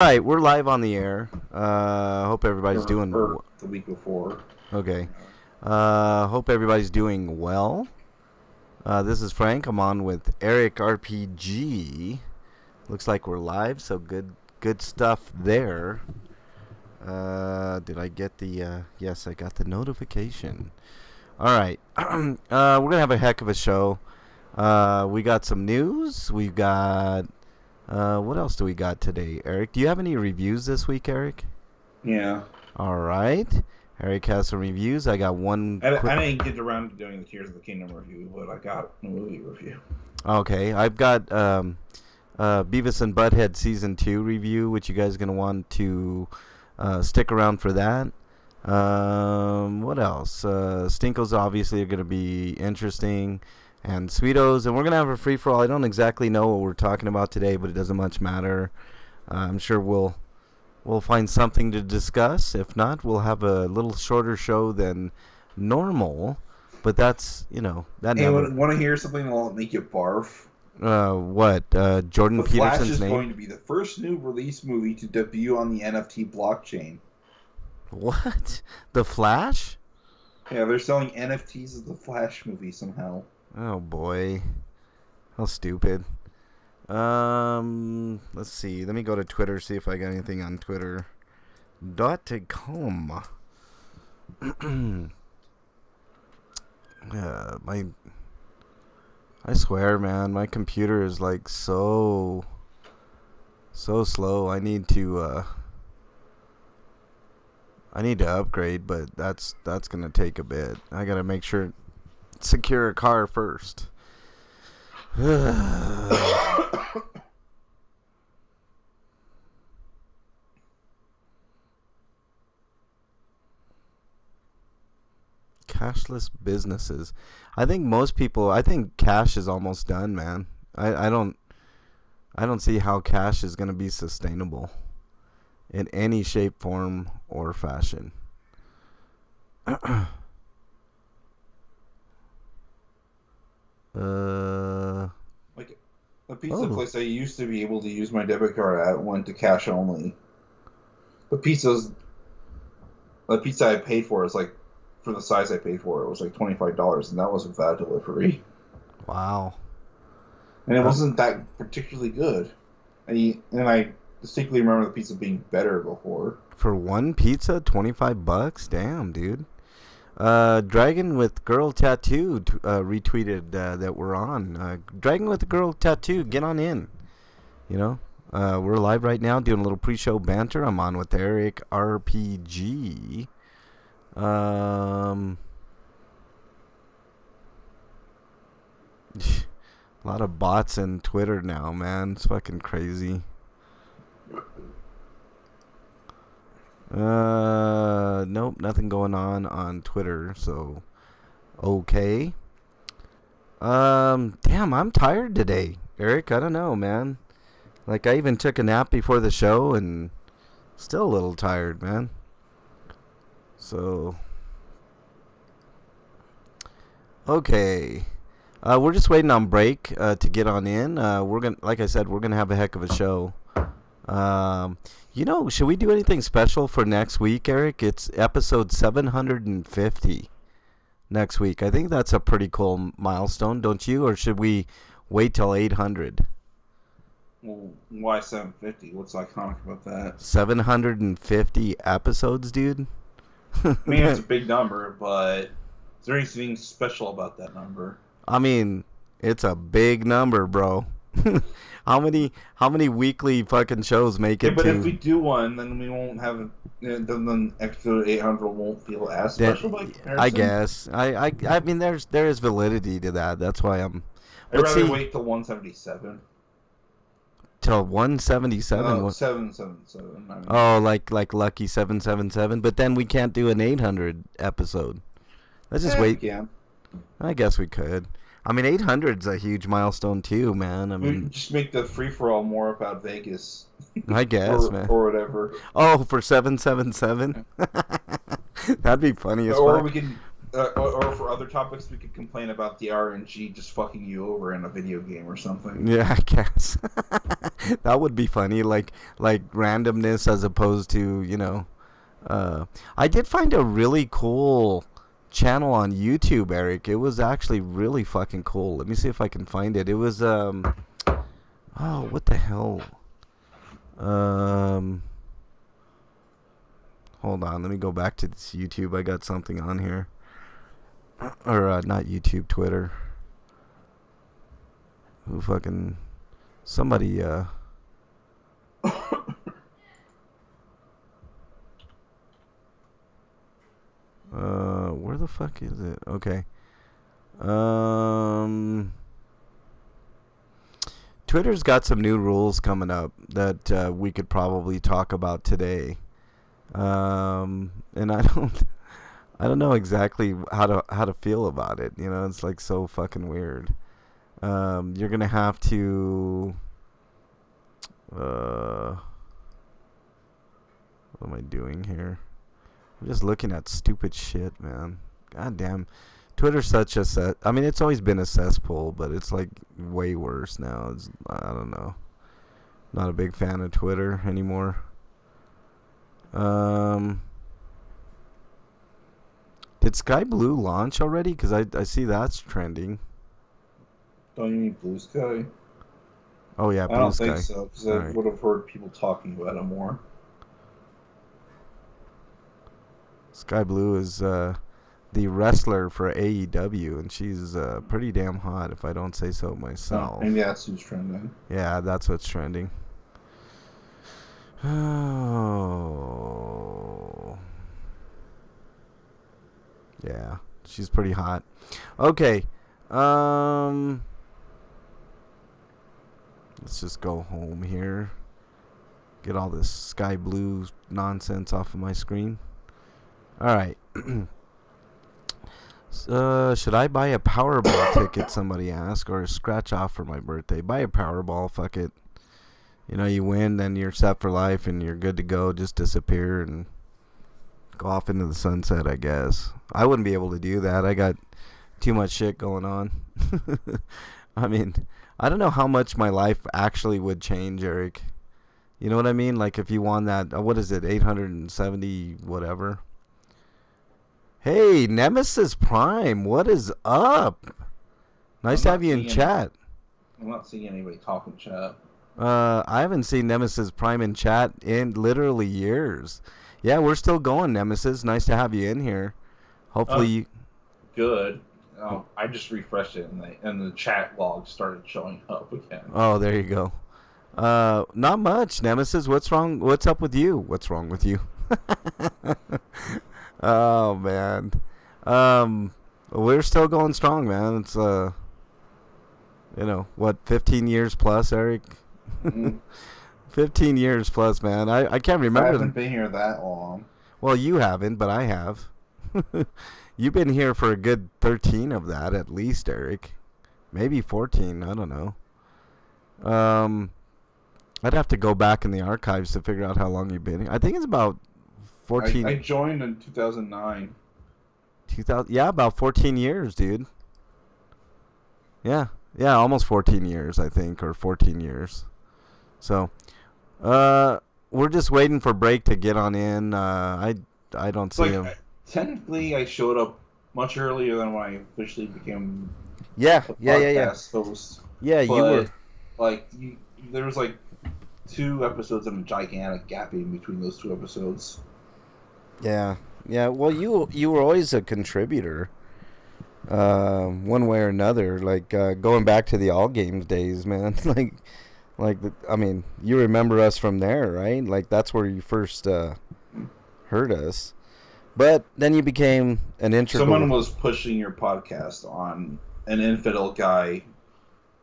All right, we're live on the air. Hope everybody's doing the week before. okay. Hope everybody's doing well. This is Frank. I'm on with Eric RPG. Looks like we're live, so good stuff there. Did I get the yes, I got the notification. All right. We're going to have a heck of a show. We got some news. We've got what else do we got today, Eric? Do you have any reviews this week, Eric? Yeah. All right. Eric has some reviews. I got one. I didn't get around to doing the Tears of the Kingdom review, but I got a movie review. Okay. I've got Beavis and Butthead Season 2 review, which you guys are going to want to stick around for that. What else? Stinkles obviously are going to be interesting. And Sweetos, and we're going to have a free-for-all. I don't exactly know what we're talking about today, but it doesn't much matter. I'm sure we'll find something to discuss. If not, we'll have a little shorter show than normal. But that's, that Hey, never... want to hear something that'll make you barf? What? Jordan The Flash Peterson's is name? going to be the first new release movie to debut on the NFT blockchain. What? The Flash? Yeah, they're selling NFTs of the Flash movie somehow. Oh boy, how stupid. Let's see. Let me go to Twitter, see if I got anything on Twitter. .com. I swear, man, my computer is like so slow. I need to upgrade, but that's gonna take a bit. I gotta make sure. Secure a car first. Cashless businesses. I think cash is almost done, man. I don't see how cash is going to be sustainable in any shape, form, or fashion. Like the pizza place I used to be able to use my debit card at went to cash only. The pizza I paid for is like, for the size I paid for it was like $25, and that was without delivery. Wow. And it wasn't that particularly good. And I distinctly remember the pizza being better before. For one pizza, $25? Damn, dude. Dragon with Girl Tattoo retweeted that we're on. Dragon with the Girl Tattoo, get on in. We're live right now doing a little pre-show banter. I'm on with Eric RPG. A lot of bots in Twitter now, man. It's fucking crazy. Nope, nothing going on Twitter, so okay. Damn, I'm tired today, Eric. I don't know, man. Like, I even took a nap before the show and still a little tired, man. So okay. We're just waiting on break to get on in. Like I said, we're gonna have a heck of a show. Should we do anything special for next week, Eric? It's episode 750 next week. I think that's a pretty cool milestone, don't you? Or should we wait till 800? Well, why 750? What's iconic about that? 750 episodes, dude? I mean, it's a big number, but is there anything special about that number? I mean, it's a big number, bro. How many weekly fucking shows make it? Yeah, but if we do one, then we won't have then episode 800 won't feel as special by comparison. I guess. I mean, there is validity to that. That's why I'm. I'd rather wait till 177. Till 177. No, 777. I mean. Oh, like Lucky 777. But then we can't do an 800 episode. Let's just wait. We can. I guess we could. I mean, 800's a huge milestone too, man. I mean, we just make the free for all more about Vegas. I guess, man. Or whatever. Oh, for 777. That'd be funny as fuck. Or we can, or for other topics, we could complain about the RNG just fucking you over in a video game or something. Yeah, I guess. That would be funny, like randomness as opposed to, I did find a really cool channel on YouTube, Eric. It was actually really fucking cool. Let me see if I can find it. It was oh, what the hell? Hold on, let me go back to this YouTube. I got something on here. Or not YouTube, Twitter. Who fucking somebody where the fuck is it? Okay. Twitter's got some new rules coming up that we could probably talk about today. And I don't know exactly how to feel about it. It's like so fucking weird. You're gonna have to what am I doing here? I'm just looking at stupid shit, man. God damn. Twitter's such a I mean, it's always been a cesspool, but it's like way worse now. I don't know. Not a big fan of Twitter anymore. Did Sky Blue launch already? Because I see that's trending. Don't you mean Blue Sky? Oh yeah, Blue Sky. I don't think so, because I would have heard people talking about it more. Sky Blue is the wrestler for AEW, and she's pretty damn hot, if I don't say so myself. Maybe that's who's trending. Yeah, that's what's trending. Oh. Yeah, she's pretty hot. Okay. Let's just go home here. Get all this Sky Blue nonsense off of my screen. Alright. Should I buy a Powerball ticket, somebody asked, or a scratch off for my birthday? Buy a Powerball, fuck it. You win, then you're set for life and you're good to go. Just disappear and go off into the sunset, I guess. I wouldn't be able to do that. I got too much shit going on. I mean, I don't know how much my life actually would change, Eric. You know what I mean? Like if you won that, what is it, 870 whatever? Hey, Nemesis Prime, what is up? Nice to have you in chat. I'm not seeing anybody talk in chat. I haven't seen Nemesis Prime in chat in literally years. Yeah, we're still going, Nemesis. Nice to have you in here. Hopefully good. I just refreshed it and the chat log started showing up again. Oh, there you go. Not much, Nemesis. What's wrong? What's up with you? What's wrong with you? Oh man. We're still going strong, man. It's 15 years plus, Eric? 15 years plus, man. I can't remember. I haven't been here that long. Well, you haven't, but I have. You've been here for a good 13 of that, at least, Eric. Maybe 14. I don't know. I'd have to go back in the archives to figure out how long you've been here. I think it's about 14. I joined in 2009. 2000. Yeah, about 14 years, dude. Yeah, almost 14 years, I think, or 14 years. So, we're just waiting for Break to get on in. I don't see him. Technically, I showed up much earlier than when I officially became podcast host. Yeah, but, you were. There was 2 episodes and a gigantic gap in between those 2 episodes. Yeah. Well, you were always a contributor, one way or another. Going back to the All Games days, man. I mean, you remember us from there, right? That's where you first heard us. But then you became an integral. Someone was pushing your podcast on an Infidel Guy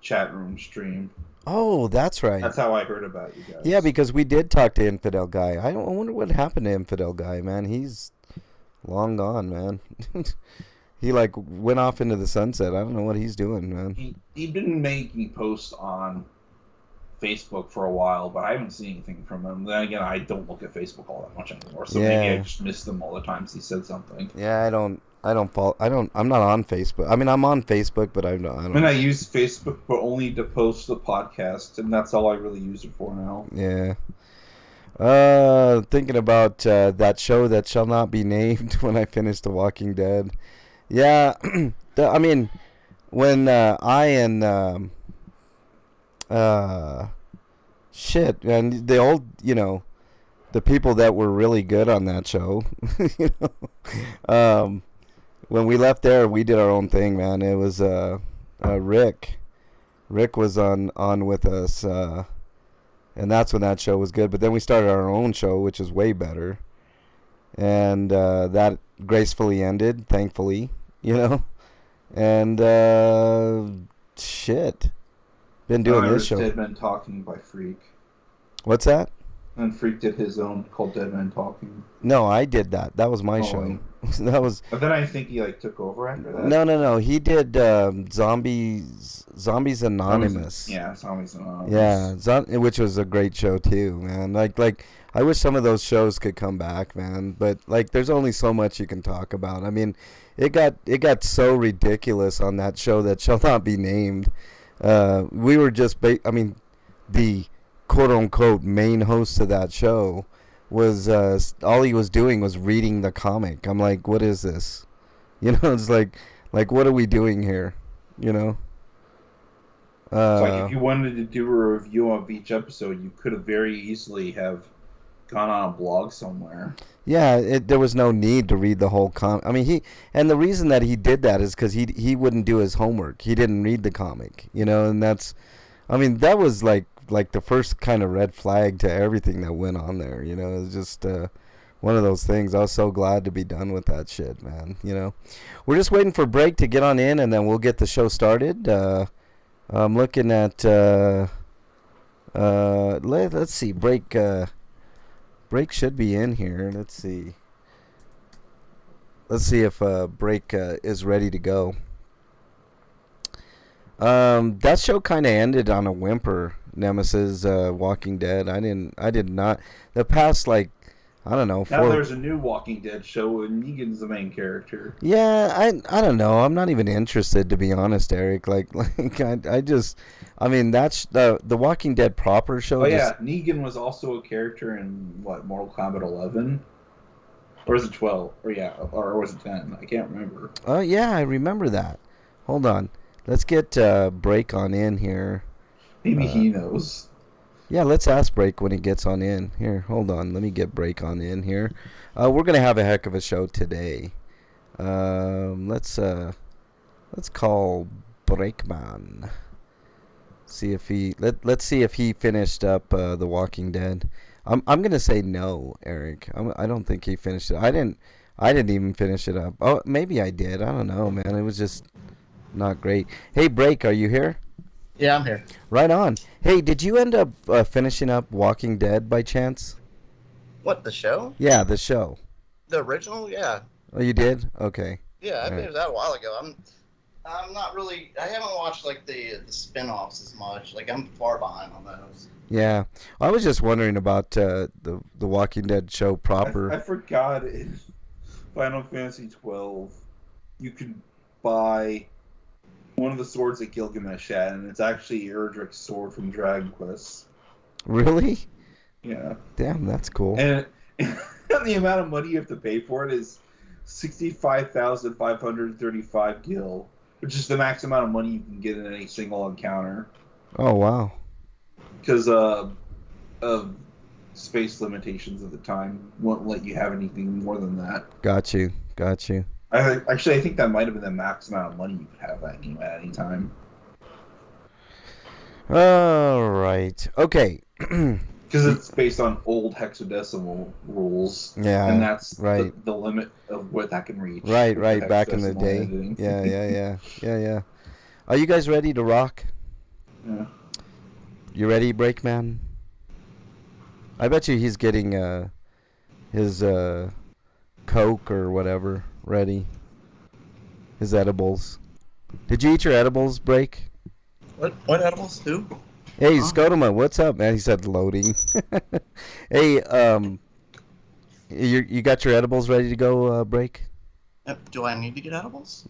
chat room stream. Oh, that's right. That's how I heard about you guys. Yeah, because we did talk to Infidel Guy. I wonder what happened to Infidel Guy, man. He's long gone, man. He went off into the sunset. I don't know what he's doing, man. He didn't make any posts on Facebook for a while, but I haven't seen anything from him. Then again, I don't look at Facebook all that much anymore, so maybe I just miss them all the times he said something. Yeah, I don't follow. I'm not on Facebook. I mean, I'm on Facebook, but I don't. I mean, I use Facebook, but only to post the podcast, and that's all I really use it for now. Yeah. Thinking about that show that shall not be named when I finish The Walking Dead. Yeah, I mean, when I and shit, and the old, the people that were really good on that show, when we left there, we did our own thing, man. It was Rick. Rick was on with us, and that's when that show was good. But then we started our own show, which is way better, and that gracefully ended, thankfully, and shit. Been doing this show. Dead Men Talking by Freak. What's that? And Freak did his own called Dead Men Talking. No, I did that. That was my show. That was. But then I think he took over after that. No. He did Zombies Anonymous. Zombies Anonymous. Yeah, which was a great show too, man. Like I wish some of those shows could come back, man. But there's only so much you can talk about. I mean, it got so ridiculous on that show that shall not be named. We were just, the quote-unquote main host of that show was, all he was doing was reading the comic. I'm like, what is this? It's like what are we doing here? It's like if you wanted to do a review of each episode, you could have very easily have gone on a blog somewhere. Yeah, there was no need to read the whole comic. I mean, and the reason that he did that is because he wouldn't do his homework. He didn't read the comic, and that was like the first kind of red flag to everything that went on there. It was just one of those things. I was so glad to be done with that shit, man. We're just waiting for Break to get on in, and then we'll get the show started. I'm looking at let's see, Break should be in here. Let's see if Break is ready to go. That show kind of ended on a whimper. Nemesis, Walking Dead. I did not. The past, I don't know. Now there's a new Walking Dead show, and Negan's the main character. Yeah, I don't know. I'm not even interested, to be honest, Eric. That's the Walking Dead proper show. Oh yeah, Negan was also a character in Mortal Kombat 11, or was it 12? Or was it 10? I can't remember. Oh yeah, I remember that. Hold on, let's get Break on in here. Maybe he knows. Yeah, let's ask Break when he gets on in. Here, hold on. Let me get Break on in here. We're gonna have a heck of a show today. Let's call Breakman. See if let's see if he finished up The Walking Dead. I'm gonna say no, Eric. I don't think he finished it. I didn't even finish it up. Oh, maybe I did. I don't know, man. It was just not great. Hey, Break, are you here? Yeah, I'm here. Right on. Hey, did you end up finishing up Walking Dead by chance? What, the show? Yeah, the show. The original? Yeah. Oh, you did? Okay. Yeah, I finished that a while ago. I'm not really. I haven't watched the spin-offs as much. I'm far behind on those. Yeah, I was just wondering about the Walking Dead show proper. I forgot in Final Fantasy 12, you could buy one of the swords that Gilgamesh had, and it's actually Erdrick's sword from Dragon Quest. Really? Yeah. Damn, that's cool. And the amount of money you have to pay for it is 65,535 gil, which is the max amount of money you can get in any single encounter. Oh, wow. Because of space limitations at the time, won't let you have anything more than that. Got you. I think that might have been the max amount of money you could have that game at any time. All right. Okay. Because it's based on old hexadecimal rules. Yeah. And that's right. the limit of what that can reach. Right. Back in the day. Editing. Yeah. Are you guys ready to rock? Yeah. You ready, Breakman? I bet you he's getting his Coke or whatever ready. His edibles. Did you eat your edibles, Break? What edibles? Who? Hey, Huh? Scotoma, what's up, man? He said loading. Hey, you got your edibles ready to go, break? Do I need to get edibles?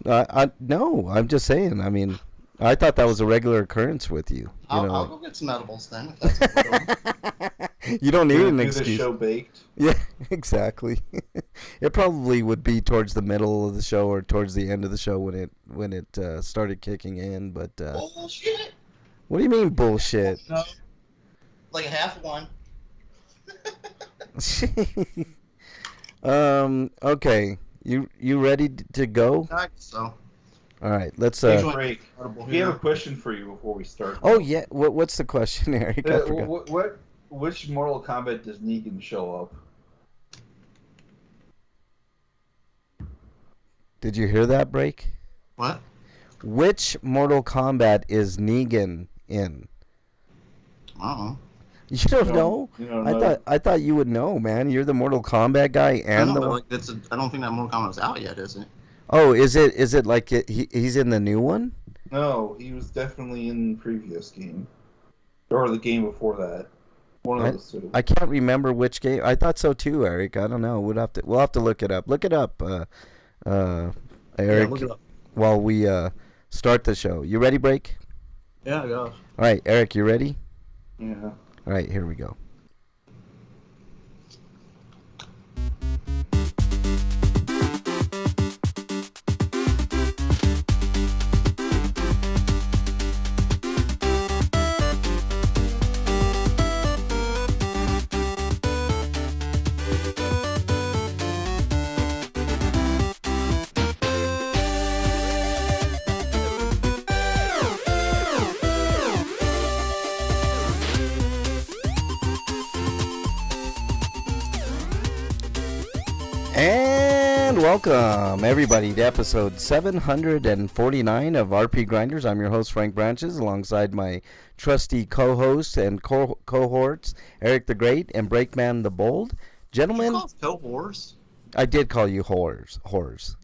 No, I'm just saying. I mean, I thought that was a regular occurrence with you. You know, I'll go get some edibles then, if that's what we're doing. you don't need Gonna an do excuse. the show baked. Yeah, exactly. It probably would be towards the middle of the show or towards the end of the show when it started kicking in. But Bullshit. what do you mean bullshit? No. Like a half of one. Okay. You ready to go? I guess so. All right. Let's. Hey, Drake, we have a question for you before we start. Oh yeah. What's the question, Eric? I forgot. Which Mortal Kombat does Negan show up? Did you hear that, break? What? Which Mortal Kombat is Negan in? Uh-oh. You don't know? You don't know? I thought you would know, man. You're the Mortal Kombat guy and I the know, one. but like, I don't think that Mortal Kombat's out yet, is it? Oh, is it like he's in the new one? No, he was definitely in the previous game, or the game before that. One of the two. I can't remember which game. I thought so too, Eric. I don't know. We'll have to look it up. Look it up, Eric. Yeah, look it up. While we start the show. You ready, break? Yeah, I guess. All right, Eric. You ready? Yeah. All right, here we go. And welcome, everybody, to episode 749 of RPGrinders. I'm your host, Frank Branches, alongside my trusty co-hosts and cohorts, Eric the Great and Breakman the Bold. Gentlemen, You call us whores? I did call you whores.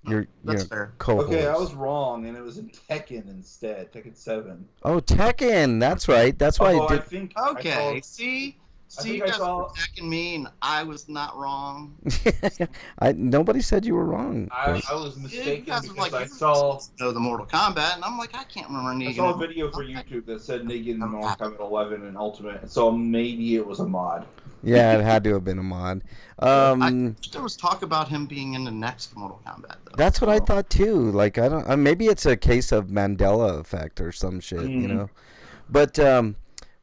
You're fair. co-whores. Okay, I was wrong, and it was in Tekken instead. Tekken 7. Oh, Tekken. That's right. That's why Although I did. think Okay, I see, think you I guys saw- were attacking me, and I was not wrong. Nobody said you were wrong. I was You mistaken guys were because like, I saw the Mortal Kombat, and I'm like, I can't remember Negan. I saw a video for YouTube that said Negan in Mortal Kombat 11 and Ultimate, so maybe it was a mod. Yeah, it had to have been a mod. There was talk about him being in the next Mortal Kombat, though. That's what I thought too. Like I don't. Maybe it's a case of Mandela effect or some shit, you know. But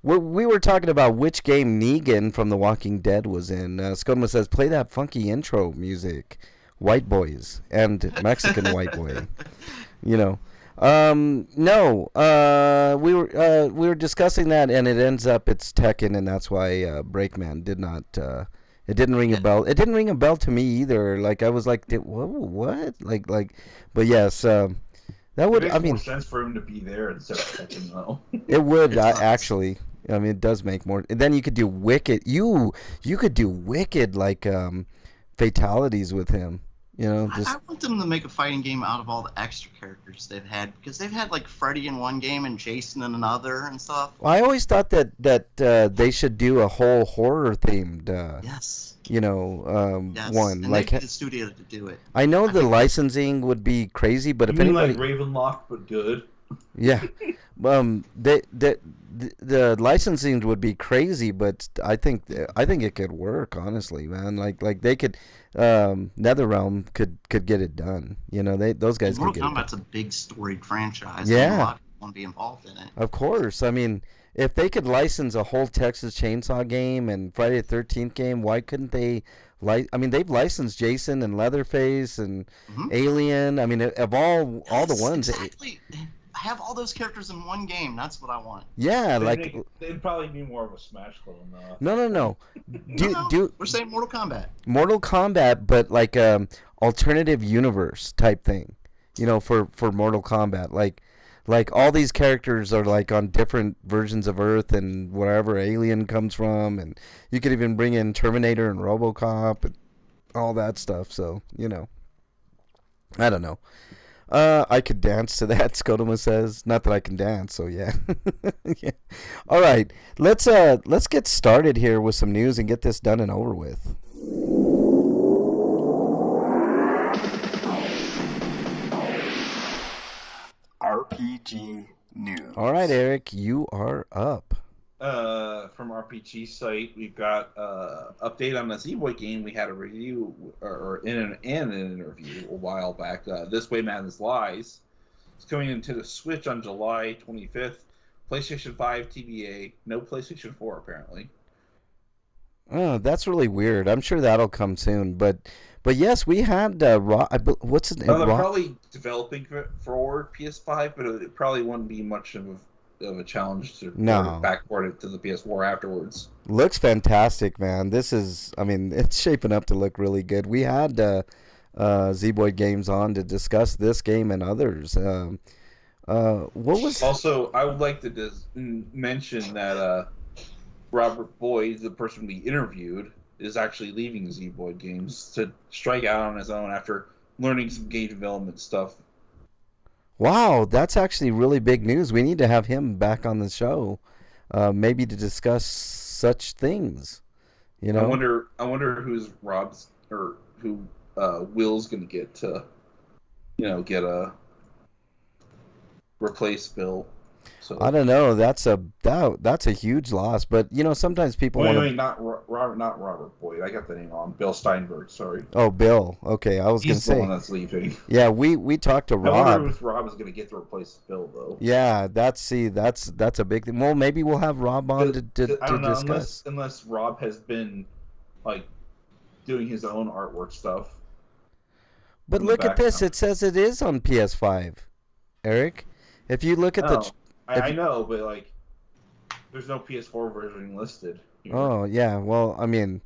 we were talking about which game Negan from The Walking Dead was in. Scodma says, "Play that funky intro music, White Boys and Mexican White Boy." You know. No. We were discussing that, and it ends up it's Tekken, and that's why Breakman did not. It didn't ring a bell. It didn't ring a bell to me either. Like I was like, what? Like, but yes, that would. It makes I mean, more sense for him to be there instead of Tekken, though. it would It does. actually. I mean, it does make more. And then you could do wicked. You could do wicked like fatalities with him. You know, just I want them to make a fighting game out of all the extra characters they've had, because they've had like Freddy in one game and Jason in another and stuff. I always thought that they should do a whole horror themed. Yes. You know, Yes. one And like they need the studio to do it. I know I the think- licensing would be crazy, but You if mean anybody, like Ravenlock, but good? yeah, the licensing would be crazy, but I think it could work, honestly, man. Like they could, NetherRealm could get it done. You know, those guys could Mortal get it done. Kombat's a big storied franchise. Yeah. And a lot of people want to be involved in it. Of course, I mean, if they could license a whole Texas Chainsaw game and Friday the 13th game, why couldn't they? I mean, they've licensed Jason and Leatherface and Mhm. Alien. I mean, of all the Yes, ones, Exactly. Have all those characters in one game. That's what I want. yeah, like They'd probably be more of a Smash clone, though. no. No, Do we're saying Mortal Kombat. Mortal Kombat, but like alternative universe type thing, you know, for Mortal Kombat. Like all these characters are like on different versions of Earth and wherever Alien comes from, and you could even bring in Terminator and RoboCop and all that stuff. So you know, I don't know. I could dance to that, Scotoma says. Not that I can dance, so yeah. Yeah. All right, let's get started here with some news and get this done and over with. RPG news. All right, Eric, you are up. From RPG site, we've got update on the Z-Boy game. We had a review or an interview a while back. This Way Madness Lies. It's coming into the Switch on July 25th. PlayStation 5 TBA. No PlayStation 4 apparently. Oh, that's really weird. I'm sure that'll come soon, but yes, we had what's his name? They're probably developing for PS5, but it probably wouldn't be much of a challenge to backport it to the PS4 afterwards. Looks fantastic, man. It's shaping up to look really good. We had Z-Boy Games on to discuss this game and others. What was... Also, I would like to mention that Robert Boyd, the person we interviewed, is actually leaving Z-Boy Games to strike out on his own after learning some game development stuff. Wow, that's actually really big news. We need to have him back on the show, maybe to discuss such things. You know, I wonder who's Rob's or who Will's going to get to, get a replace Bill. So I don't know. That's a huge loss. But sometimes people want to. Not Robert Boyd. I got the name on. Bill Steinberg. Sorry. Oh, Bill. Okay, I was going to say. He's the one that's leaving. Yeah, we talked to Rob. I wonder if Rob is going to get to replace Bill though. Yeah, that's a big thing. Well, maybe we'll have Rob on to discuss. Unless Rob has been doing his own artwork stuff. But look at this. It says it is on PS5, Eric. If you look at I know, but there's no PS4 version listed here. Oh yeah, well, I mean,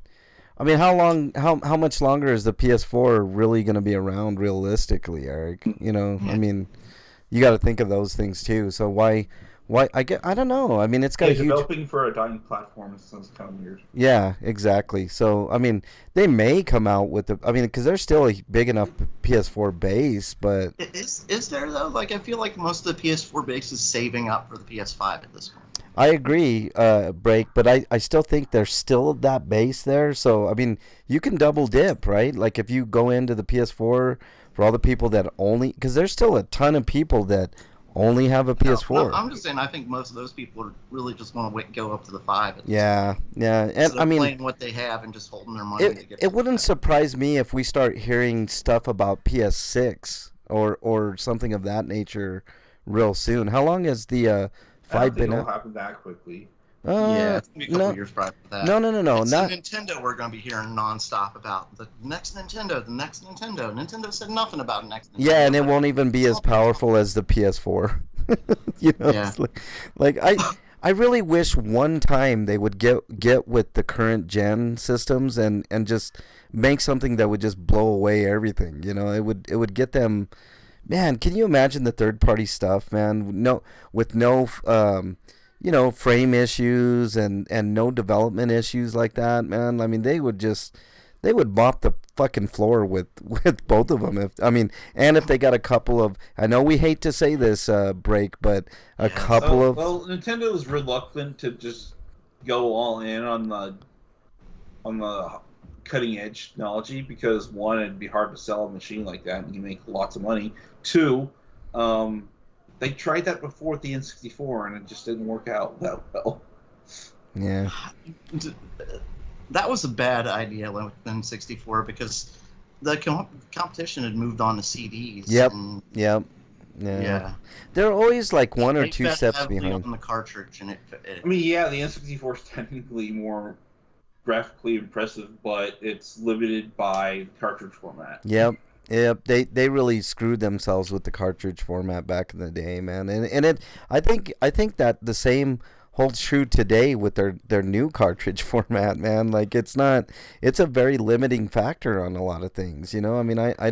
how much longer is the PS4 really going to be around realistically, Eric? I mean, you got to think of those things too. So why? I don't know. I mean, it's got a huge... developing for a dying platform sounds kind of weird. Yeah, exactly. So I mean, they may come out with because there's still a big enough PS4 base, but is there though? I feel like most of the PS4 base is saving up for the PS5 at this point. I agree, Break, but I still think there's still that base there. So I mean, you can double dip, right? Like if you go into the PS4 for all the people that because there's still a ton of people that only have a PS4. No, I'm just saying. I think most of those people really just want to go up to the 5. Yeah, and playing what they have and just holding their money. It wouldn't surprise me if we start hearing stuff about PS6 or something of that nature real soon. How long has the 5 been out? It'll happen that quickly. Yeah, it's gonna be a couple years prior to that. No. It's not Nintendo. We're gonna be hearing nonstop about the next Nintendo. Nintendo said nothing about next Nintendo. Yeah, and it won't even be as powerful as the PS4. Yeah. It's I really wish one time they would get with the current gen systems and just make something that would just blow away everything. It would get them. Man, can you imagine the third party stuff, man? With no frame issues and no development issues like that, man. I mean, they would mop the fucking floor with both of them. If they got a couple of, I know we hate to say this, Break, but a couple of. Well, Nintendo is reluctant to just go all in on the cutting edge technology because one, it'd be hard to sell a machine like that and you make lots of money. Two, they tried that before with the N64 and it just didn't work out that well. Yeah. That was a bad idea with N64 because the competition had moved on to CDs. Yep. Yeah. They're always like one or two steps behind. On the cartridge, and the N64 is technically more graphically impressive, but it's limited by the cartridge format. Yep. They really screwed themselves with the cartridge format back in the day, man. And I think that the same holds true today with their new cartridge format, man. It's a very limiting factor on a lot of things, I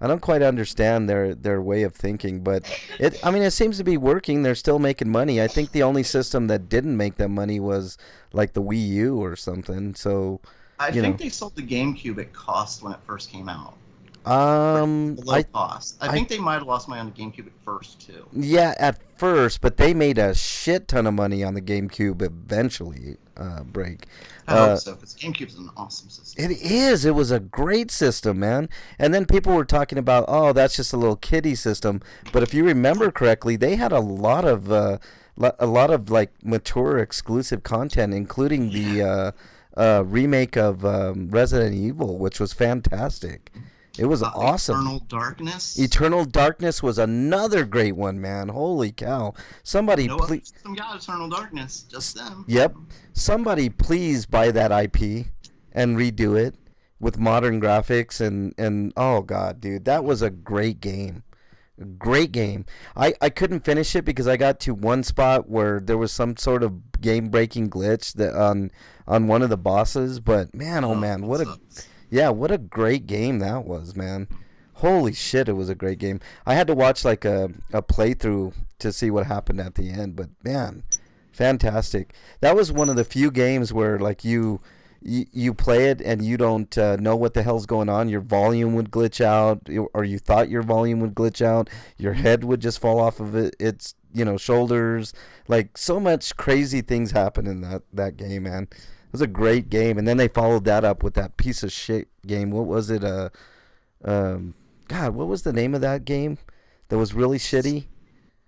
don't quite understand their way of thinking, but it seems to be working. They're still making money. I think the only system that didn't make them money was like the Wii U or something. So I think they sold the GameCube at cost when it first came out. Low cost. I think they might have lost money on the GameCube at first too. Yeah, at first, but they made a shit ton of money on the GameCube eventually. Break. I hope so, because GameCube's an awesome system. It is. It was a great system, man. And then people were talking about, oh, that's just a little kiddie system. But if you remember correctly, they had a lot of like mature exclusive content, including the remake of Resident Evil, which was fantastic. It was awesome. Eternal Darkness. Eternal Darkness was another great one, man. Holy cow! Somebody please. Some got Eternal Darkness. Just them. Yep. Somebody please buy that IP and redo it with modern graphics and oh god, dude, that was a great game. A great game. I couldn't finish it because I got to one spot where there was some sort of game-breaking glitch that on one of the bosses. But man, oh man, what a great game that was, man. Holy shit, it was a great game. I had to watch like a playthrough to see what happened at the end, but man, fantastic. That was one of the few games where like you play it and you don't know what the hell's going on. Your volume would glitch out, or you thought your volume would glitch out. Your head would just fall off of its shoulders. Like so much crazy things happen in that game, man. It was a great game, and then they followed that up with that piece of shit game. What was it? God, what was the name of that game that was really shitty?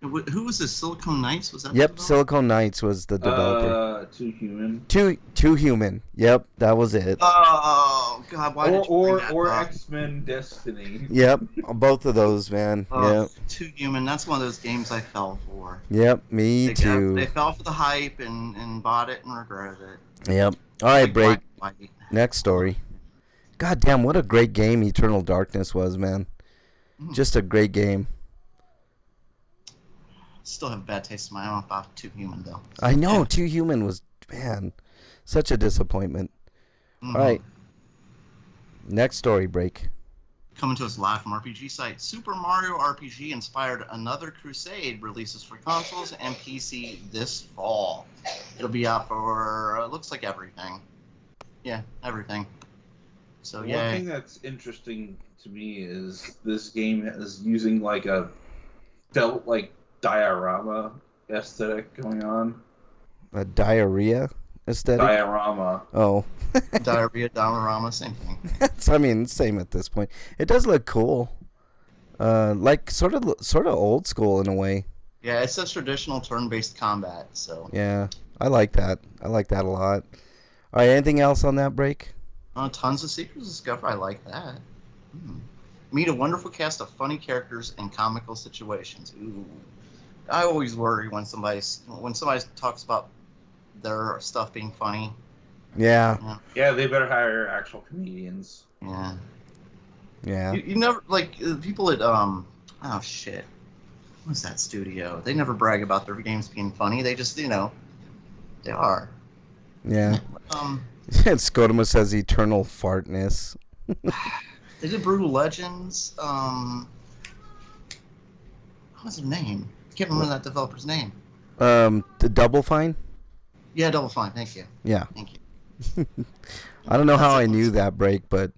Who was this? Silicon Knights? Was that? Yep, Silicon Knights was the developer. Too Human. Too Human. Yep, that was it. Oh God, why did you bring that or up? X-Men Destiny. Yep, both of those, man. Yep. Too Human. That's one of those games I fell for. Yep, me too. They fell for the hype and bought it and regretted it. Yep. All right, break. Next story. God damn, what a great game Eternal Darkness was, man. Just a great game. Still have a bad taste in my mouth about Too Human, though. I know, Too Human was, man, such a disappointment. All right. Next story, break. Coming to us live from RPG site, Super Mario RPG inspired Another Crusade releases for consoles and PC this fall. It'll be out for, looks like everything. Yeah, everything. So, One yeah. thing that's interesting to me is this game is using like a diorama aesthetic going on. A diarrhea aesthetic? Diorama. Oh. Diorama, same thing. I mean, same at this point. It does look cool. Like sort of old school in a way. Yeah, it's a traditional turn-based combat, so. Yeah, I like that. I like that a lot. All right, anything else on that break? Tons of secrets discovered. I like that. Meet a wonderful cast of funny characters and comical situations. Ooh. I always worry when somebody talks about their stuff being funny. Yeah. Yeah, they better hire actual comedians. Yeah. Yeah. You never like people at oh shit. What's that studio? They never brag about their games being funny. They just they are. Yeah. Skodoma says eternal fartness. They did Brutal Legends. What was their name? I can't remember that developer's name. The Double Fine? Yeah, Double Fine. Thank you. Yeah. Thank you. I don't know how I knew that break, but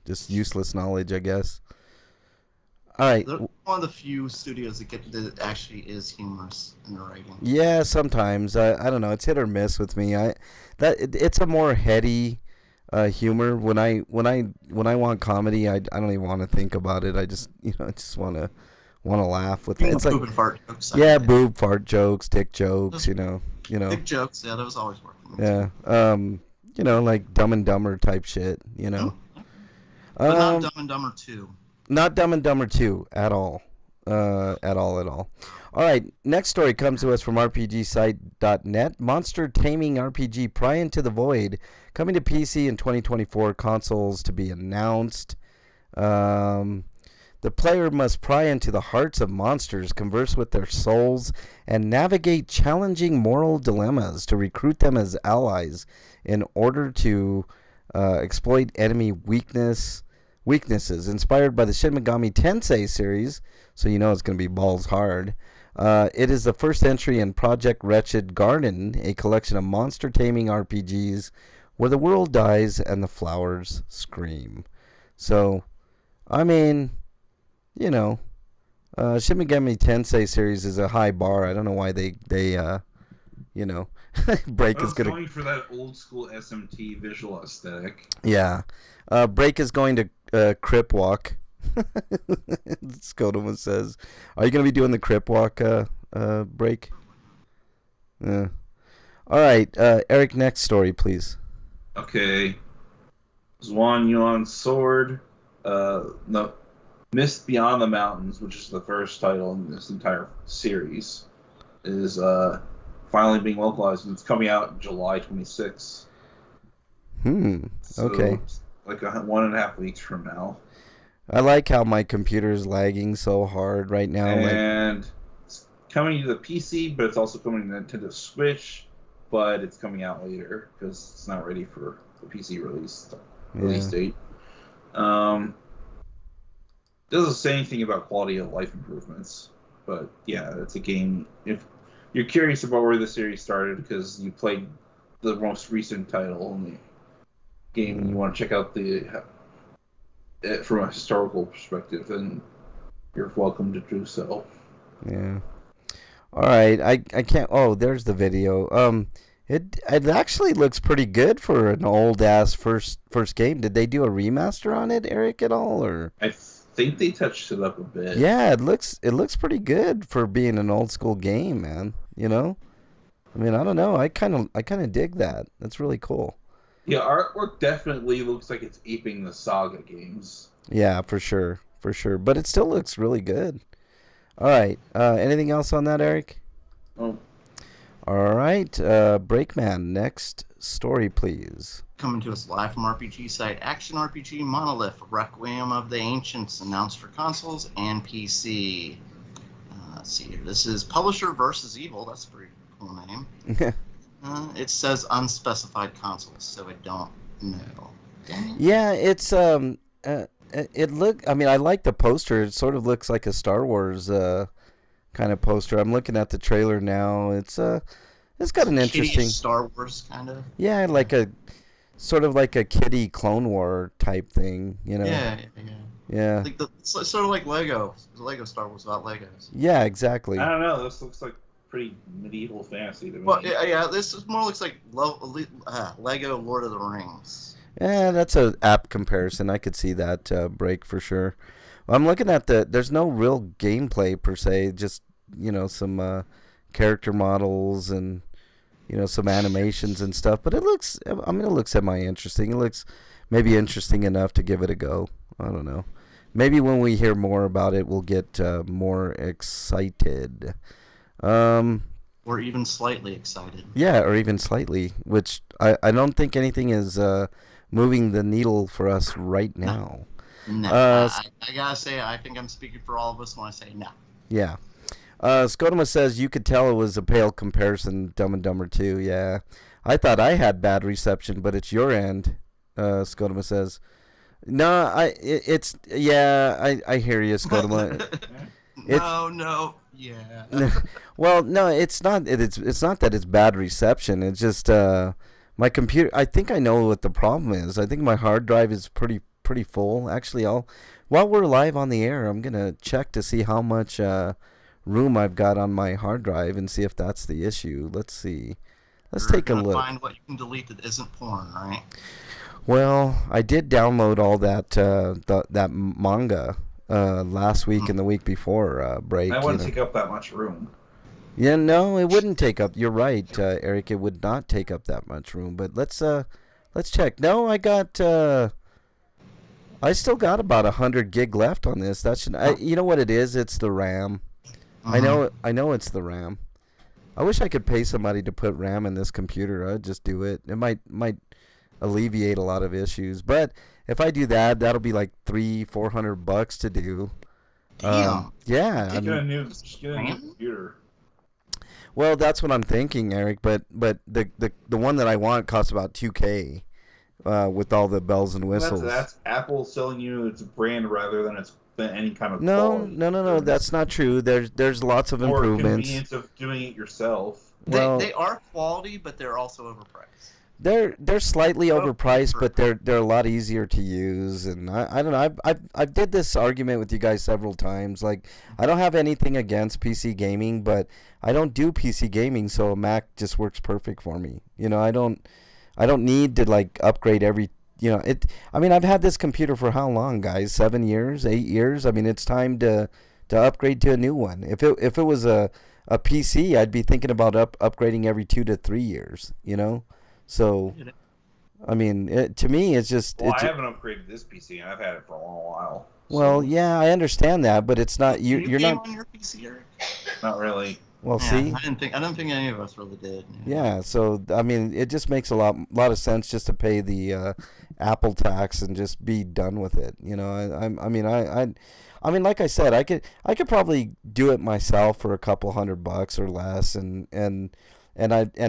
just useless knowledge, I guess. All right. They're one of the few studios that actually is humorous in the writing. Yeah, sometimes. I don't know. It's hit or miss with me. It's a more heady humor. When I want comedy, I don't even want to think about it. I just want to laugh with it. It's boob like and fart jokes. Yeah, boob, fart jokes, dick jokes. Dick jokes. Yeah, that was always working. Yeah. Like Dumb and Dumber type shit. But not Dumb and Dumber 2. Not Dumb and Dumber 2 at all. At all. All right, next story comes to us from RPGsite.net. Monster Taming RPG Pry Into the Void, coming to PC in 2024, consoles to be announced. The player must pry into the hearts of monsters, converse with their souls, and navigate challenging moral dilemmas to recruit them as allies in order to exploit enemy weaknesses. Inspired by the Shin Megami Tensei series, so it's going to be balls hard. It is the first entry in Project Wretched Garden, a collection of monster taming RPGs where the world dies and the flowers scream. So, I mean, you know, Shin Megami Tensei series is a high bar. I don't know why they you know, Break is gonna going for that old school SMT visual aesthetic. Yeah, Break is going to Crip Walk. Skodoma says, "Are you gonna be doing the Crip Walk, Break?" Yeah. All right, Eric. Next story, please. Okay. Zwan Yuan's Sword. No, Mist Beyond the Mountains, which is the first title in this entire series, is finally being localized. It's coming out July 26th. So Okay. Like 1.5 weeks from now. I like how my computer is lagging so hard right now. And it's coming to the PC, but it's also coming to Nintendo Switch, but it's coming out later because it's not ready for the PC release date. Doesn't say anything about quality of life improvements, but yeah, it's a game. If you're curious about where the series started because you played the most recent title in the game and you want to check out it from a historical perspective, then you're welcome to do so. Yeah. All right. I can't. Oh, there's the video. It actually looks pretty good for an old ass first game. Did they do a remaster on it, Eric, at all, or? I think they touched it up a bit. Yeah, it looks pretty good for being an old school game, man. You know, I mean, I don't know. I kind of dig that. That's really cool. Yeah, artwork definitely looks like it's aping the Saga games. Yeah, for sure. But it still looks really good. All right. Anything else on that, Eric? Oh. All right. Breakman, next story, please. Coming to us live from RPG site, Action RPG Monolith Requiem of the Ancients, announced for consoles and PC. Let's see here. This is Publisher versus Evil. That's a pretty cool name. It says unspecified consoles, so I don't know. Yeah, it's it look. I mean, I like the poster. It sort of looks like a Star Wars kind of poster. I'm looking at the trailer now. It's got an interesting Star Wars kind of. Yeah, like a sort of like a kiddie Clone War type thing, you know. Yeah. Like it's sort of like Lego Star Wars without Legos. Yeah, exactly. I don't know. This looks like pretty medieval fantasy to me. Well, yeah. This more looks like Lego Lord of the Rings. Yeah, that's a apt comparison. I could see that Break for sure. Well, I'm looking at there's no real gameplay per se, just, you know, some character models and, you know, some animations and stuff, but it looks semi-interesting. It looks maybe interesting enough to give it a go. I don't know. Maybe when we hear more about it, we'll get more excited. Or even slightly excited. Yeah, or even slightly, which I don't think anything is moving the needle for us right now. No, I gotta say, I think I'm speaking for all of us when I say no. Yeah. Skodoma says you could tell it was a pale comparison, Dumb and Dumber 2. Yeah. I thought I had bad reception, but it's your end, Skodoma says. No, I hear you, Skodoma. Yeah. Well, no, it's not. It's not that it's bad reception. It's just my computer. I think I know what the problem is. I think my hard drive is pretty full. Actually, while we're live on the air, I'm gonna check to see how much room I've got on my hard drive and see if that's the issue. Let's see. Let's take a look. Find what you can delete that isn't porn, right? Well, I did download all that that manga last week and the week before Break. That wouldn't take up that much room. Yeah, no, it wouldn't take up. You're right, Eric. It would not take up that much room. But let's check. No, I still got about 100 gig left on this. You know what it is? It's the RAM. I know it's the RAM. I wish I could pay somebody to put RAM in this computer. I'd just do it. It might alleviate a lot of issues. But if I do that, that'll be like $300-400 to do. Damn. Yeah. Get a new computer. Well, that's what I'm thinking, Eric. But the one that I want costs about $2,000 with all the bells and whistles. That's Apple selling you its brand rather than any kind of No, quality. No. That's not true. There's lots of improvements. Or convenience of doing it yourself. They are quality, but they're also overpriced. They're slightly overpriced, but they're a lot easier to use, and I don't know. I've did this argument with you guys several times. Like, I don't have anything against PC gaming, but I don't do PC gaming, so a Mac just works perfect for me. I don't need to like upgrade every. I mean, I've had this computer for how long, guys? 7 years, 8 years. I mean, it's time to upgrade to a new one. If it was a PC, I'd be thinking about upgrading every 2 to 3 years. So, I mean, to me, it's just. Well, I haven't upgraded this PC, and I've had it for a long while. Well, yeah, I understand that, but it's not You're not on your PC, Eric? Not really. Well, Yeah, see, I don't think any of us really did. yeah. So, I mean, it just makes a lot of sense just to pay the Apple tax and just be done with it. I mean, like I said, I could probably do it myself for a couple $100 or less, and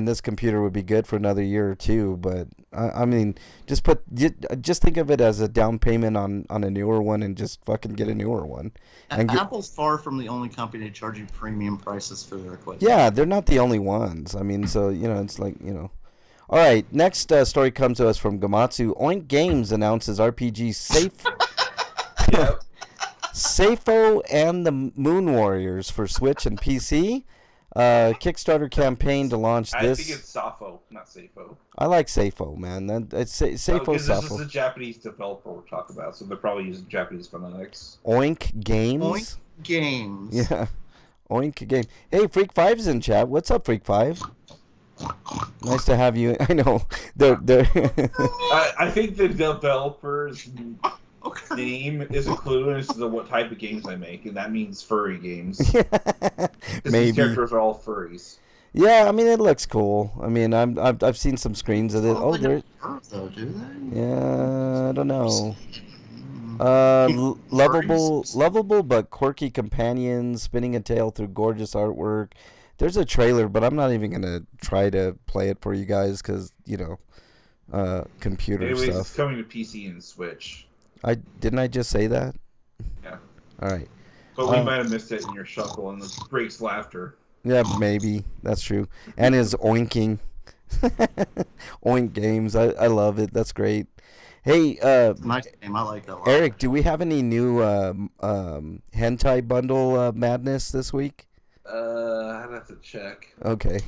this computer would be good for another year or two. But I mean, just think of it as a down payment on a newer one, and just fucking get a newer one. And Apple's far from the only company to charge you premium prices for their equipment. Yeah, they're not the only ones. I mean, so it's like All right, next story comes to us from Gamatsu. Oink Games announces RPG Safo and the Moon Warriors for Switch and PC. Kickstarter campaign to launch this. I think it's Safo, not Safo. I like Safo, man. It's Safo. Because this Safo. is a Japanese developer we're talking about, so they're probably using Japanese phonetics. Oink Games. Oink Games. Yeah, Oink Games. Hey, Freak 5's in chat. What's up, Freak 5? Nice to have you. I know. They're I think the developer's name is a clue as to what type of games I make, and that means furry games. Maybe. These characters are all furries. Yeah, I mean, it looks cool. I mean, I've seen some screens of it. Oh, there. Though, do they? Yeah, I don't know. Lovable but quirky companions, spinning a tale through gorgeous artwork. There's a trailer, but I'm not even gonna try to play it for you guys because computer Anyways, stuff. It's coming to PC and Switch. Didn't I just say that? Yeah. All right. But we might have missed it in your shuffle, and this breaks laughter. Yeah, maybe that's true. And his oinking, Oink Games. I love it. That's great. Hey, nice game. I like that one. Eric, do we have any new hentai bundle madness this week? I'd have to check. Okay.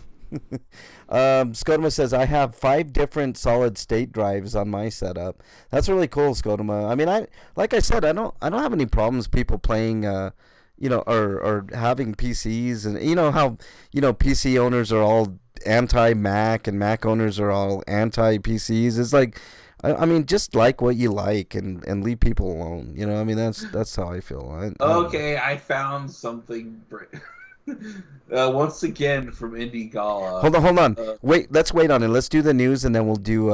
Skodoma says, I have 5 different solid state drives on my setup. That's really cool, Skodoma. I mean, like I said, I don't have any problems people playing or having PCs, and how PC owners are all anti-Mac and Mac owners are all anti-PCs. It's like, I mean, just like what you like and leave people alone. I mean, that's how I feel. I found something. Once again from Indie Gala. Hold on. Let's wait on it. Let's do the news and then we'll do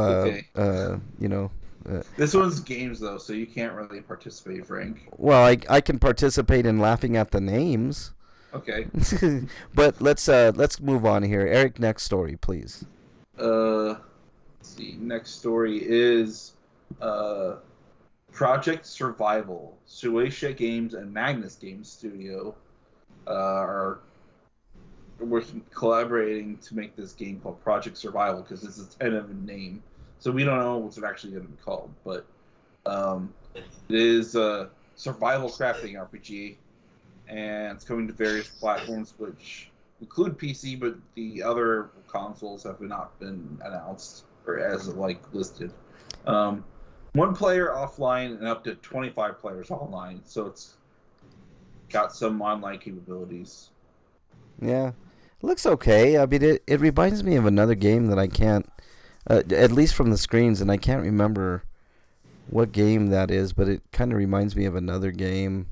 This one's games though, so you can't really participate, Frank. Well, I can participate in laughing at the names. Okay. But let's move on here. Eric, next story, please. Let's see. Next story is Project Survival. Suecia Games and Magnus Games Studio are collaborating to make this game called Project Survival because it's a tentative name. So we don't know what's actually going to be called, but it is a survival crafting RPG, and it's coming to various platforms, which include PC, but the other consoles have not been announced or as listed. 1 player offline and up to 25 players online, so it's got some online capabilities. Yeah, it looks okay. I mean, it reminds me of another game that I can't, at least from the screens, and I can't remember what game that is, but it kind of reminds me of another game,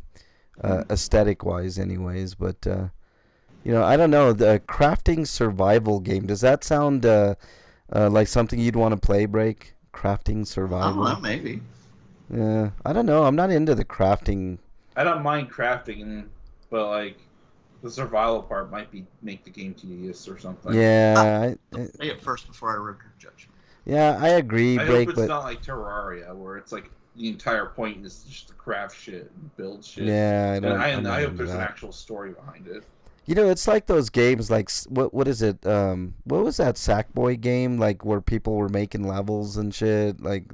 aesthetic-wise anyways. But, I don't know, the crafting survival game, does that sound like something you'd want to play, Break? Crafting survival? I don't know, maybe. Yeah, I don't know. I'm not into the crafting. I don't mind crafting, but the survival part might make the game tedious or something. Yeah, Say it first before I render judgment. Yeah, I agree, I Blake, hope it's not like Terraria, where it's like the entire point is just to craft shit and build shit. Yeah, I hope there's an actual story behind it. It's like those games, like what is it? What was that Sackboy game like where people were making levels and shit? Like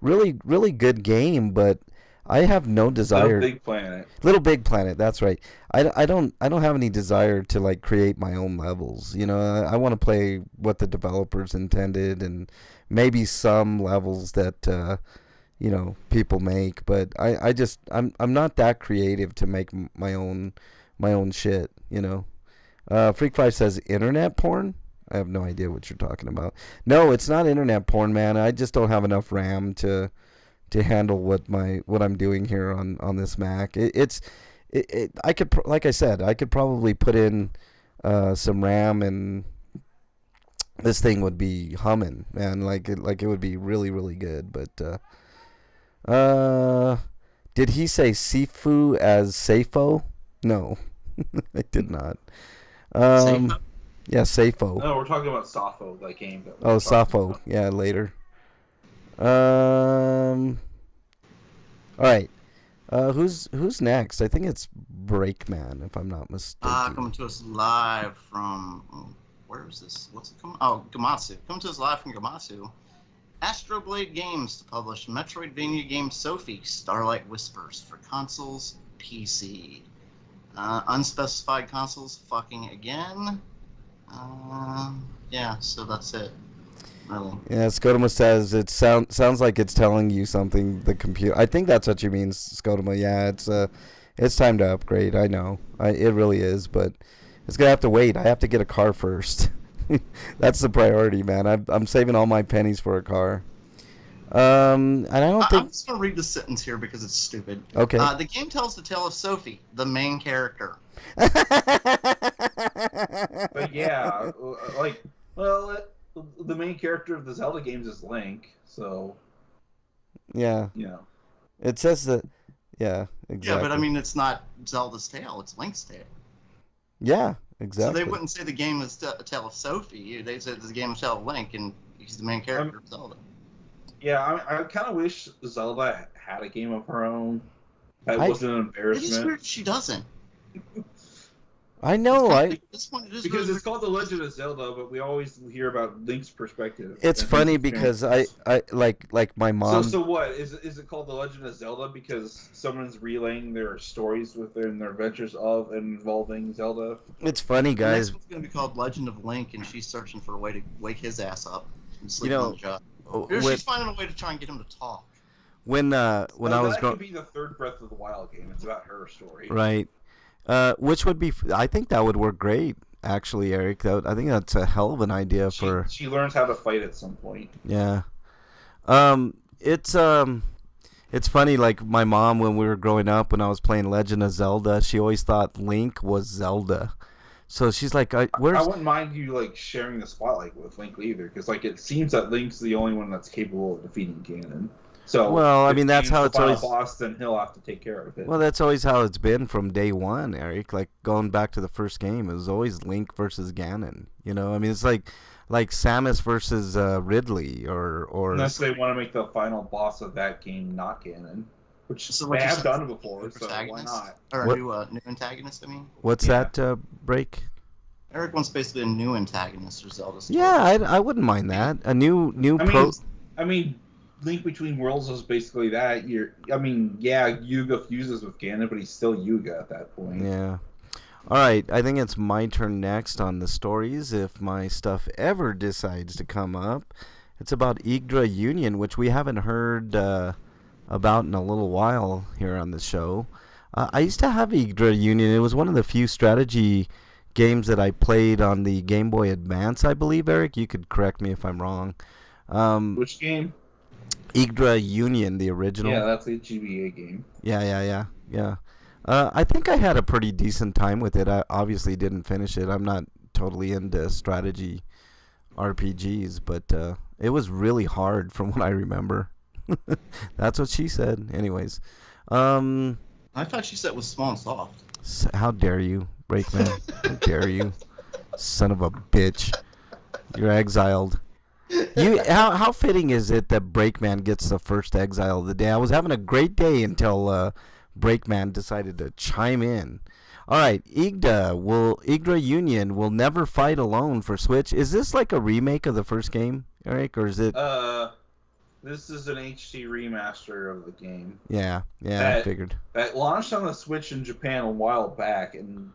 really really good game, but I have no Little desire. Big Planet. Little Big Planet, that's right. I don't have any desire to like create my own levels. I want to play what the developers intended and maybe some levels that people make, but I'm not that creative to make my own shit. Freak Five says internet porn. I have no idea what you're talking about. No, it's not internet porn, man. I just don't have enough RAM to handle what I'm doing here on this Mac. I could like I said, I could probably put in some RAM and this thing would be humming, man. Like it would be really really good. But did he say Sifu as Safo? No, I did not. Safe. Yeah, Safo. No, we're talking about Sappho, that game. Sappho. Yeah, later. All right. Who's next? I think it's Breakman, if I'm not mistaken. Coming to us live from where is this? What's it coming? Oh, Gamatsu. Coming to us live from Gamatsu. Astroblade Games to publish Metroidvania game Sophie Starlight Whispers for consoles, PC. Unspecified consoles, fucking again. Yeah, so that's it. Really. Yeah, Scotoma says it sounds like it's telling you something. The computer. I think that's what you mean, Scotoma. Yeah, it's time to upgrade. I know. It really is, but it's gonna have to wait. I have to get a car first. That's the priority, man. I'm saving all my pennies for a car. And I don't think. I'm just gonna read the sentence here because it's stupid. Okay. The game tells the tale of Sophie, the main character. But yeah, the main character of the Zelda games is Link, so yeah. It says that. Yeah, exactly. Yeah, but I mean, it's not Zelda's tale; it's Link's tale. Yeah, exactly. So they wouldn't say the game is a tale of Sophie. They said the game is a tale of Link, and he's the main character of Zelda. Yeah, I kind of wish Zelda had a game of her own. That wasn't an embarrassment. It is weird she doesn't. I know. At this point, it is Because really it's called The Legend of Zelda, but we always hear about Link's perspective. It's funny because I like my mom. So what is it called The Legend of Zelda because someone's relaying their stories within their adventures of and involving Zelda? It's funny, guys. The next one's going to be called Legend of Link, and she's searching for a way to wake his ass up and sleep on the job. She's finding a way to try and get him to talk. When I was growing, that could be the third Breath of the Wild game. It's about her story, right? Which would be, I think that would work great, actually, Eric. I think that's a hell of an idea for. She learns how to fight at some point. Yeah, it's funny. Like my mom, when we were growing up, when I was playing Legend of Zelda, she always thought Link was Zelda. So she's like, I wouldn't mind you sharing the spotlight with Link either, because it seems that Link's the only one that's capable of defeating Ganon. So, well, I mean, that's how it's always. Boss, then he'll have to take care of it. Well, that's always how it's been from day one, Eric. Like going back to the first game, it was always Link versus Ganon. I mean, it's like Samus versus Ridley, or. Unless they want to make the final boss of that game not Ganon, which they have done before, so why not? Or a new antagonist, I mean. What's that, Break? Eric wants basically a new antagonist for Zelda story. Yeah, I wouldn't mind that. A new I mean, Link Between Worlds is basically that. Yuga fuses with Ganon, but he's still Yuga at that point. Yeah. All right, I think it's my turn next on the stories, if my stuff ever decides to come up. It's about Yggdra Union, which we haven't heard about in a little while here on the show. I used to have Yggdra Union. It was one of the few strategy games that I played on the Game Boy Advance, I believe, Eric. You could correct me if I'm wrong. Which game? Yggdra Union, the original. Yeah, that's a GBA game. Yeah. I think I had a pretty decent time with it. I obviously didn't finish it. I'm not totally into strategy RPGs, but it was really hard from what I remember. That's what she said. Anyways. I thought she said it was small and soft. How dare you, Breakman? How dare you? Son of a bitch. You're exiled. How fitting is it that Breakman gets the first exile of the day? I was having a great day until Breakman decided to chime in. All right, Igda Union will never fight alone for Switch. Is this like a remake of the first game, Eric, or is it? This is an HD remaster of the game. Yeah, I figured. That launched on the Switch in Japan a while back, and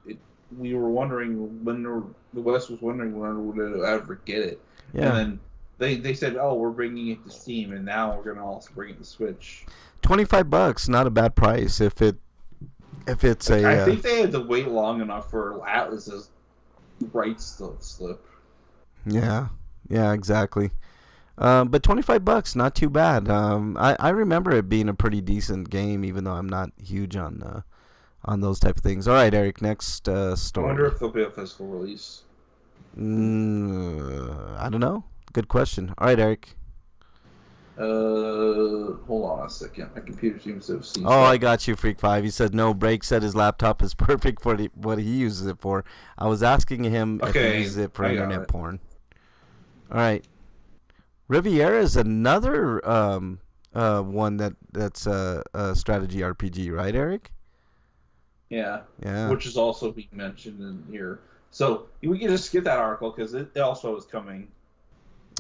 we were wondering the West was wondering when we would ever get it. Yeah. And then they said, "Oh, we're bringing it to Steam, and now we're gonna also bring it to Switch." $25, not a bad price if it's a. I think they had to wait long enough for Atlas's rights to slip. Yeah, exactly. But $25, not too bad. I remember it being a pretty decent game, even though I'm not huge on those type of things. All right, Eric, next story. I wonder if there'll be a physical release. I don't know. Good question. All right, Eric. Hold on a second. My computer seems to have seen. Oh, I got you, Freak 5. He said no. Break said his laptop is perfect for what he uses it for. I was asking him if he uses it for internet porn. All right. Riviera is another one that's a strategy RPG, right, Eric? Yeah. Yeah. Which is also being mentioned in here. So we can just skip that article because it also is coming.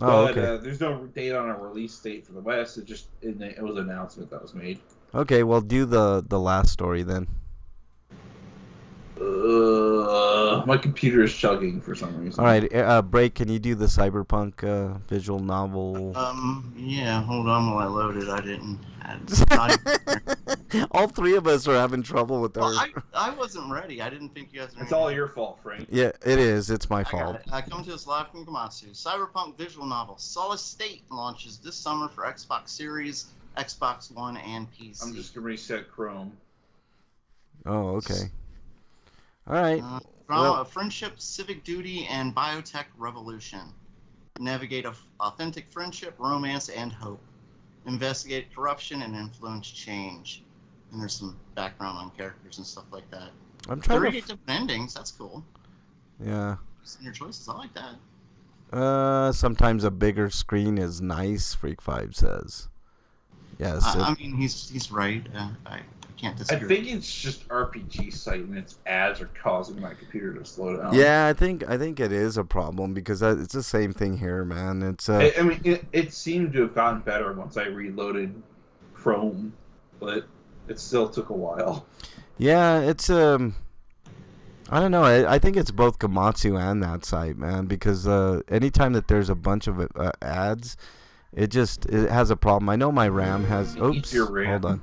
Oh, but okay. There's no date on a release date for the West. It was an announcement that was made. Okay, well, do the last story then. My computer is chugging for some reason. All right, Break. Can you do the cyberpunk visual novel? Yeah. Hold on while I load it. I didn't. All three of us are having trouble with our. Well, I wasn't ready. I didn't think you guys were. It's all your fault, Frank. Yeah, it is. It's my fault. I come to us live from Komatsu. Cyberpunk visual novel Solid State launches this summer for Xbox Series, Xbox One, and PC. I'm just gonna reset Chrome. Oh, okay. All right. Drama of friendship, civic duty, and biotech revolution. Navigate authentic friendship, romance, and hope. Investigate corruption and influence change. And there's some background on characters and stuff like that. I'm trying 38 different endings. That's cool. Yeah. Your choices. I like that. Sometimes a bigger screen is nice. Freak 5 says. Yes. I mean, he's right. I can't disagree. I think it's just RPG site and its ads are causing my computer to slow down. Yeah, I think it is a problem because it's the same thing here, man. It's. I mean, it seemed to have gotten better once I reloaded Chrome, but it still took a while. Yeah, it's I don't know. I think it's both Komatsu and that site, man, because anytime that there's a bunch of ads, it has a problem. I know my RAM has. Oops, your RAM. Hold on.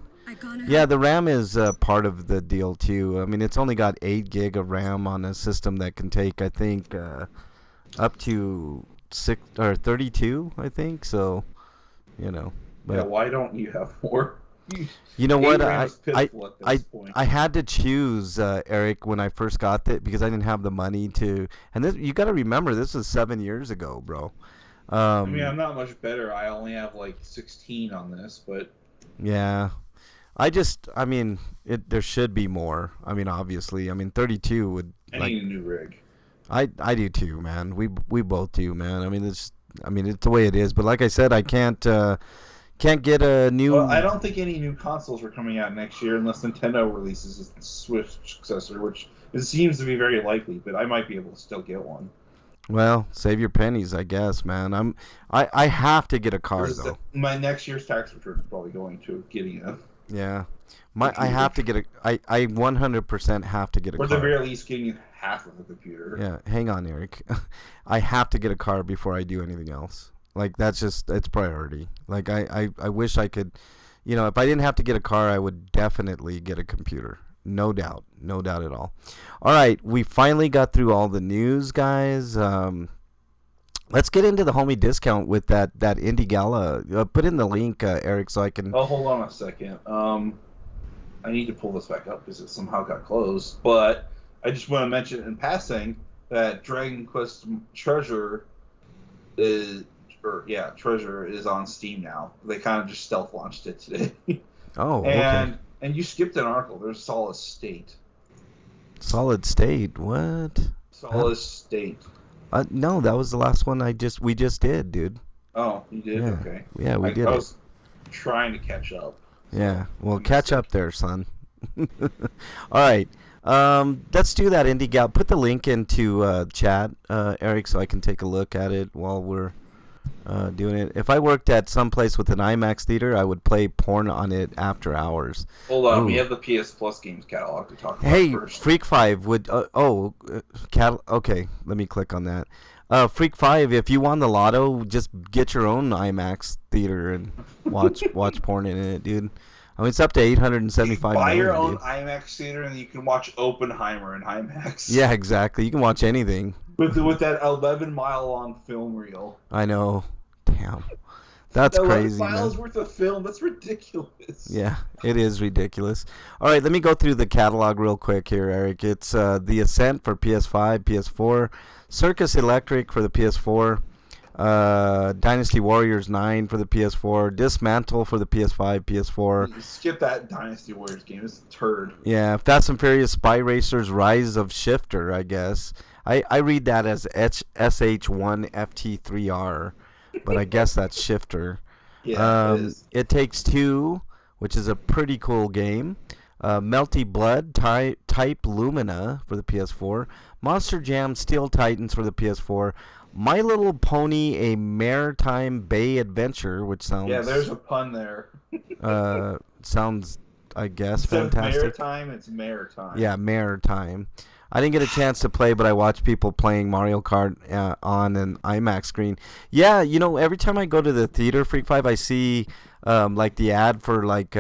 Yeah, the RAM is part of the deal too. I mean, it's only got 8 gig of RAM on a system that can take, I think, up to 32. I think so. You know. But, yeah. Why don't you have more? You know what? I had to choose Eric when I first got it because I didn't have the money to. And this, you got to remember, this was 7 years ago, bro. I mean, I'm not much better. I only have like 16 on this, but. Yeah. I mean, there should be more. I mean, obviously. I mean, 32 would. I need a new rig. I do too, man. We both do, man. I mean, it's the way it is. But like I said, I can't get a new. Well, I don't think any new consoles are coming out next year unless Nintendo releases a Switch successor, which it seems to be very likely. But I might be able to still get one. Well, save your pennies, I guess, man. I have to get a car though. My next year's tax return is probably going to getting a. Yeah, I have to get a. I 100% have to get a car. Or at the very least, getting half of the computer. Yeah, hang on, Eric. I have to get a car before I do anything else. Like it's priority. Like I wish I could, if I didn't have to get a car, I would definitely get a computer. No doubt at all. All right, we finally got through all the news, guys. Let's get into the homie discount with that Indie Gala. Put in the link, Eric, so I can. Oh, hold on a second. I need to pull this back up because it somehow got closed. But I just want to mention in passing that Dragon Quest Treasure is on Steam now. They kind of just stealth launched it today. Oh, okay. And you skipped an article. There's Solid State. Solid State? What? Solid State. No, that was the last one we just did, dude. Oh, you did? Yeah. Okay. Yeah, we did. I was trying to catch up. Yeah, well, catch up there, son. All right, Let's do that, Indie Gal. Put the link into chat, Eric, so I can take a look at it while we're doing it. If I worked at some place with an IMAX theater, I would play porn on it after hours. Hold on, Ooh. we have the PS Plus games catalog to talk about Hey, first. Freak 5 would... okay, let me click on that. Freak 5, if you won the lotto, just get your own IMAX theater and watch porn in it, dude. I mean, it's up to 875 Buy your million, own dude. IMAX theater and you can watch Oppenheimer in IMAX. Yeah, exactly. You can watch anything. With that 11-mile-long film reel. I know. Damn. That's crazy, 11 miles man. worth of film. That's ridiculous. Yeah, it is ridiculous. All right, let me go through the catalog real quick here, Eric. It's The Ascent for PS5, PS4, Circus Electric for the PS4, Dynasty Warriors 9 for the PS4, Dismantle for the PS5, PS4. Skip that Dynasty Warriors game. It's a turd. Yeah, Fast and Furious Spy Racers Rise of Shifter, I guess. I read that as SH1FT3R, but I guess that's Shifter. Yeah, it is. It Takes Two, which is a pretty cool game. Melty Blood Type Lumina for the PS4. Monster Jam Steel Titans for the PS4. My Little Pony: A Maritime Bay Adventure, which sounds... Yeah, there's a pun there. sounds, I guess, Instead of fantastic. maritime, it's maritime. Yeah, Maritime. I didn't get a chance to play, but I watched people playing Mario Kart on an IMAX screen. Yeah, you know, every time I go to the theater, Freak 5, I see like the ad for like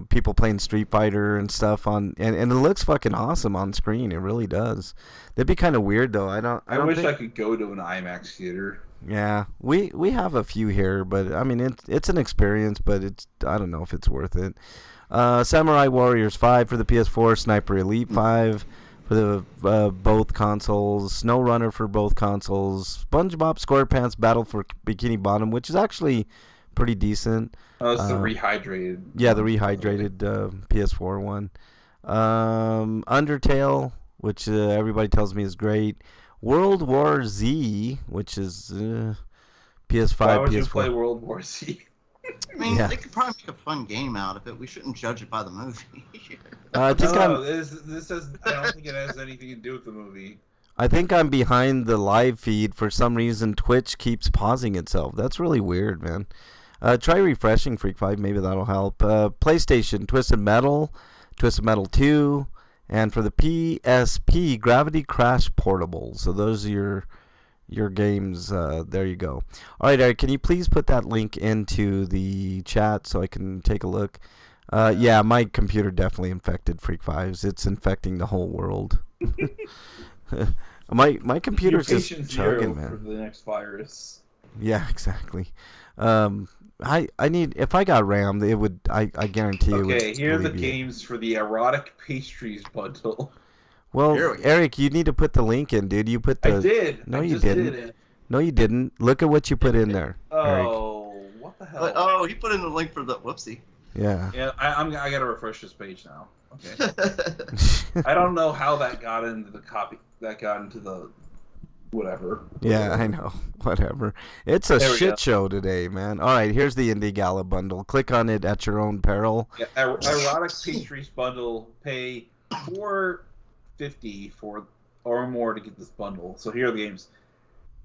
people playing Street Fighter and stuff on, and it looks fucking awesome on screen. It really does. That'd be kind of weird though. I wish think... I could go to an IMAX theater. Yeah, we have a few here, but I mean it's an experience, but I don't know if it's worth it. Samurai Warriors 5 for the PS4, Sniper Elite 5 for the both consoles, Snow Runner for both consoles, SpongeBob SquarePants Battle for Bikini Bottom, which is actually pretty decent. Oh, it's the rehydrated. Yeah, the rehydrated PS4 one. Undertale, which everybody tells me is great. World War Z, which is PS5, Why would PS4. you play World War Z? I mean, Yeah. they could probably make a fun game out of it. We shouldn't judge it by the movie. I think This has. I don't think it has anything to do with the movie. I think I'm behind the live feed. For some reason, Twitch keeps pausing itself. That's really weird, man. Try refreshing, Freak 5. Maybe that'll help. PlayStation, Twisted Metal 2, and for the PSP, Gravity Crash Portable. So those are your games. There you go. All right, Eric, can you please put that link into the chat so I can take a look? Yeah, my computer definitely infected Freak 5s. It's infecting the whole world. my computer's just chugging, man. For the next virus. Yeah, exactly. I need, if I got RAM, it would. I guarantee it would. Okay, here are the alleviate. games for the erotic pastries bundle. Well, Here we go. Eric, you need to put the link in, dude. You put the. I did. No, I you just didn't. Did it. No, you didn't. Look at what you put in there, Eric. Oh, what the hell? Oh, he put in the link for the whoopsie. Yeah. Yeah, I gotta refresh this page now. Okay. I don't know how that got into the copy. That got into the whatever. Yeah, I know. Whatever. It's a There we go. shit show today, man. All right, here's the Indie Gala bundle. Click on it at your own peril. Yeah, erotic pastries bundle. Pay $4.50 for or more to get this bundle. So here are the games: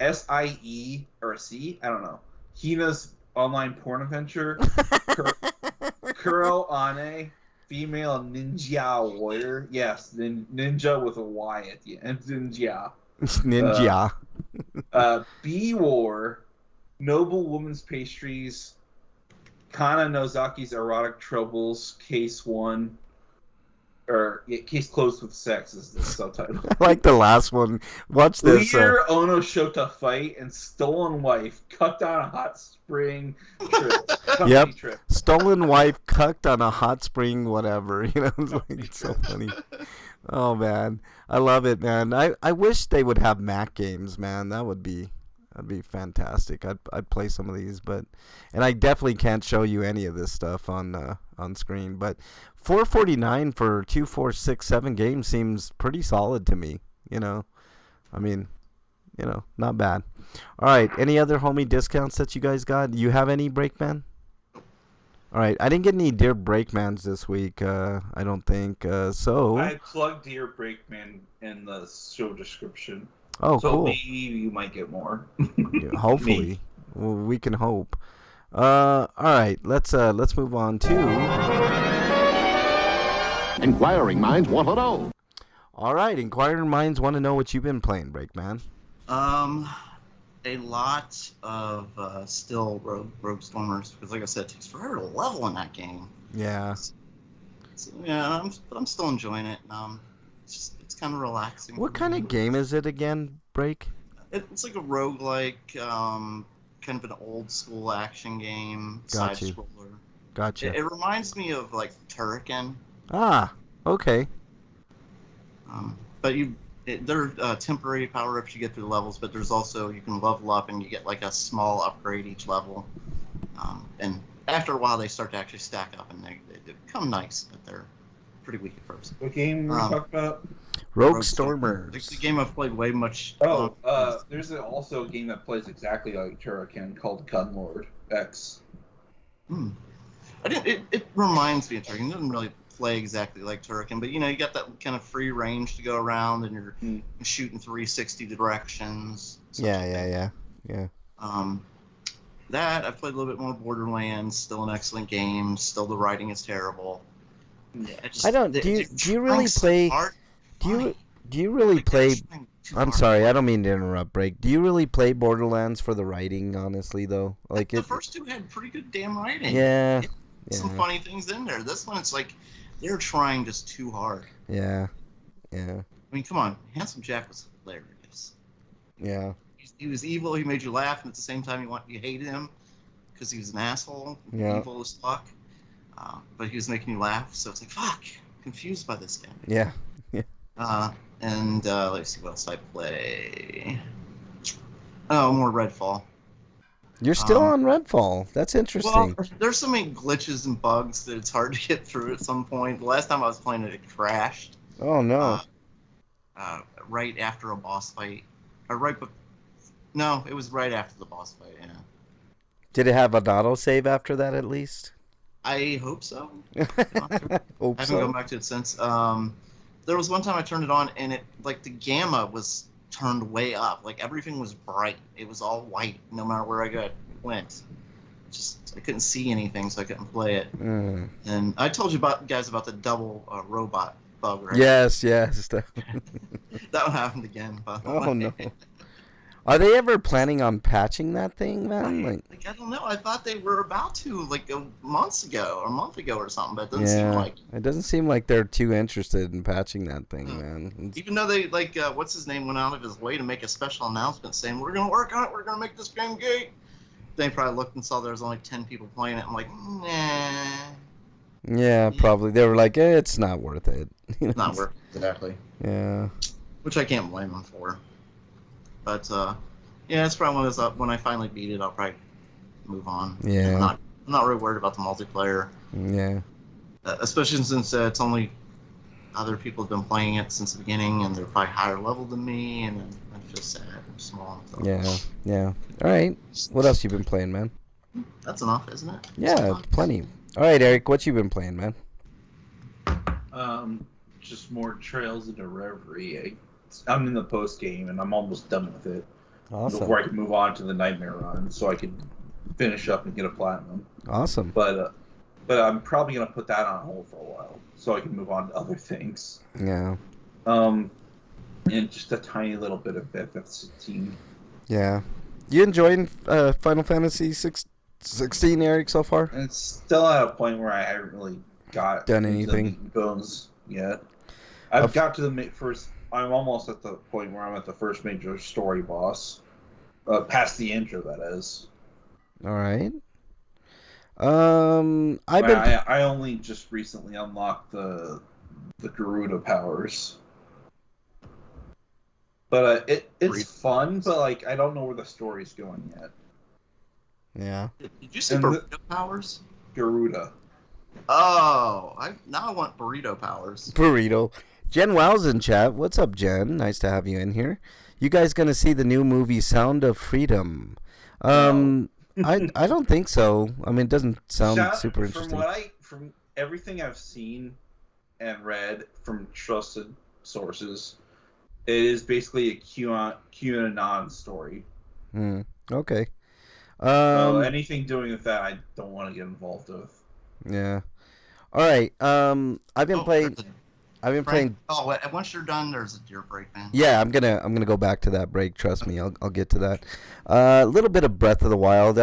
SIE or C. I don't know. Hina's online porn adventure. Kuro Ane, female ninja warrior. Yes, ninja with a Y at the end. Ninja. Ninja. B War, Noble Woman's Pastries, Kana Nozaki's Erotic Troubles, Case 1, or Case Closed with Sex is the subtitle. I like the last one. Watch this. Leader Ono Shota Fight and Stolen Wife cut down a hot spring trip. Company Yep. trip. Stolen wife cucked on a hot spring, whatever. You know, it's, like, it's so funny. Oh man, I love it, man. I wish they would have Mac games, man. That'd be fantastic. I'd play some of these, and I definitely can't show you any of this stuff on screen. But $4.49 for 2, 4, 6, 7 games seems pretty solid to me. You know, I mean, you know, not bad. All right, any other homie discounts that you guys got? Do you have any, Breakman? All right. I didn't get any Dear Breakmans this week. I don't think. So. I plugged Dear Breakman in the show description. Oh, so cool. maybe you might get more. Yeah, hopefully, well, we can hope. All right. Let's move on to. Inquiring minds want to know. All right. Inquiring minds want to know what you've been playing, Breakman. A lot of still Rogue Stormers, because like I said, it takes forever to level in that game. Yeah. So, yeah, but I'm still enjoying it. It's kind of relaxing. What kind of game is it again, Break? It's like a roguelike, kind of an old school action game, Got side you. scroller. Gotcha. It reminds me of like Turrican. Ah, okay. But they're temporary power-ups you get through the levels, but there's also, you can level up and you get like a small upgrade each level. And after a while they start to actually stack up and they become nice, but they're pretty weak at first. What game were you talking about? Rogue Stormers. It's a game I've played way much. There's also a game that plays exactly like Turrican called Gunlord X. It reminds me of Turrican. It doesn't really play exactly like Turrican, but you got that kind of free range to go around, and you're shooting 360 directions. Yeah. That I've played a little bit more Borderlands. Still an excellent game. Still the writing is terrible. I don't. Do you really play? Do you really play? I'm sorry, I don't mean to interrupt, Break. Do you really play Borderlands for the writing? Honestly, though, the first two had pretty good damn writing. Yeah. Some funny things in there. This one, it's like they're trying just too hard. Yeah. I mean, come on, Handsome Jack was hilarious. Yeah. He was evil. He made you laugh, and at the same time, you hated him because he was an asshole, evil as fuck. But he was making you laugh, so it's like, fuck, confused by this guy. Yeah. Let's see what else I play. Oh, more Redfall. You're still on Redfall. That's interesting. Well, there's so many glitches and bugs that it's hard to get through at some point. The last time I was playing it, it crashed. Oh no! Right after a boss fight, no, it was right after the boss fight. Yeah. Did it have an autosave after that at least? I hope so. I haven't Hope so. gone back to it since. There was one time I turned it on and it the gamma was turned way up. Like everything was bright. It was all white no matter where I went. Just I couldn't see anything, so I couldn't play it. And I told you guys about the double robot bug, right? Yes. That one happened again. By the way. Oh no! Are they ever planning on patching that thing, man? I don't know. I thought they were about to a month ago or something, but it doesn't seem like. It doesn't seem like they're too interested in patching that thing, man. Even though they what's his name went out of his way to make a special announcement saying we're gonna work on it, we're gonna make this game great. They probably looked and saw there was only 10 people playing it. I'm like, nah. Yeah, probably. They were like, it's not worth it. It's not worth it, exactly. Yeah. Which I can't blame them for. But yeah, it's probably one of those. When I finally beat it, I'll probably move on. Yeah. I'm not really worried about the multiplayer. Yeah. Especially since it's only other people have been playing it since the beginning, and they're probably higher level than me, and I feel sad and small. So. Yeah. All right. What else you been playing, man? That's enough, isn't it? Yeah, plenty. All right, Eric, what you been playing, man? Just more Trails into Reverie. I'm in the post game and I'm almost done with it. Awesome. Before I can move on to the Nightmare Run, so I can finish up and get a platinum. Awesome. But I'm probably gonna put that on hold for a while, so I can move on to other things. Yeah. And just a tiny little bit of FF16. Yeah. You enjoying Final Fantasy 16, Eric, so far? And it's still at a point where I haven't really got done into anything the meat and bones yet. I've got to the first. I'm almost at the point where I'm at the first major story boss, past the intro, that is. All right. I only just recently unlocked the Garuda powers, but it's fun. But I don't know where the story's going yet. Yeah. Did you say burrito powers? Garuda. Oh, now I want burrito powers. Burrito. Jen Wow's in chat. What's up, Jen? Nice to have you in here. You guys gonna see the new movie Sound of Freedom? No. I don't think so. I mean, it doesn't sound super From interesting. from everything I've seen and read from trusted sources, it is basically a QAnon story. Okay. So anything doing with that, I don't want to get involved with. Yeah. All right. I've been playing. I've been playing. Oh, once you're done, there's a deer break, man. Yeah, I'm gonna go back to that break. Trust me, I'll get to that. A little bit of Breath of the Wild.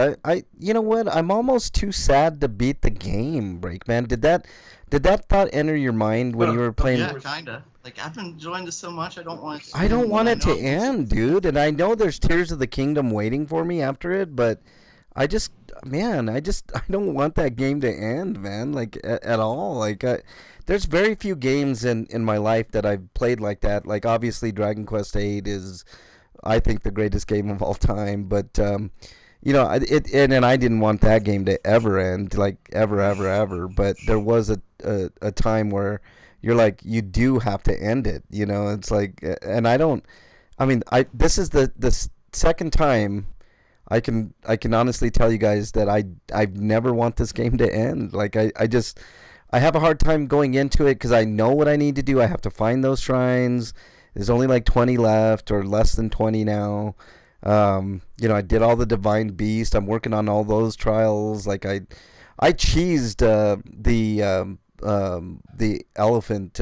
You know what? I'm almost too sad to beat the game, Breakman. Did that thought enter your mind when you were playing? Yeah, kinda. Like I've been enjoying this so much, I don't want it. I don't want it to end, dude. And I know there's Tears of the Kingdom waiting for me after it, but I don't want that game to end, man. Like at all. Like there's very few games in my life that I've played like that. Like obviously Dragon Quest VIII is, I think, the greatest game of all time. But you know, and I didn't want that game to ever end, like ever. But there was a time where you're like, you do have to end it. You know, it's like, and I don't. I mean, this is the second time I can honestly tell you guys that I never want this game to end. Like I have a hard time going into it because I know what I need to do. I have to find those shrines. There's only like 20 left or less than 20 now. You know, I did all the Divine Beast. I'm working on all those trials. Like I cheesed the elephant.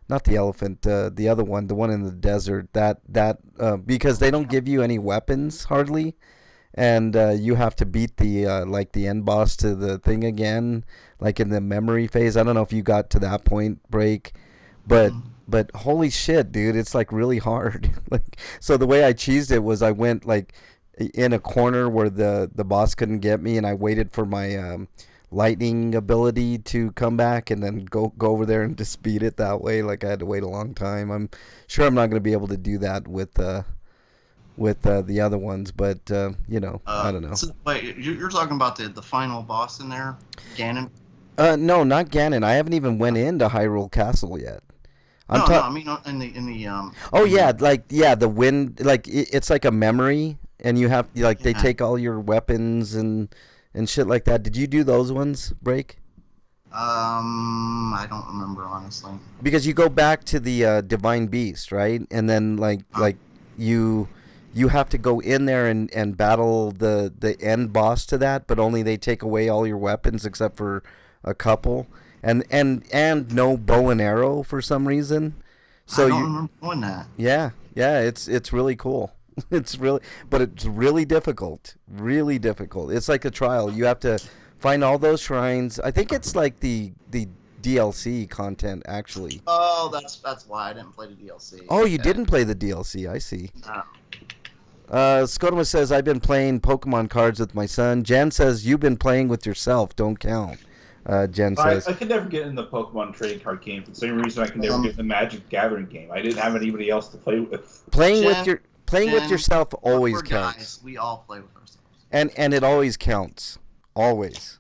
Not the elephant, the other one, the one in the desert. Because they don't give you any weapons hardly, and you have to beat the like the end boss to the thing again, like in the memory phase. I don't know if you got to that point, Break, but holy shit, dude, it's like really hard. Like, so the way I cheesed it was I went like in a corner where the boss couldn't get me, and I waited for my lightning ability to come back and then go over there and just beat it that way. Like I had to wait a long time. I'm sure I'm not going to be able to do that with the other ones, but you know, I don't know. So, wait, you're talking about the final boss in there, Ganon? No, not Ganon. I haven't even went into Hyrule Castle yet. No, I mean in the Oh yeah, like the wind, like it's like a memory, and you have like they take all your weapons and shit like that. Did you do those ones, Break? I don't remember honestly. Because you go back to the Divine Beast, right? And then like you have to go in there and battle the end boss to that, but only they take away all your weapons except for a couple, and no bow and arrow for some reason. So I don't remember doing that. Yeah, it's really cool. It's really difficult. Really difficult. It's like a trial. You have to find all those shrines. I think it's like the DLC content actually. Oh, that's why I didn't play the DLC. Oh, you didn't play the DLC. I see. No. Skodoma says I've been playing Pokemon cards with my son. Jen says you've been playing with yourself. Don't count. Jen says I could never get in the Pokemon trading card game for the same reason I could never get in the Magic Gathering game. I didn't have anybody else to play with. Playing with yourself always counts. Guys, we all play with ourselves. And it always counts. Always.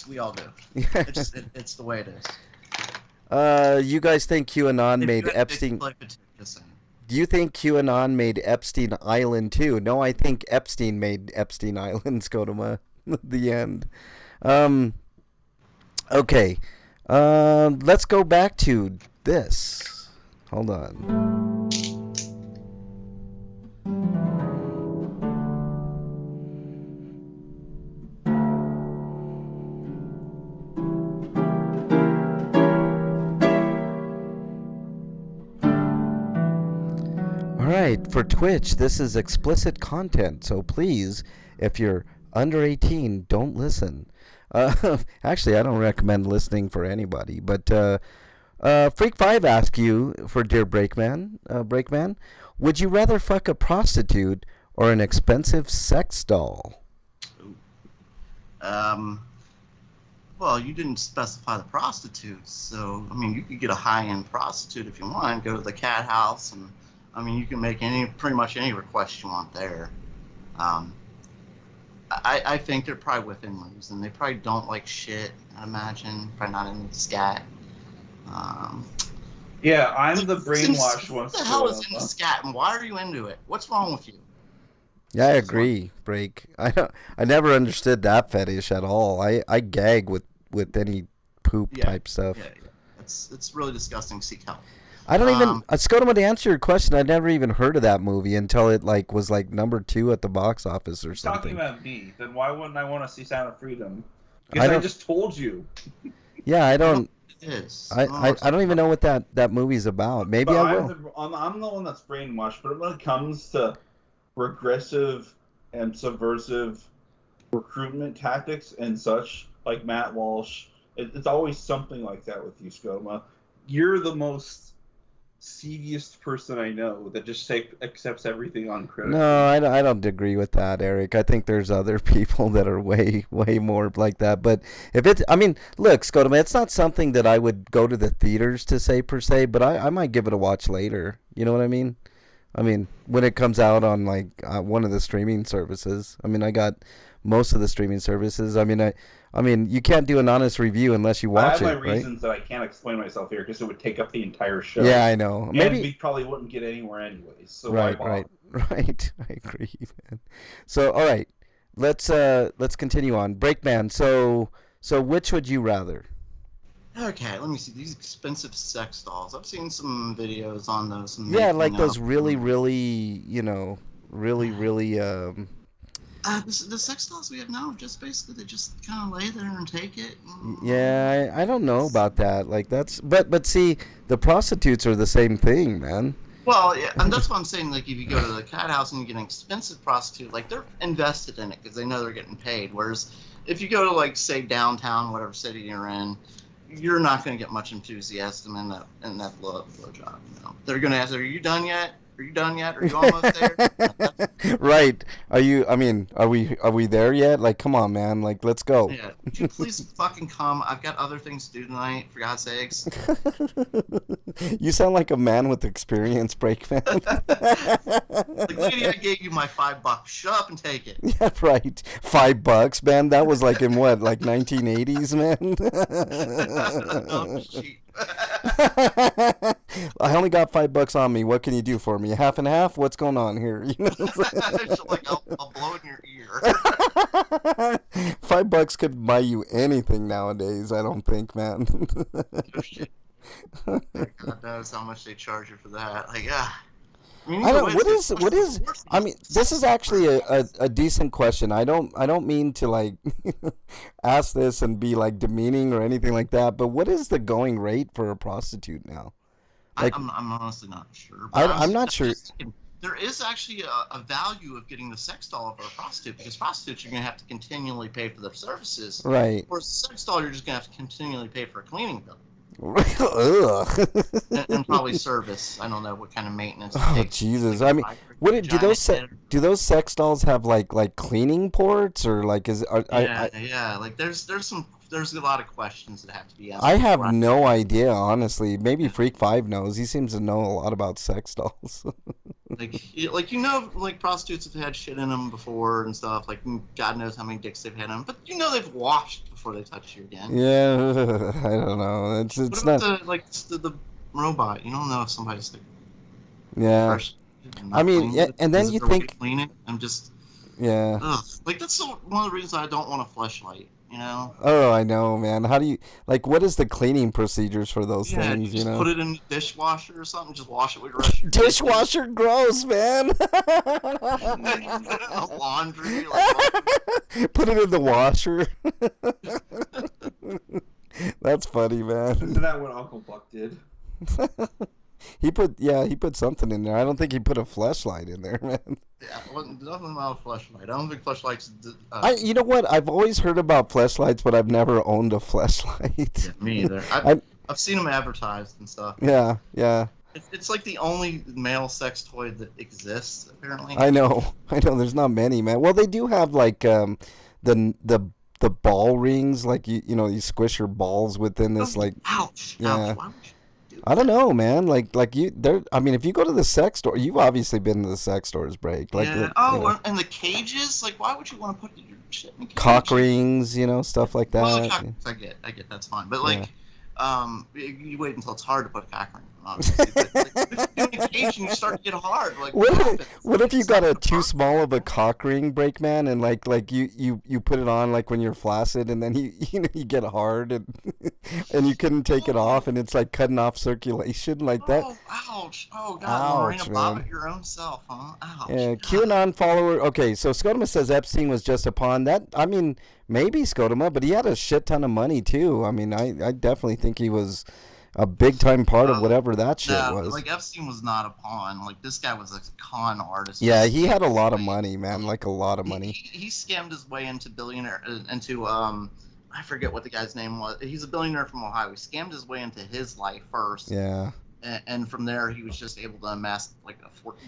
We all do. It's the way it is. You guys think QAnon made Epstein? Do you think QAnon made Epstein Island too? No, I think Epstein made Epstein Island. Skodoma. The end. Okay. Let's go back to this. Hold on. Alright, for Twitch, this is explicit content, so please, if you're under 18, don't listen. Actually, I don't recommend listening for anybody, but Freak5 asks you, for Dear Breakman, would you rather fuck a prostitute or an expensive sex doll? Well, you didn't specify the prostitutes, so, I mean, you could get a high-end prostitute if you want, go to the cat house, and, I mean, you can make pretty much any request you want there. I think they're probably within reason. They probably don't like shit, I imagine. Probably not into scat. Yeah, I'm the brainwashed one. What the hell is into scat, and why are you into it? What's wrong with you? Yeah, I agree, Break. I never understood that fetish at all. I gag with any poop Yeah, type stuff. yeah. It's really disgusting. Seek help. I don't even Um, Scotoma, to answer your question, I never even heard of that movie until it like was like number 2 at the box office or You're talking something. about me. Then why wouldn't I want to see Sound of Freedom? I Because I don't. just told you. Yeah, I don't. it is. I don't even know what that movie's about. Maybe But I will. I'm the one that's brainwashed. But when it comes to regressive and subversive recruitment tactics and such, like Matt Walsh, it's always something like that with you, Skoma. You're the most seediest person I know that just accepts everything uncritically. No, I don't agree with that, Eric. I think there's other people that are way more like that. But if it's, I mean, look, Scotoma, it's not something that I would go to the theaters to say per se, but I might give it a watch later. You know what I mean? I mean, when it comes out on like one of the streaming services. I mean, I got most of the streaming services. I mean, you can't do an honest review unless you watch I have it, my right? reasons that I can't explain myself here because it would take up the entire show. Yeah, I know. And Maybe we probably wouldn't get anywhere anyways. So right, why bother? right. I agree, man. So, all right, let's continue on. Breakman. So which would you rather? Okay, let me see these expensive sex dolls. I've seen some videos on those. Yeah, like those really, really. The sex dolls we have now are just basically they just kind of lay there and take it. Yeah, I don't know about that. Like that's, but see, the prostitutes are the same thing, man. Well, yeah, and that's what I'm saying. Like, if you go to the cat house and you get an expensive prostitute, like they're invested in it because they know they're getting paid. Whereas, if you go to like say downtown, whatever city you're in, you're not going to get much enthusiasm in that blow job. You know, they're going to ask, "Are you done yet? Are you done yet? Are you almost there?" Right. Are you? I mean, are we there yet? Like, come on, man. Like, let's go. Yeah. Would you please fucking come? I've got other things to do tonight. For God's sakes. You sound like a man with experience, Breakman. Like, lady, I gave you my $5. Shut up and take it. Yeah, right. $5, man. That was like in what, like 1980s, man. Oh, shit. I only got $5 on me. What can you do for me? Half and half? What's going on here? You know? Like, I'll blow in your ear. $5 could buy you anything nowadays. I don't think, man. Oh, shit. God knows how much they charge you for that. Like, I mean, I don't. way, What is? I mean, this is actually a decent question. I don't mean to like ask this and be like demeaning or anything like that. But what is the going rate for a prostitute now? Like, I'm honestly not sure. I'm not sure. There is actually a value of getting the sex doll for a prostitute because prostitutes you're going to have to continually pay for their services. Right. Whereas a sex doll you're just going to have to continually pay for a cleaning bill. Ugh. and probably service. I don't know what kind of maintenance. Oh Jesus! I mean, do those sex dolls have like cleaning ports or like yeah. Like there's a lot of questions that have to be answered. I have no idea, honestly. Maybe Freak 5 knows. He seems to know a lot about sex dolls. like prostitutes have had shit in them before and stuff. Like God knows how many dicks they've had in them, but they've washed before they touch you again. Yeah, I don't know. It's not the robot. You don't know if somebody's like. Yeah. I mean, and then you think clean it. I'm just. Yeah. Ugh. Like that's one of the reasons I don't want a fleshlight. You know. Oh, I know, man. How do you what is the cleaning procedures for those things? You know, put it in the dishwasher or something. Just wash it with your brush. Dishwasher, gross, man. Laundry. Put it in the washer. That's funny, man. Isn't that what Uncle Buck did? He put something in there. I don't think he put a fleshlight in there, man. Yeah, nothing about a fleshlight. I don't think fleshlights. You know what? I've always heard about fleshlights, but I've never owned a fleshlight. Yeah, me either. I've seen them advertised and stuff. Yeah. It's like the only male sex toy that exists, apparently. I know. There's not many, man. Well, they do have like the ball rings, like you squish your balls within this like. Ouch! Yeah. Ouch! Why would you do I don't know, man. Like you, there. I mean, if you go to the sex store, you've obviously been to the sex stores, Break. Like, yeah. And the cages. Like, why would you want to put your shit in a cage? Cock rings, stuff like that. Well, I get that's fine, but like, You wait until it's hard to put a cock ring on, obviously. But like, doing occasion, you start to get hard. Like, what if you got a too small of a cock ring, Breakman, and like you put it on like when you're flaccid, and then you get hard and and you couldn't take it off, and it's like cutting off circulation like that. Oh, ouch! Oh God, Ouch, Marina Bobbitt your own self, huh? Ouch! Yeah, QAnon follower. Okay, so Scotoma says Epstein was just a pawn. That, I mean, maybe Scotoma, but he had a shit ton of money too. I mean, I definitely think he was a big time part of whatever that shit was. Like Epstein was not a pawn. Like this guy was a con artist. Yeah, he had a lot of money, man. Like a lot of money. He scammed his way into I forget what the guy's name was. He's a billionaire from Ohio. He scammed his way into his life first. Yeah. And from there, he was just able to amass like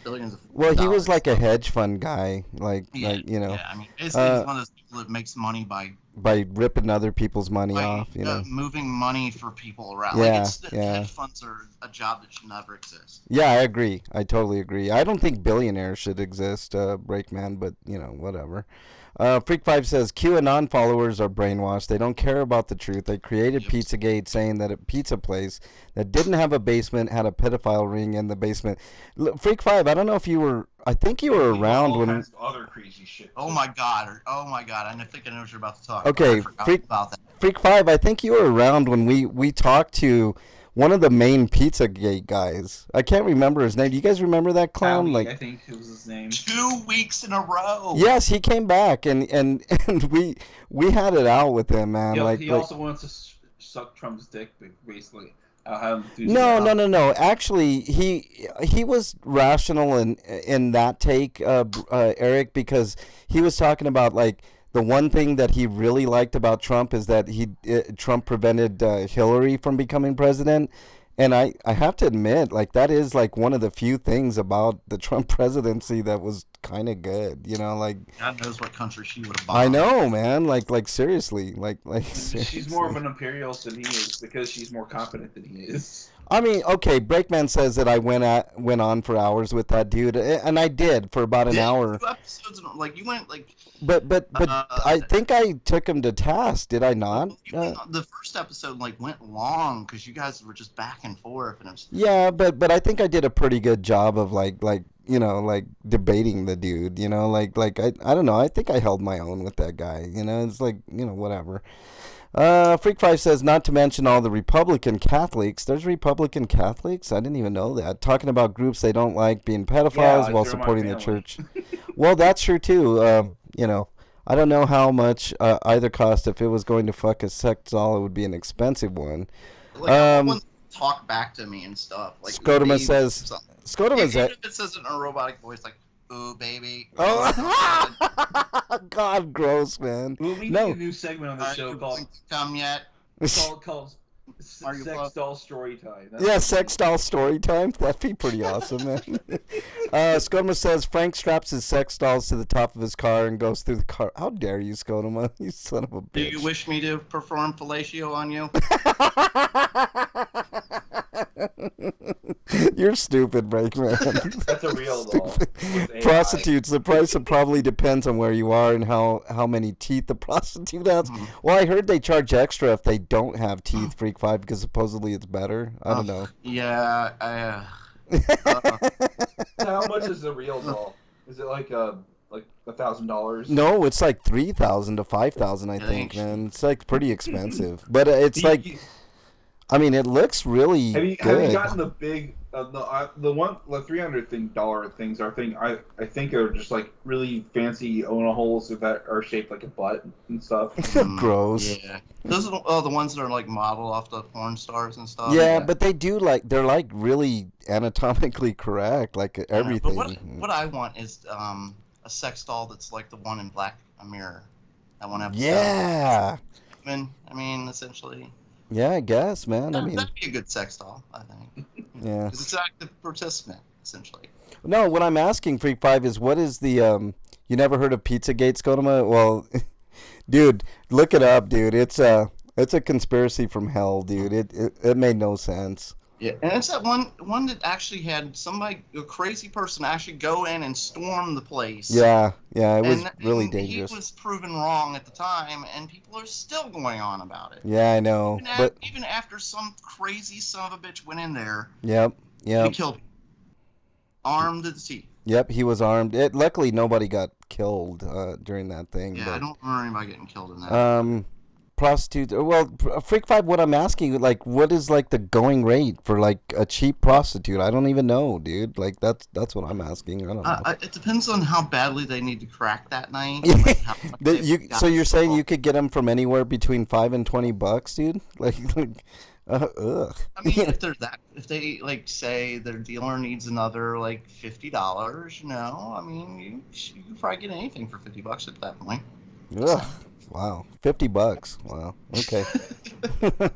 billions of. Well, he was like a hedge fund guy, like you know. Yeah, I mean, basically, he's one of those people that makes money by ripping other people's money off, you know. Moving money for people around. Yeah, hedge funds are a job that should never exist. Yeah, I agree. I totally agree. I don't think billionaires should exist, Breakman, but you know, whatever. Freak5 says QAnon followers are brainwashed. They don't care about the truth. They created Pizzagate saying that a pizza place that didn't have a basement had a pedophile ring in the basement. Freak5, I don't know if you were. I think you were around when. Other crazy shit. Oh my god! I think I know what you're about to talk. Okay, about that. Freak5, I think you were around when we talked to one of the main Pizzagate guys. I can't remember his name. Do you guys remember that clown? Howie, like, I think it was his name. 2 weeks in a row. Yes, he came back and we had it out with him, man. He also wants to suck Trump's dick, basically. No. Actually, he was rational in that take, Eric, because he was talking about like the one thing that he really liked about Trump is that Trump prevented Hillary from becoming president. And I have to admit, like, that is, like, one of the few things about the Trump presidency that was kind of good, you know, like... God knows what country she would have bombed. I know, man, like seriously, seriously. She's more of an imperialist than he is because she's more competent than he is. I mean, okay, Breakman says that I went on for hours with that dude, and I did for about an hour. 2 episodes, like, you went, like... But I think I took him to task, did I not? The first episode, like, went long because you guys were just back and forth. And it was... Yeah, but I think I did a pretty good job of, like you know, like, debating the dude, you know? Like I don't know, I think I held my own with that guy, you know? It's like, you know, whatever. Freak5 says, not to mention all the Republican Catholics. There's Republican Catholics? I didn't even know that. Talking about groups they don't like being pedophiles while supporting the church. Well, that's true, too. You know, I don't know how much either cost. If it was going to fuck a sex doll, it would be an expensive one. Like, talk back to me and stuff. Like, Scotoma says... Scotoma says... Even if it says it in a robotic voice, like, ooh, baby. Oh, God, gross, man. We'll need a new segment on the show called... Come yet? called Sex Doll Story Time. Sex Doll Story Time. That'd be pretty awesome, man. Scotoma says Frank straps his sex dolls to the top of his car and goes through the car. How dare you, Scotoma? You son of a bitch. Do you wish me to perform fellatio on you? You're stupid, Breakman. That's a real doll. Prostitutes, the price probably depends on where you are and how many teeth the prostitute has. Well, I heard they charge extra if they don't have teeth, Freak5, because supposedly it's better. I don't know. Yeah, How much is the real doll? Is it like $1,000? No, it's like $3,000 to $5,000, I think, man. It's like pretty expensive, but it's like, I mean, it looks really good. Have you gotten the big, the $300 things I think are just like really fancy Ona holes that are shaped like a butt and stuff. Gross. Yeah. Those are the ones that are like modeled off the porn stars and stuff. Yeah, but they're like really anatomically correct, like everything. But what I want is a sex doll that's like the one in Black Mirror. I want to have. Yeah. I mean, essentially. Yeah, I guess, man. That'd be a good sex doll, I think. Yeah. Because it's an active participant, essentially. No, what I'm asking, Freak5, is what is the you never heard of Pizzagate, Scotoma? Well, dude, look it up, dude. It's a conspiracy from hell, dude. It made no sense. Yeah, and it's that one that actually had a crazy person, actually go in and storm the place. Yeah, it was really and dangerous. He was proven wrong at the time, and people are still going on about it. Yeah, I know. Even after some crazy son of a bitch went in there. Yep. He killed people. Armed to the teeth. Yep, he was armed. Luckily, nobody got killed during that thing. Yeah, but, I don't remember anybody getting killed in that. Prostitute. Well, Freak 5, what I'm asking, like, what is, like, the going rate for, like, a cheap prostitute? I don't even know, dude. Like, that's what I'm asking. I don't know. It depends on how badly they need to crack that night. So you're saying you could get them from anywhere between $5 and $20, dude? Like ugh. I mean, if they like say their dealer needs another like $50, you know, I mean, you can probably get anything for $50 at that point. Ugh. Wow, $50. Wow. Okay. I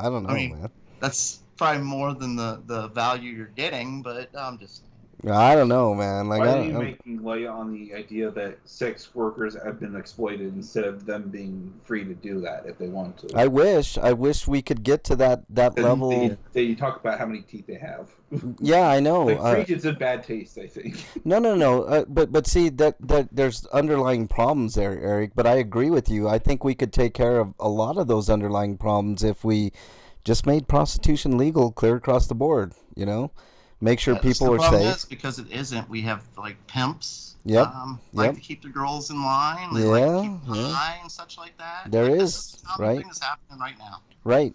don't know, man. That's probably more than the value you're getting, but I'm just. I don't know, man. Like, why are you making light on the idea that sex workers have been exploited instead of them being free to do that if they want to? I wish we could get to that level. They talk about how many teeth they have. Yeah, I know. Like, it's a bad taste, I think. No. But see that there's underlying problems there, Eric. But I agree with you. I think we could take care of a lot of those underlying problems if we just made prostitution legal clear across the board. You know. Make sure people are safe. Because it isn't. We have like pimps. Yep. To keep the girls in line. They like to keep them high and such like that. There like, is right. Thing is happening right now. Right.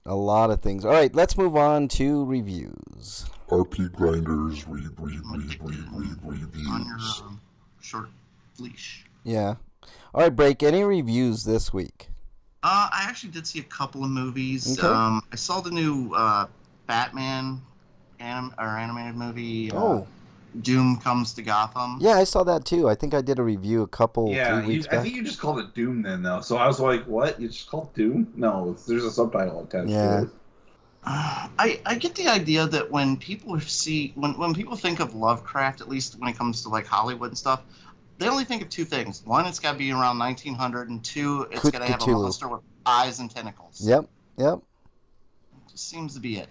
A lot of things. All right, let's move on to reviews. RPGrinders reviews. On your short leash. Yeah. All right, Break. Any reviews this week? I actually did see a couple of movies. Okay. I saw the new Batman. Animated movie. Doom Comes to Gotham. Yeah, I saw that too. I think I did a review 3 weeks back. I think you just called it Doom then, though. So I was like, "What? You just called Doom?" No, there's a subtitle attached to it. I get the idea that when people when people think of Lovecraft, at least when it comes to like Hollywood and stuff, they only think of two things. One, it's got to be around 1900, and two, it's got to have a monster with eyes and tentacles. Yep. It just seems to be it.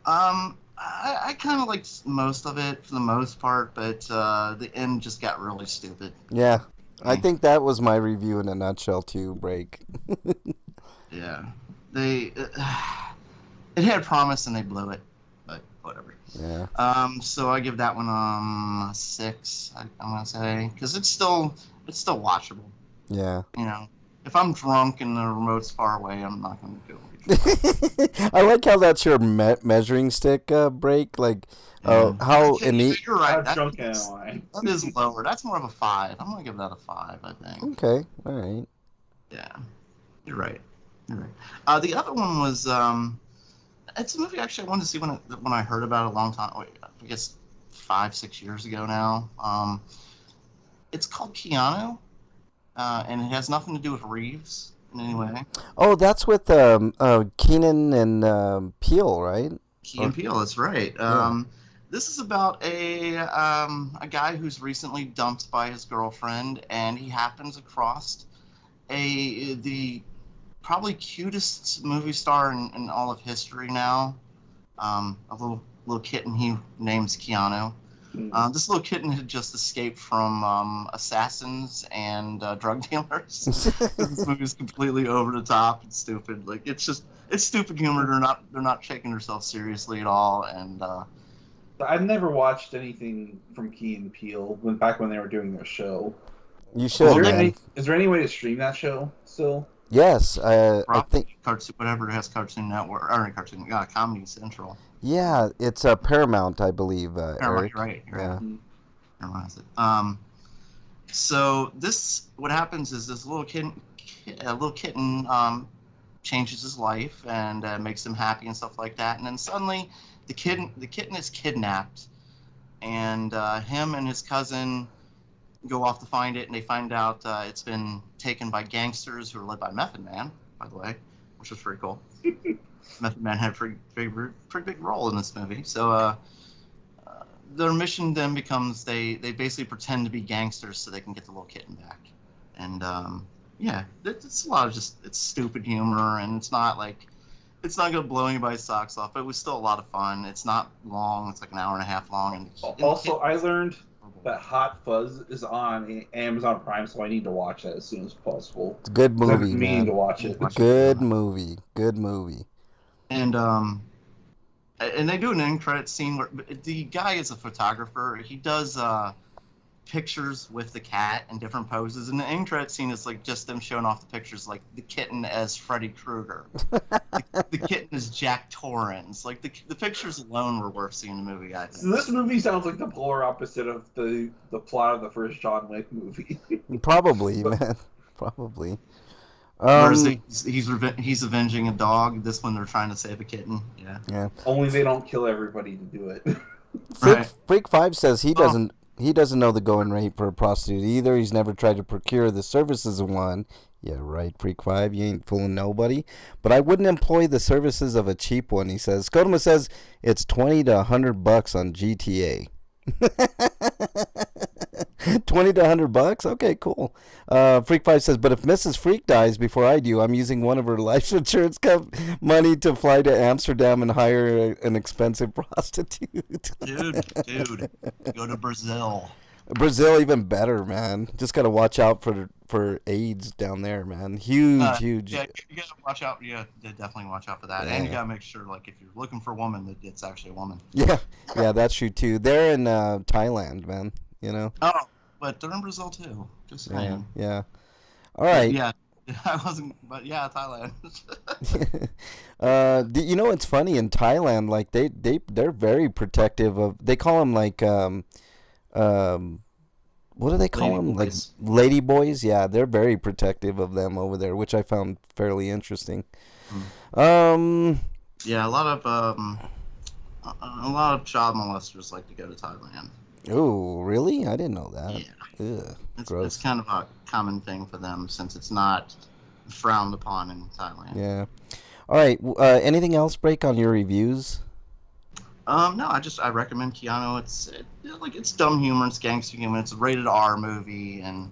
I kind of liked most of it for the most part, but the end just got really stupid. Yeah, I think that was my review in a nutshell too, Break. Yeah. It had promise and they blew it, but whatever. Yeah. So I give that one a 6. I'm gonna say because it's still watchable. Yeah. You know, if I'm drunk and the remote's far away, I'm not gonna go. I like how that's your measuring stick, Break. Like, how innate. You're right. That is lower. That's more of a 5. I'm gonna give that a 5. I think. Okay. All right. Yeah. You're right. The other one was it's a movie actually I wanted to see when I heard about it a long time. I guess 5-6 years ago now. It's called Keanu, and it has nothing to do with Reeves in any way. Oh, that's with Keenan and Peele, right? Key and Peele, that's right. Yeah. This is about a guy who's recently dumped by his girlfriend, and he happens across the probably cutest movie star in all of history now. A little kitten he names Keanu. This little kitten had just escaped from assassins and drug dealers. This movie is completely over the top and stupid. Like it's stupid humor. They're not taking themselves seriously at all. And I've never watched anything from Key and Peele back when they were doing their show. You should. Is there any way to stream that show still? Yes, I think whatever it has Cartoon Network or Comedy Central. Yeah, it's Paramount, I believe. Eric. Right. Yeah. Paramount. So what happens is this little kitten changes his life and makes him happy and stuff like that, and then suddenly the kitten is kidnapped, and him and his cousin go off to find it, and they find out it's been taken by gangsters who are led by Method Man, by the way, which was pretty cool. Method Man had a pretty big role in this movie. So their mission then becomes they basically pretend to be gangsters so they can get the little kitten back. And it's a lot of it's stupid humor, and it's It's not gonna blow anybody's socks off, but it was still a lot of fun. It's not long; it's like an hour and a half long. And also, I learned that Hot Fuzz is on Amazon Prime, so I need to watch that as soon as possible. It's a good movie, I've been meaning man. to watch it. Good movie. Good movie. And they do an end credit scene where the guy is a photographer. He does pictures with the cat in different poses, and the end credit scene is like just them showing off the pictures, like the kitten as Freddy Krueger, the kitten as Jack Torrance. Like the pictures alone were worth seeing the movie. I think. So this movie sounds like the polar opposite of the plot of the first John Wick movie. Probably, man. Probably. Whereas he's avenging a dog. This one they're trying to save a kitten. Yeah. Only they don't kill everybody to do it. Freak 5 says he doesn't know the going rate for a prostitute either. He's never tried to procure the services of one. Yeah, right, Freak 5. You ain't fooling nobody. But I wouldn't employ the services of a cheap one, he says. Skodoma says it's $20 to $100 on GTA. 20 to $100? Okay, cool. Freak 5 says, but if Mrs. Freak dies before I do, I'm using one of her life insurance money to fly to Amsterdam and hire an expensive prostitute. Dude, go to Brazil. Brazil, even better, man. Just gotta watch out for AIDS down there, man. Huge. Yeah, you gotta watch out. Yeah, definitely watch out for that. And you gotta make sure, like, if you're looking for a woman, that it's actually a woman. Yeah, that's true too. They're in Thailand, man. You know. Oh, but they're in Brazil too. Just saying. Yeah. All right. Yeah, I wasn't, but yeah, Thailand. You know, it's funny in Thailand. Like they're very protective of. They call them like what do they call them? Like lady boys. Yeah, they're very protective of them over there, which I found fairly interesting. Yeah, a lot of child molesters like to go to Thailand. Oh, really? I didn't know that. Yeah. Ugh, It's kind of a common thing for them since it's not frowned upon in Thailand. Yeah. All right. Anything else, Break, on your reviews? No, I recommend Keanu. It's dumb humor, it's gangster humor. It's a rated R movie, and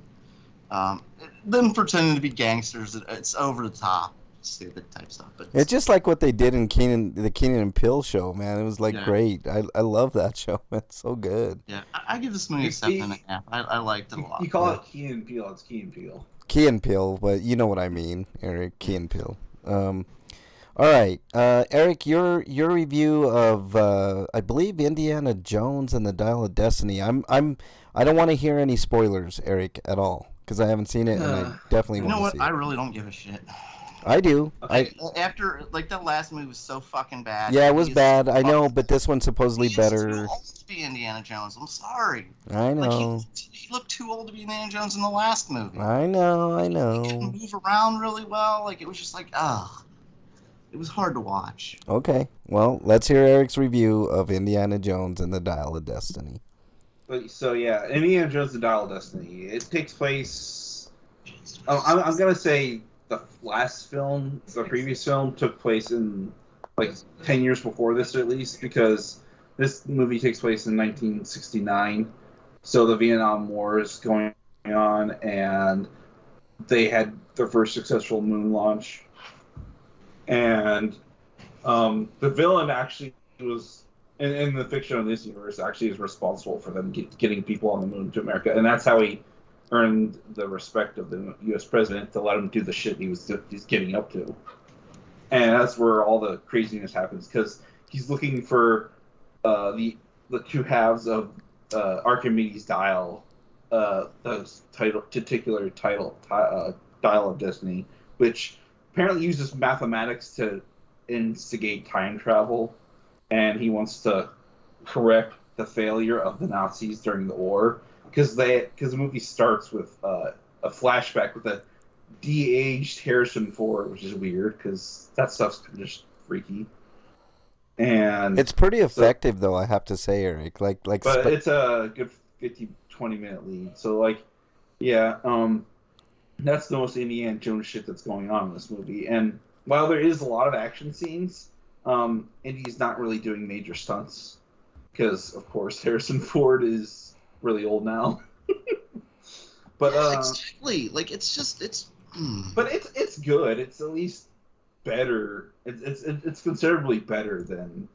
them pretending to be gangsters. It's over the top, stupid type stuff. But it's just like what they did in the Keenan and Peele show, man. It was great. I love that show. It's so good. Yeah, I give this movie a 7.5. I liked it a lot. You call it Key and Peele, it's Key and Peele. Key and Peele, but you know what I mean, Eric. Key and Peele. All right, Eric, your review of I believe Indiana Jones and the Dial of Destiny. I don't want to hear any spoilers, Eric, at all, because I haven't seen it, and I definitely want to see it. You know what? I really don't give a shit. I do. After that last movie was so fucking bad. Yeah, it was bad. I know, but this one's supposedly better. He's too old to be Indiana Jones. I'm sorry. I know. He looked too old to be Indiana Jones in the last movie. I know. He couldn't move around really well. Like, it was just like, it was hard to watch. Okay, well, let's hear Eric's review of Indiana Jones and the Dial of Destiny. So yeah, Indiana Jones and the Dial of Destiny. It takes place. I'm gonna say the last film, the previous film, took place in like 10 years before this, at least, because this movie takes place in 1969. So the Vietnam War is going on, and they had their first successful moon launch. And the villain actually was, in the fiction of this universe, actually is responsible for them getting people on the moon to America. And that's how he earned the respect of the U.S. president, to let him do the shit he's getting up to. And that's where all the craziness happens, because he's looking for the two halves of Archimedes' dial, the particular dial of destiny, which apparently uses mathematics to instigate time travel, and he wants to correct the failure of the Nazis during the war, because the movie starts with a flashback with a de-aged Harrison Ford, which is weird because that stuff's just freaky. And it's pretty effective, though, I have to say, Eric. But it's a good 20 minute lead. So that's the most Indiana Jones shit that's going on in this movie. And while there is a lot of action scenes, Indy's not really doing major stunts because, of course, Harrison Ford is really old now. But exactly. Like, it's just. But it's good. It's at least better. It's considerably better than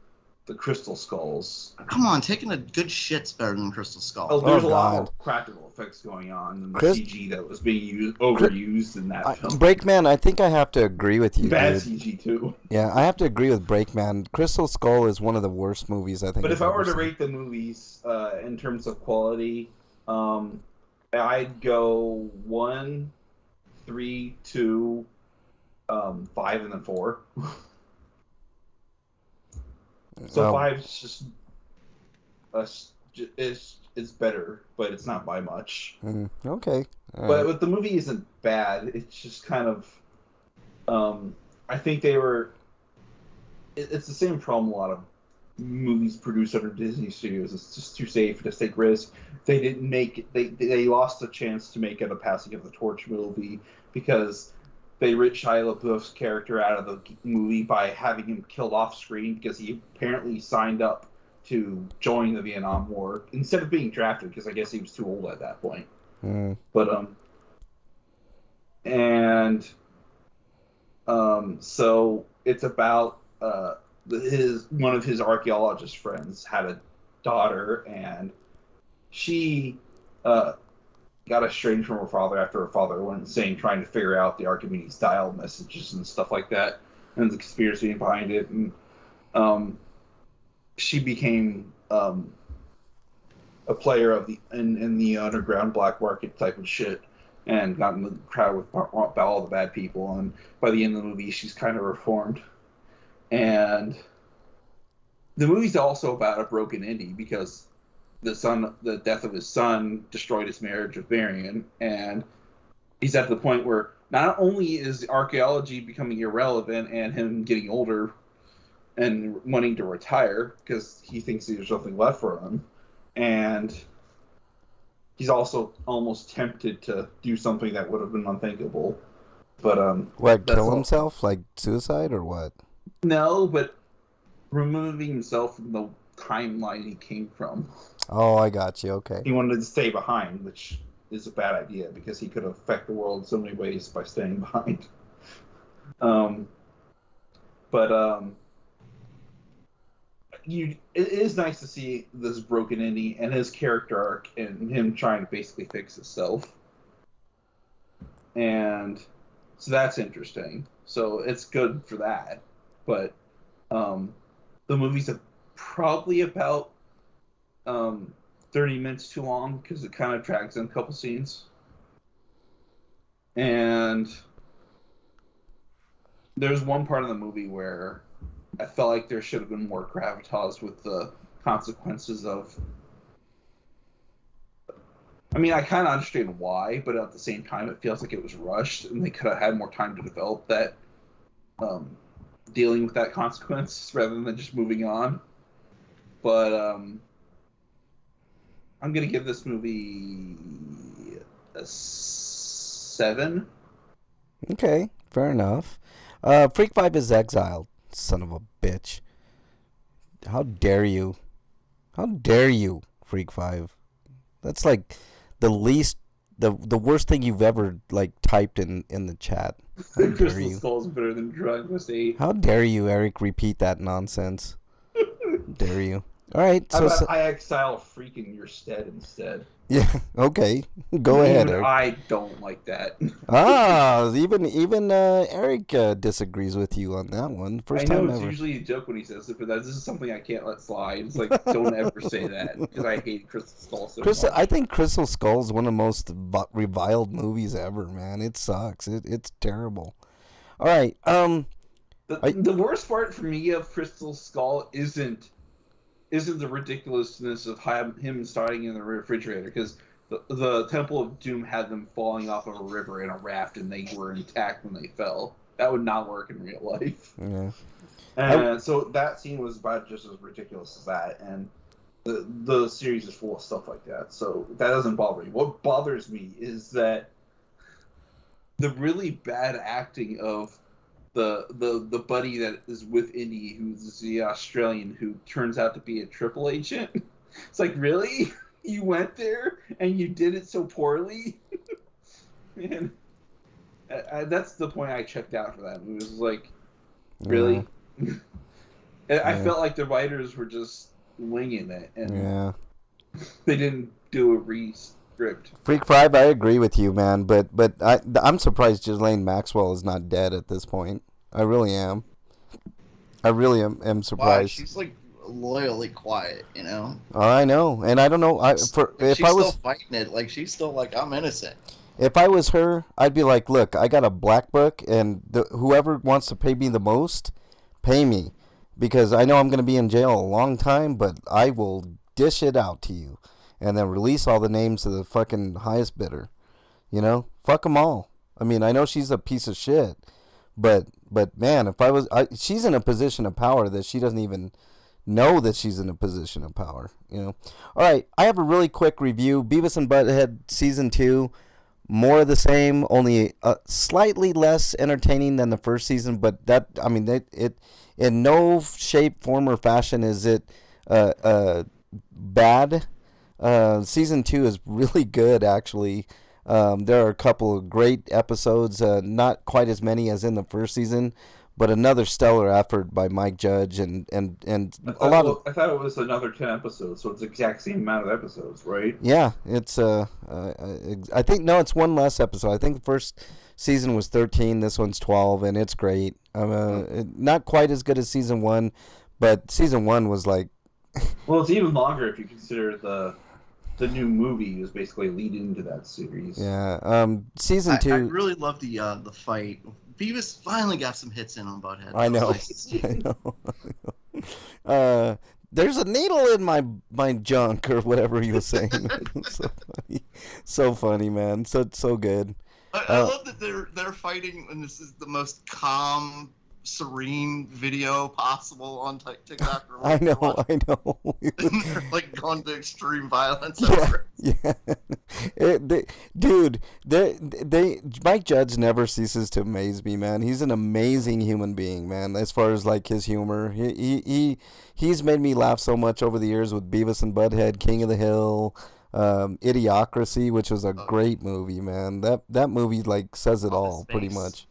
the Crystal Skulls. Come on, taking a good shit's better than Crystal Skull. Oh, there's a lot God. more practical effects going on than the Chris- CG that was being overused in that film. Breakman, I think I have to agree with you, Bad dude. CG too. Yeah, I have to agree with Breakman. Crystal Skull is one of the worst movies I think. But if I were to seen. rate the movies in terms of quality, I'd go 1, 3, 2, 5, and then 4. So 5's just is better, but it's not by much. Okay. But the movie isn't bad. It's just kind of, I think they were. It's the same problem a lot of movies produced under Disney Studios. It's just too safe to take risks. They didn't make it. They lost a chance to make it a Passing of the Torch movie because they ripped Shia LaBeouf's character out of the movie by having him killed off screen because he apparently signed up to join the Vietnam War instead of being drafted because I guess he was too old at that point. But so it's about one of his archaeologist friends had a daughter and she got estranged from her father after her father went insane trying to figure out the Archimedes dial messages and stuff like that and the conspiracy behind it. And she became a player of in the underground black market type of shit and got in the crowd with all the bad people. And by the end of the movie, she's kind of reformed. And the movie's also about a broken indie because the death of his son destroyed his marriage with Marion, and he's at the point where not only is archaeology becoming irrelevant and him getting older and wanting to retire because he thinks there's nothing left for him, and he's also almost tempted to do something that would have been unthinkable. But what, kill himself, like suicide or what? No, but removing himself from the timeline he came from. Oh, I got you. Okay. He wanted to stay behind, which is a bad idea because he could affect the world in so many ways by staying behind. It is nice to see this broken indie and his character arc and him trying to basically fix himself. And so that's interesting. So it's good for that. But the movie's probably about 30 minutes too long because it kind of drags in a couple scenes. And there's one part of the movie where I felt like there should have been more gravitas with the consequences of... I mean, I kind of understand why, but at the same time, it feels like it was rushed, and they could have had more time to develop that, dealing with that consequence rather than just moving on. But I'm going to give this movie a 7. Okay, fair enough. Freak 5 is exiled. Son of a bitch. How dare you? How dare you, Freak 5? That's like the worst thing you've ever like typed in the chat. How dare Crystal you? Skull's better than Drug Must 8. How dare you, Eric, repeat that nonsense? Dare you? All right, How about I exile Freak in your stead instead? Yeah, okay. Go ahead, Eric. I don't like that. Even Eric disagrees with you on that one. First I know time it's ever. usually a joke when he says it, but this is something I can't let slide. It's like, don't ever say that, because I hate Crystal Skull so much. I think Crystal Skull is one of the most reviled movies ever, man. It sucks. It's terrible. All right. The worst part for me of Crystal Skull isn't the ridiculousness of him starting in the refrigerator, because the Temple of Doom had them falling off of a river in a raft and they were intact when they fell. That would not work in real life. Yeah. And so that scene was about just as ridiculous as that, and the series is full of stuff like that, so that doesn't bother me. What bothers me is that the really bad acting of the buddy that is with Indy, who's the Australian, who turns out to be a triple agent. It's like, really? You went there and you did it so poorly? Man, that's the point I checked out for that movie. It was like, Really? Yeah. I felt like the writers were just winging it, and Yeah. they didn't do a re-script. Freak 5, I agree with you, man, but I'm surprised Ghislaine Maxwell is not dead at this point. I really am. I really am surprised. Why? She's like loyally quiet, you know. Oh, I know, and I don't know. She's still fighting it. Like she's still like, I'm innocent. If I was her, I'd be like, look, I got a black book, and whoever wants to pay me the most, pay me, because I know I'm going to be in jail a long time, but I will dish it out to you, and then release all the names to the fucking highest bidder. You know, fuck them all. I mean, I know she's a piece of shit, but man, if she's in a position of power that she doesn't even know that she's in a position of power. You know. All right, I have a really quick review. Beavis and Butthead season 2. More of the same, only slightly less entertaining than the first season, but that, I mean, it in no shape, form, or fashion is it bad. Season 2 is really good, actually. There are a couple of great episodes, not quite as many as in the first season, but another stellar effort by Mike Judge and a lot of. I thought it was another 10 episodes, so it's the exact same amount of episodes, right? Yeah, it's I think no, it's one less episode. I think the first season was 13. This one's 12, and it's great. Not quite as good as season 1, but season 1 was like. Well, it's even longer if you consider the new movie was basically leading into that series. Yeah, season 2. I really love the fight. Beavis finally got some hits in on Butthead. I know. I know. There's a needle in my junk or whatever he was saying. So funny, man. So good. I love that they're fighting, and this is the most calm, serene video possible on TikTok. I know. And they're like going to extreme violence. Yeah. Dude, Mike Judge never ceases to amaze me, man. He's an amazing human being, man. As far as like his humor, he's made me laugh so much over the years with Beavis and Butthead, King of the Hill, Idiocracy, which was a great movie, man. That movie like says it all, pretty much.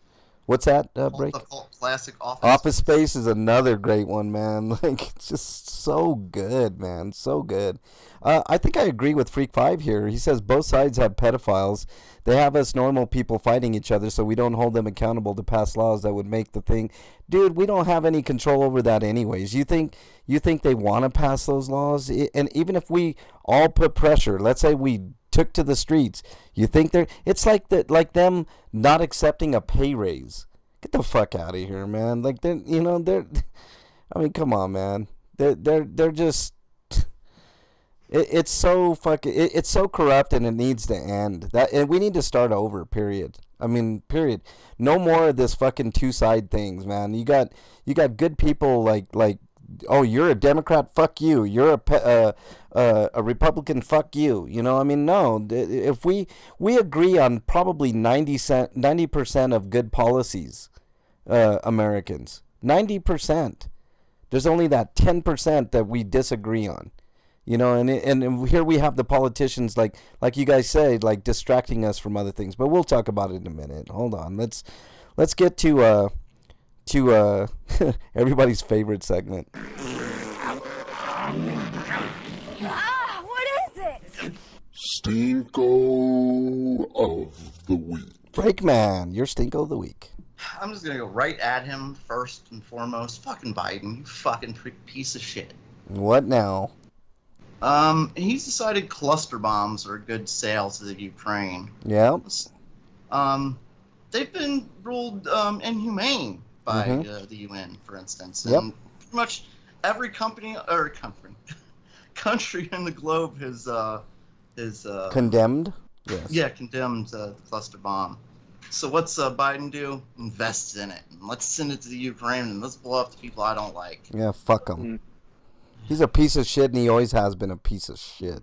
What's that, Break? The classic Office Space is another great one, man. Like, it's just so good, man. So good. I think I agree with Freak 5 here. He says both sides have pedophiles. They have us normal people fighting each other, so we don't hold them accountable to pass laws that would make the thing. Dude, we don't have any control over that anyways. You think they want to pass those laws? And even if we all put pressure, let's say we took to the streets, you think it's like them not accepting a pay raise. Get the fuck out of here, man. Like they're I mean, come on, man. They're just it's so fucking it's so corrupt, and it needs to end. And we need to start over, period. I mean, period. No more of this fucking two-side things, man. You got good people like oh, you're a Democrat, fuck you. You're a Republican, fuck you. You know, I mean, no. If we agree on probably 90% of good policies, Americans, 90%. There's only that 10% that we disagree on. You know, and here we have the politicians like you guys say, like distracting us from other things. But we'll talk about it in a minute. Hold on. Let's get to everybody's favorite segment. What is it? Stinko of the week. Breakman, your Stinko of the week. I'm just gonna go right at him first and foremost. Fucking Biden, you fucking piece of shit. What now? He's decided cluster bombs are a good sale to the Ukraine. Yeah. They've been ruled inhumane by the UN, for instance. Yep. And pretty much every country in the globe has condemned. Yes. Yeah, condemned the cluster bomb. So what's Biden do? Invests in it. And let's send it to the Ukraine and let's blow up the people I don't like. Yeah, fuck him. He's a piece of shit, and he always has been a piece of shit.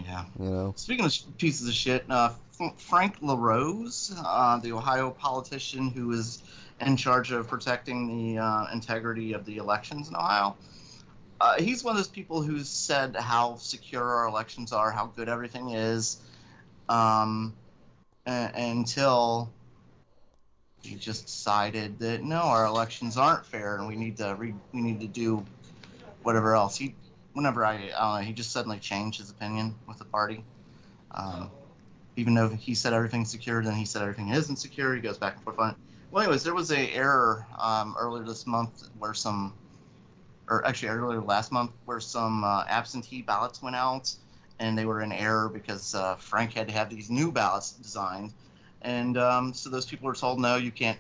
Yeah. You know. Speaking of pieces of shit, Frank LaRose, the Ohio politician who is in charge of protecting the integrity of the elections in Ohio, he's one of those people who's said how secure our elections are, how good everything is, until he just decided that no, our elections aren't fair, and we need to do whatever else. He just suddenly changed his opinion with the party. Even though he said everything's secure, then he said everything isn't secure. He goes back and forth on it. Well, anyways, there was a error earlier last month where some absentee ballots went out, and they were in error because Frank had to have these new ballots designed, and so those people were told, no, you can't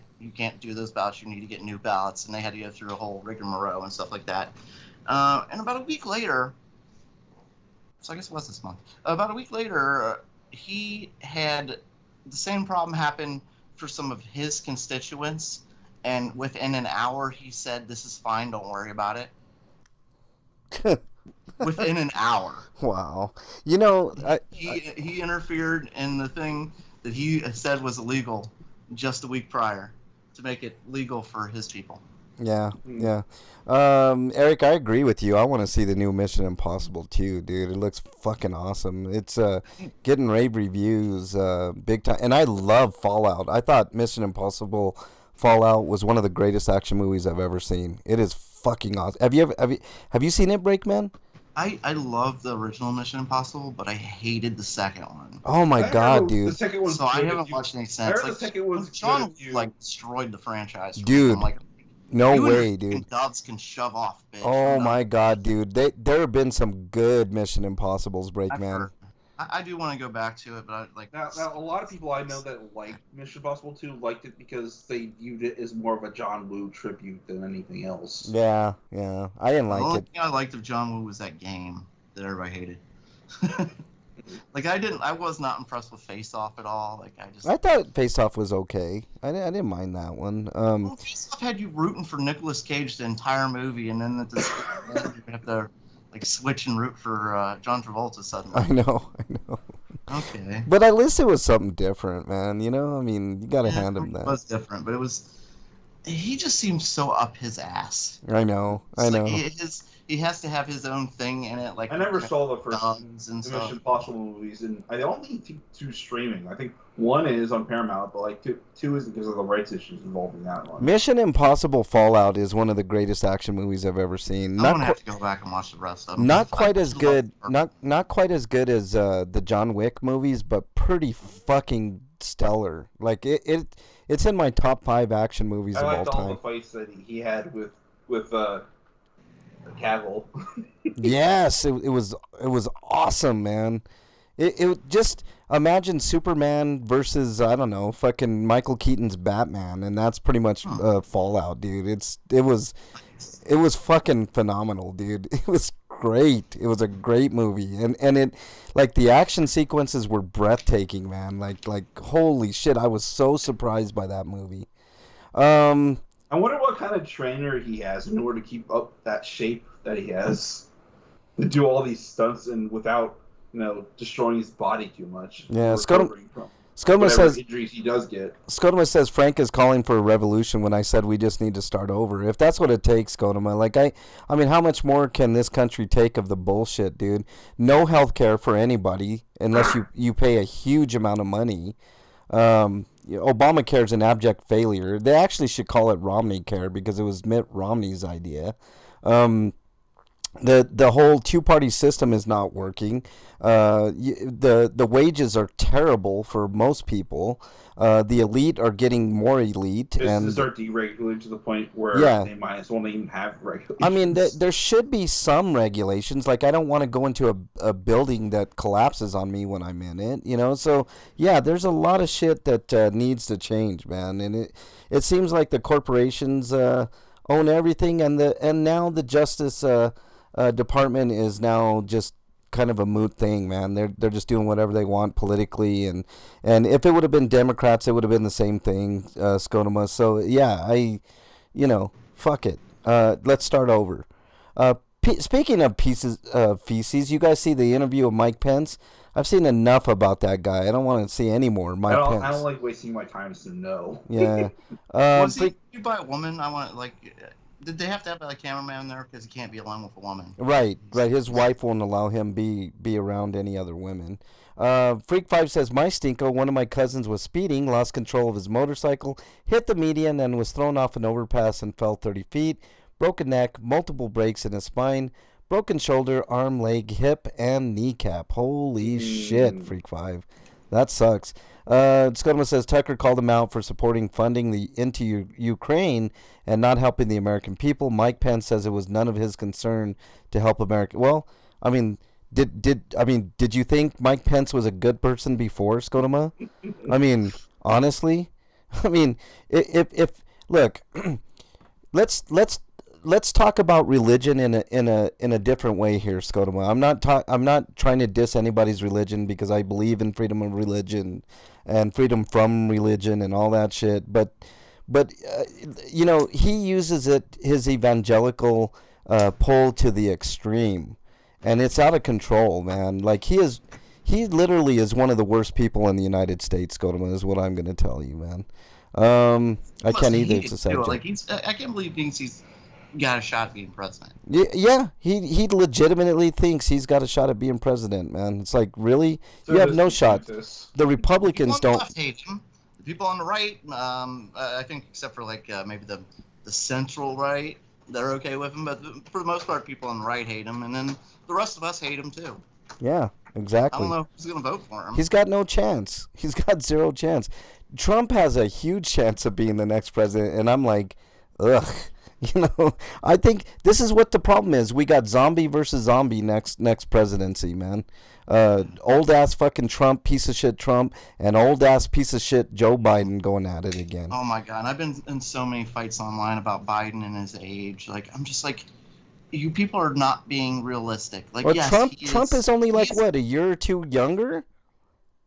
do those ballots. You need to get new ballots, and they had to go through a whole rigmarole and stuff like that. And about a week later, so I guess it was this month. About a week later, he had the same problem happen for some of his constituents, and within an hour, he said, "This is fine. Don't worry about it." Within an hour. Wow. He interfered in the thing that he said was illegal just a week prior to make it legal for his people. Yeah. Eric, I agree with you. I want to see the new Mission Impossible too, dude. It looks fucking awesome. It's getting rave reviews big time. And I love Fallout. I thought Mission Impossible Fallout was one of the greatest action movies I've ever seen. It is fucking awesome. Have you seen it, Breakman? I love the original Mission Impossible, but I hated the second one. Oh my god, dude! The second one. So I haven't watched any since. The second one's John destroyed the franchise. Dude, no way, dude. Doves can shove off, bitch. Oh my god, dude! There have been some good Mission Impossibles, Breakman. I do want to go back to it, but now a lot of people I know that liked Mission Impossible 2 liked it because they viewed it as more of a John Woo tribute than anything else. Yeah, I didn't like it. The only thing I liked of John Woo was that game that everybody hated. I was not impressed with Face Off at all. I thought Face Off was okay. I didn't mind that one. Face Off had you rooting for Nicolas Cage the entire movie, and then you have to switch and root for John Travolta suddenly. I know. Okay. But at least it was something different, man. You gotta hand him that. It was different, but he just seems so up his ass. I know. He has to have his own thing in it. I never saw the first Mission Impossible movies, and I only think 2 streaming. I think 1 is on Paramount, but 2 is because of the rights issues involved in that one. Mission Impossible Fallout is one of the greatest action movies I've ever seen. I'm gonna have to go back and watch the rest of them. Not quite as good. Not quite as good as the John Wick movies, but pretty fucking stellar. It's in my top 5 action movies of all time. I liked all the fights that he had with Cavill. Yes, it was awesome, man. It just imagine Superman versus fucking Michael Keaton's Batman, and that's pretty much Fallout, dude. It was fucking phenomenal, dude. It was great. It was a great movie, and it the action sequences were breathtaking, man. Holy shit, I was so surprised by that movie. I wonder what kind of trainer he has in order to keep up that shape that he has to do all these stunts and without, destroying his body too much. Yeah, Scotoma says injuries he does get. Scotoma says Frank is calling for a revolution when I said we just need to start over. If that's what it takes, Scotoma, I mean, how much more can this country take of the bullshit, dude? No health care for anybody unless you pay a huge amount of money. Obamacare is an abject failure. They actually should call it Romney Care because it was Mitt Romney's idea. The whole 2-party system is not working. The wages are terrible for most people. The elite are getting more elite. Businesses are deregulated to the point where they might as well not even have regulations. I mean, there should be some regulations. I don't want to go into a building that collapses on me when I'm in it, So, yeah, there's a lot of shit that needs to change, man. And it seems like the corporations own everything, and now the Justice Department is now just kind of a moot thing, man. They're just doing whatever they want politically, and if it would have been Democrats, it would have been the same thing, Scotoma. So yeah, fuck it. Let's start over. Speaking of pieces of feces, you guys see the interview of Mike Pence? I've seen enough about that guy. I don't want to see any more Mike Pence. I don't like wasting my time, so no. Yeah. Was he by a woman? I want Did they have to have a cameraman there because he can't be alone with a woman? Right. His wife won't allow him be around any other women. Freak5 says, my stinko, one of my cousins was speeding, lost control of his motorcycle, hit the median, and was thrown off an overpass and fell 30 feet. Broken neck, multiple breaks in his spine, broken shoulder, arm, leg, hip, and kneecap. Holy shit, Freak5. That sucks. Scotama says Tucker called him out for supporting funding into Ukraine and not helping the American people. Mike Pence says it was none of his concern to help America. Well, I mean, did you think Mike Pence was a good person before, Scotama? I mean, honestly, I mean, if look, let's talk about religion in a different way here, Scotama. I'm not trying to diss anybody's religion because I believe in freedom of religion and freedom from religion and all that shit. But you know, he uses his evangelical pull to the extreme, and it's out of control, man. Like he literally is one of the worst people in the United States, Scotama, is what I'm going to tell you, man. I can't either. It's a subject. Like I can't believe he's got a shot at being president. Yeah, he legitimately thinks he's got a shot at being president, man. It's like, really? So you have no shot. The Republicans don't. The hate him. The people on the right, I think, except for like maybe the central right, they're okay with him. But for the most part, people on the right hate him, and then the rest of us hate him too. Yeah, exactly. I don't know who's going to vote for him. He's got no chance. He's got zero chance. Trump has a huge chance of being the next president, and I'm like, ugh. You know, I think this is what the problem is. We got zombie versus zombie next presidency, man. Old ass fucking Trump, piece of shit Trump, and old ass piece of shit Joe Biden going at it again. Oh my God, I've been in so many fights online about Biden and his age. Like, I'm just like, you people are not being realistic. Like, well, yes, Trump is only like what, a year or two younger?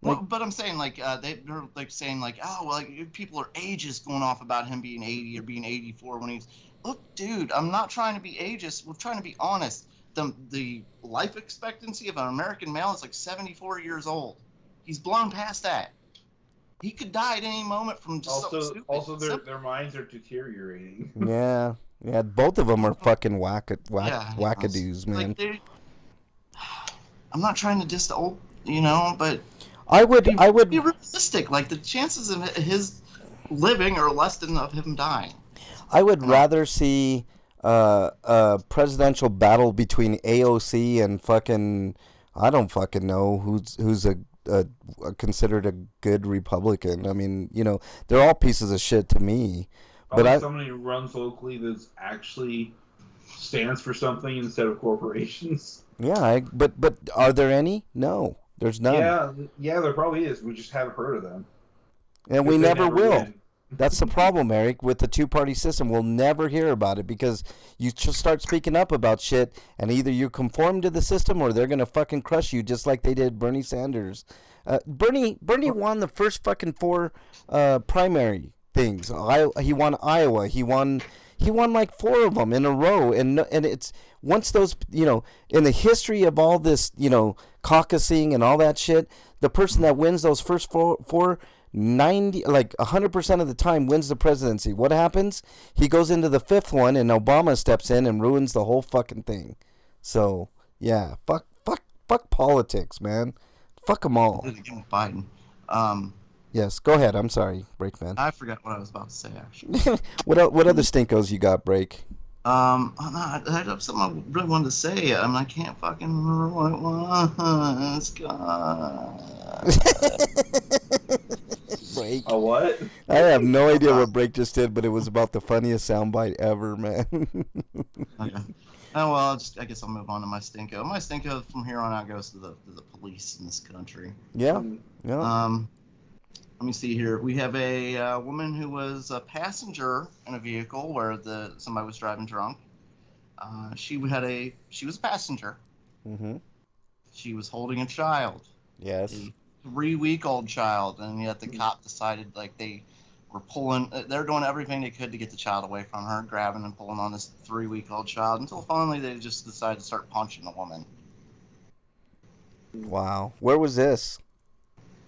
Well, but I'm saying like they're like saying like, oh well, like people are ageist going off about him being 80 or being 84 when he's. Look, dude, I'm not trying to be ageist. We're trying to be honest. The life expectancy of an American male is like 74 years old. He's blown past that. He could die at any moment from just something stupid. Also, their minds are deteriorating. Yeah, both of them are fucking wackadoos, man. Like, I'm not trying to diss the old, you know, but I would be realistic. Like the chances of his living are less than of him dying. I would rather see a presidential battle between AOC and fucking, I don't fucking know who's a considered a good Republican. I mean, you know, they're all pieces of shit to me. But somebody who runs locally that actually stands for something instead of corporations. Yeah, but are there any? No, there's none. Yeah, there probably is. We just haven't heard of them. And we never will. Win. That's the problem, Eric, with the two-party system. We'll never hear about it because you just start speaking up about shit, and either you conform to the system or they're going to fucking crush you just like they did Bernie Sanders. Bernie won the first fucking 4 primary things. He won Iowa. He won like 4 of them in a row. And it's once those, you know, in the history of all this, you know, caucusing and all that shit, the person that wins those first four 100% of the time wins the presidency. What happens? He goes into the 5th one and Obama steps in and ruins the whole fucking thing. So, yeah, fuck politics, man. Fuck them all. Again with Biden. Yes, go ahead. I'm sorry, Breakman. I forgot what I was about to say, actually. What other stinkos you got, Break? I had something I really wanted to say. I mean, I can't fucking remember what it was. God. Break. A what? I have no idea what Break just did, but it was about the funniest soundbite ever, man. Okay. Oh well, I guess I'll move on to my stinko. My stinko from here on out goes to the police in this country. Yeah. Let me see here. We have a woman who was a passenger in a vehicle where somebody was driving drunk. She was a passenger. Mm-hmm. She was holding a child. Yes. A 3-week-old child, and yet the cop decided like they were they're doing everything they could to get the child away from her, grabbing and pulling on this 3-week-old child until finally they just decided to start punching the woman. Wow. Where was this?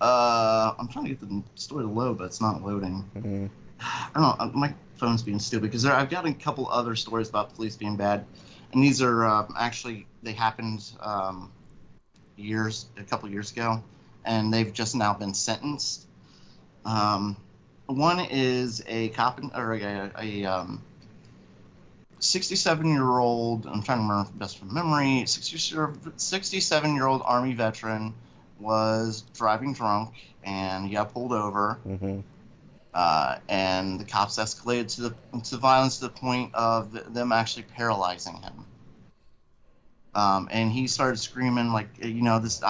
I'm trying to get the story to load, but it's not loading. Mm-hmm. I don't know. My phones being stupid, because I've got a couple other stories about police being bad, and these are actually, they happened a couple years ago, and they've just now been sentenced. One is a cop, or a 67-year-old, I'm trying to remember best from memory, 67-year-old Army veteran was driving drunk, and he got pulled over. Mm-hmm. And the cops escalated to violence to the point of them actually paralyzing him. And he started screaming like, this.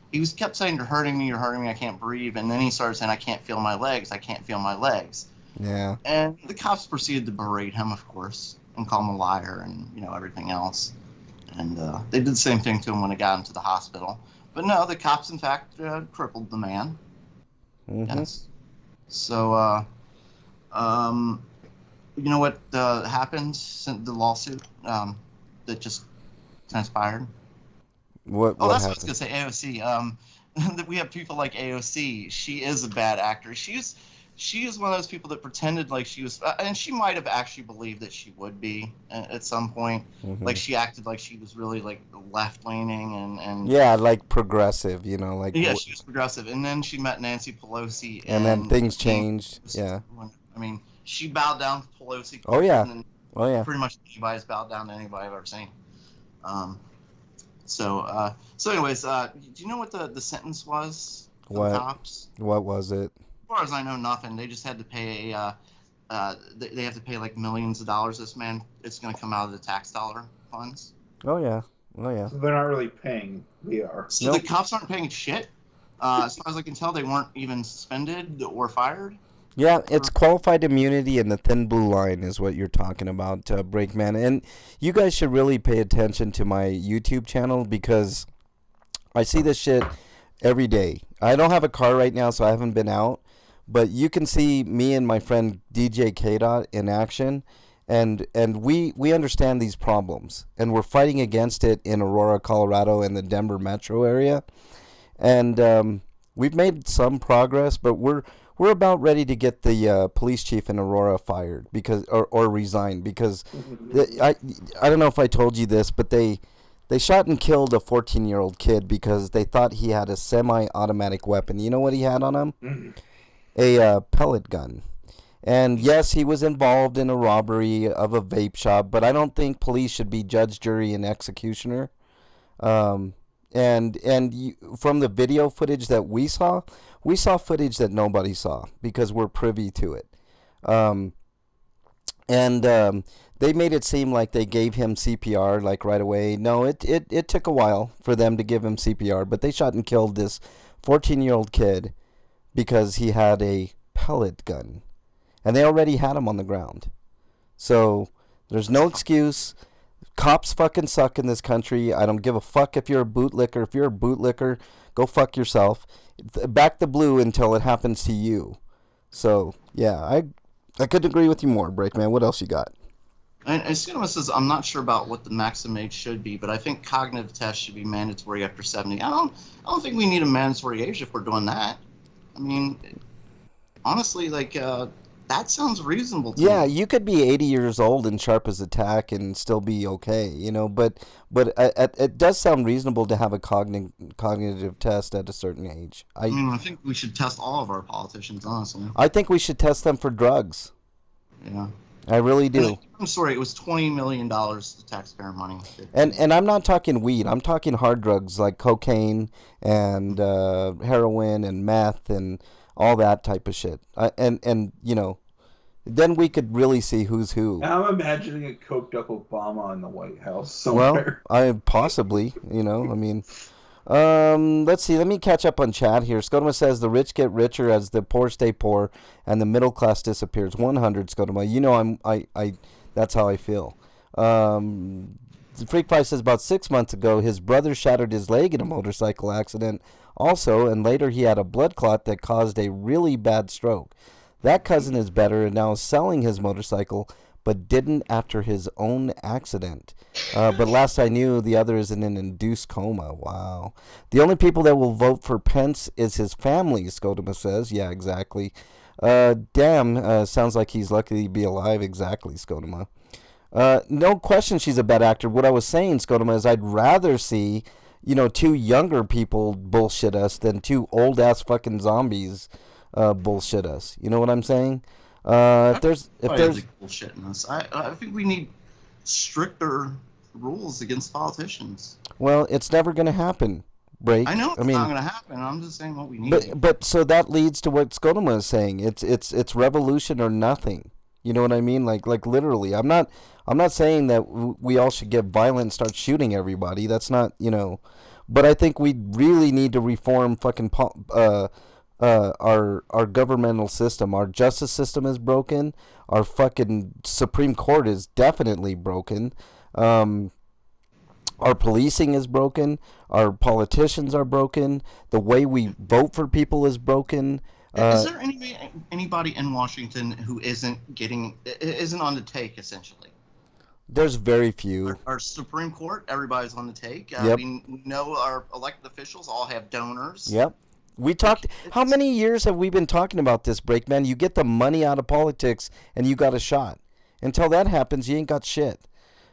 He kept saying, "You're hurting me, I can't breathe." And then he started saying, "I can't feel my legs, I can't feel my legs." Yeah. And the cops proceeded to berate him, of course, and call him a liar and everything else. And they did the same thing to him when he got into the hospital. But no, the cops in fact crippled the man. Mm-hmm. Yes. So, you know what happened since the lawsuit that just transpired? What that's happened? what I was going to say, AOC. That we have people like AOC. She is a bad actor. She is one of those people that pretended like she was, and she might have actually believed that she would be at some point. Mm-hmm. Like she acted like she was really like left-leaning and yeah, like progressive, like yeah, she was progressive. And then she met Nancy Pelosi, and then things changed. Yeah. I mean, she bowed down to Pelosi. Oh yeah. Oh yeah. Pretty much anybody's bowed down to anybody I've ever seen. So anyways, do you know what the sentence was for the cops? What was it? As far as I know, nothing. They just had to pay they have to pay like millions of dollars. This man, it's going to come out of the tax dollar funds. Oh yeah. So they're not really paying. We are. So the cops aren't paying shit. As far as I can tell, they weren't even suspended or fired. Yeah, it's qualified immunity and the thin blue line is what you're talking about, Breakman. And you guys should really pay attention to my YouTube channel because I see this shit every day. I don't have a car right now, so I haven't been out. But you can see me and my friend DJ K-Dot in action. And we understand these problems. And we're fighting against it in Aurora, Colorado, and the Denver metro area. And we've made some progress, but we're about ready to get the police chief in Aurora fired or resign because I don't know if I told you this, but they shot and killed a 14-year-old kid because they thought he had a semi-automatic weapon. You know what he had on him? Mm-hmm. A pellet gun. And yes, he was involved in a robbery of a vape shop, but I don't think police should be judge, jury, and executioner. And from the video footage that we saw footage that nobody saw because we're privy to it. They made it seem like they gave him CPR like right away. No, it took a while for them to give him CPR, but they shot and killed this 14-year-old kid because he had a pellet gun. And they already had him on the ground. So there's no excuse. Cops fucking suck in this country. I don't give a fuck if you're a bootlicker. If you're a bootlicker, go fuck yourself. Back the blue until it happens to you. So, yeah, I couldn't agree with you more, Breakman. What else you got? And Cinema says, I'm not sure about what the maximum age should be, but I think cognitive tests should be mandatory after 70. I don't think we need a mandatory age if we're doing that. I mean, honestly, like, that sounds reasonable to me. Yeah, you could be 80 years old and sharp as a tack and still be okay, but it does sound reasonable to have a cognitive test at a certain age. I think we should test all of our politicians, honestly. I think we should test them for drugs. Yeah. I really do. I'm sorry, it was $20 million taxpayer money. And I'm not talking weed. I'm talking hard drugs like cocaine and heroin and meth and all that type of shit. Then we could really see who's who. I'm imagining a coked up Obama in the White House somewhere. Well, possibly, let's see. Let me catch up on chat here. Scotoma says the rich get richer as the poor stay poor and the middle class disappears. 100, Scotoma. That's how I feel. The Freak Pie says about 6 months ago, his brother shattered his leg in a motorcycle accident also, and later he had a blood clot that caused a really bad stroke. That cousin is better and now is selling his motorcycle, but didn't after his own accident. But last I knew, the other is in an induced coma. Wow. The only people that will vote for Pence is his family, Scotoma says. Yeah, exactly. Damn, sounds like he's lucky to be alive. Exactly, Scotoma. No question she's a bad actor. What I was saying, Scotoma, is I'd rather see, two younger people bullshit us than two old-ass fucking zombies bullshit us. You know what I'm saying? If there's bullshitting us, I think we need stricter rules against politicians. Well, it's never going to happen. Break. I know it's not going to happen. I'm just saying what we need. But so that leads to what Scotoma is saying. It's revolution or nothing. You know what I mean? Like literally. I'm not saying that we all should get violent and start shooting everybody. That's not, But I think we really need to reform fucking our governmental system. Our justice system is broken. Our fucking Supreme Court is definitely broken. Our policing is broken. Our politicians are broken. The way we vote for people is broken. Is there anybody in Washington who isn't on the take, essentially? There's very few. Our Supreme Court, everybody's on the take. Yep. We know our elected officials all have donors. Yep. We talked. How many years have we been talking about this, Breakman? You get the money out of politics, and you got a shot. Until that happens, you ain't got shit.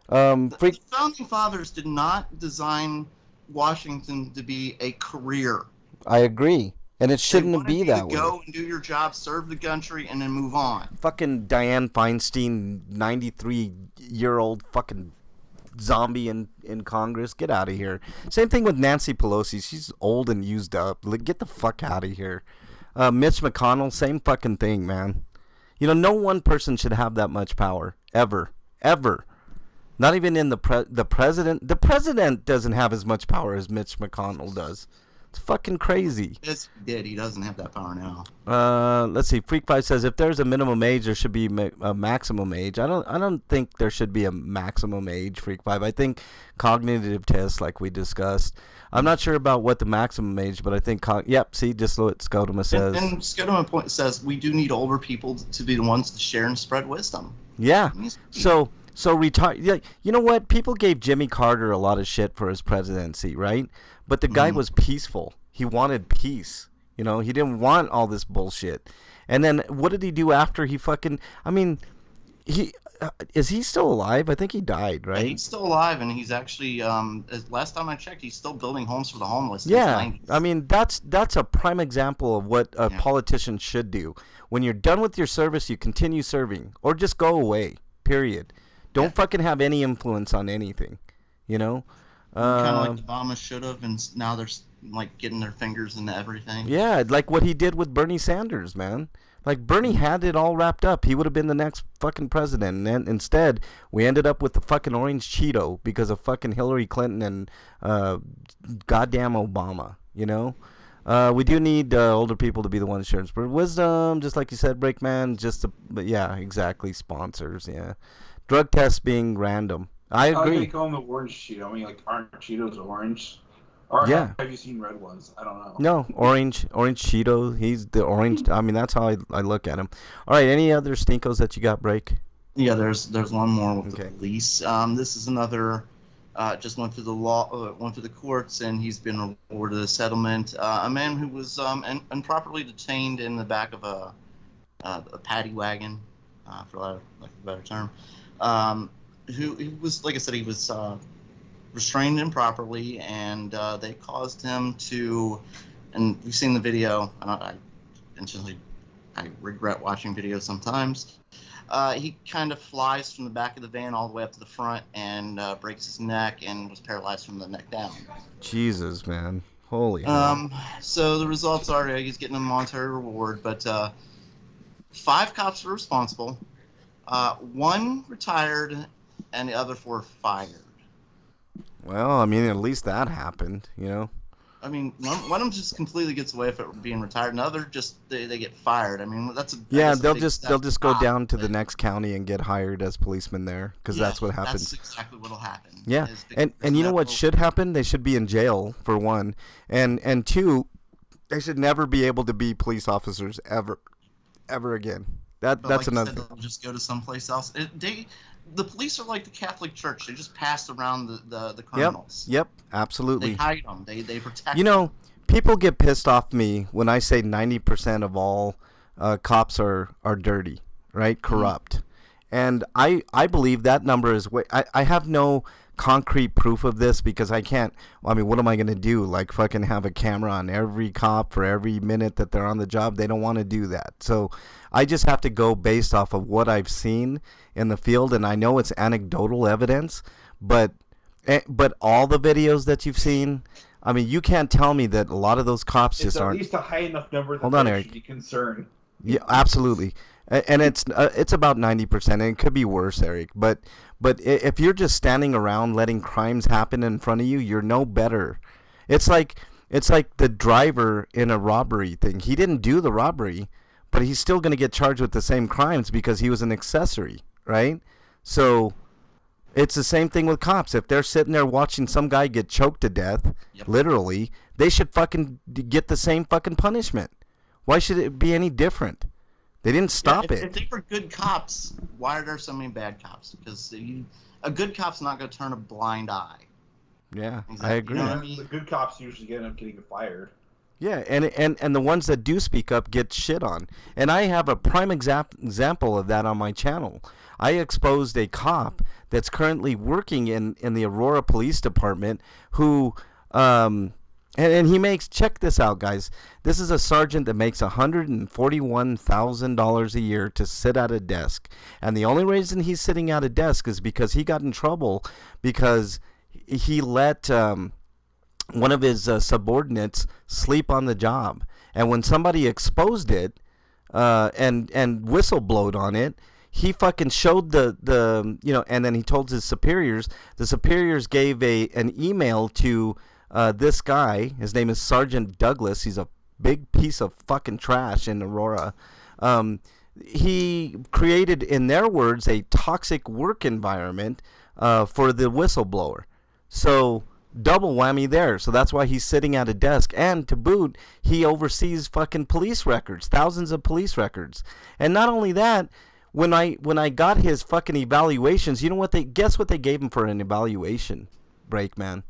The founding fathers did not design Washington to be a career. I agree, and it shouldn't be that way. Go and do your job, serve the country, and then move on. Fucking Dianne Feinstein, 93-year-old fucking zombie in Congress. Get out of here. Same thing with Nancy Pelosi. She's old and used up. Get the fuck out of here. Mitch McConnell, same fucking thing, man. No one person should have that much power ever. Not even in the president. The president doesn't have as much power as Mitch McConnell does. It's fucking crazy. Yes, he did. He doesn't have that power now. Let's see. Freak5 says if there's a minimum age, there should be a maximum age. I don't think there should be a maximum age. Freak5. I think cognitive tests, like we discussed. I'm not sure about what the maximum age, but I think yep. See, just what Scotoma says. And Scotoma says we do need older people to be the ones to share and spread wisdom. Yeah. So retire. Yeah, you know what? People gave Jimmy Carter a lot of shit for his presidency, right? But the guy was peaceful. He wanted peace. He didn't want all this bullshit. And then what did he do after he fucking? I mean, is he still alive? I think he died, right? Yeah, he's still alive, and he's actually. Last time I checked, he's still building homes for the homeless. Yeah, I mean that's a prime example of what a politician should do. When you're done with your service, you continue serving, or just go away. Period. Don't fucking have any influence on anything, kind of like Obama should have, and now they're like getting their fingers into everything. Yeah, like what he did with Bernie Sanders, man. Like Bernie had it all wrapped up. He would have been the next fucking president, and then instead we ended up with the fucking orange Cheeto because of fucking Hillary Clinton and goddamn Obama. We do need older people to be the ones sharing spread wisdom, just like you said, Breakman. But yeah, exactly. Sponsors, yeah. Drug tests being random. I agree. They call them the orange Cheeto. I mean, like, aren't Cheetos orange? Or yeah. Have you seen red ones? I don't know. No, orange Cheeto. He's the orange. I mean, that's how I look at him. All right, any other stinkos that you got, Break? Yeah, there's one more with the police. This is another. Just went through the courts, and he's been awarded a settlement. A man who was improperly detained in the back of a paddy wagon, for lack of a better term. Who was, like I said, he was restrained improperly, and they caused him to, and we've seen the video, and I regret watching videos sometimes. He kind of flies from the back of the van all the way up to the front and breaks his neck and was paralyzed from the neck down. Jesus, man. Holy hell. So the results are he's getting a monetary reward, but 5 cops were responsible. 1 retired, and the other 4 fired. Well, I mean, at least that happened, I mean, one of them just completely gets away with it being retired. Another just they get fired. I mean, they'll just go down to the next county and get hired as policemen there because that's what happens. That's exactly what'll happen. Yeah, and you know what should happen? They should be in jail for 1, and 2, they should never be able to be police officers ever again. That's like another thing. They'll just go to someplace else. The police are like the Catholic Church. They just pass around the criminals. Yep, absolutely. They hide them. They protect them. People get pissed off me when I say 90% of all cops are dirty, right? Corrupt. And I believe that number is way. I have no concrete proof of this because I can't. Well, I mean, what am I going to do? Like fucking have a camera on every cop for every minute that they're on the job? They don't want to do that. So I just have to go based off of what I've seen in the field. And I know it's anecdotal evidence, but all the videos that you've seen, I mean, you can't tell me that a lot of those cops just aren't. It's at least a high enough number that Hold on, they Eric. should be concerned. Yeah, absolutely. And it's about 90%, and it could be worse, Eric. But if you're just standing around letting crimes happen in front of you, you're no better. It's like the driver in a robbery thing. He didn't do the robbery, but he's still going to get charged with the same crimes because he was an accessory, right? So it's the same thing with cops. If they're sitting there watching some guy get choked to death, literally, they should fucking get the same fucking punishment. Why should it be any different? They didn't stop it. If they were good cops, why are there so many bad cops? Because a good cop's not going to turn a blind eye. Yeah, Exactly. I agree. You know what I mean? The good cops usually end up getting fired. Yeah, and the ones that do speak up get shit on. And I have a prime example of that on my channel. I exposed a cop that's currently working in the Aurora Police Department who and he makes, check this out, guys. This is a sergeant that makes $141,000 a year to sit at a desk. And the only reason he's sitting at a desk is because he got in trouble because he let one of his subordinates sleep on the job. And when somebody exposed it and whistleblowed on it, he fucking showed the and then he told his superiors. The superiors gave an email to this guy. His name is Sergeant Douglas. He's a big piece of fucking trash in Aurora. He created, in their words, a toxic work environment for the whistleblower. So double whammy there. So that's why he's sitting at a desk. And to boot, he oversees fucking police records, thousands of police records. And not only that, when I got his fucking evaluations, you know what guess what they gave him for an evaluation, Breakman?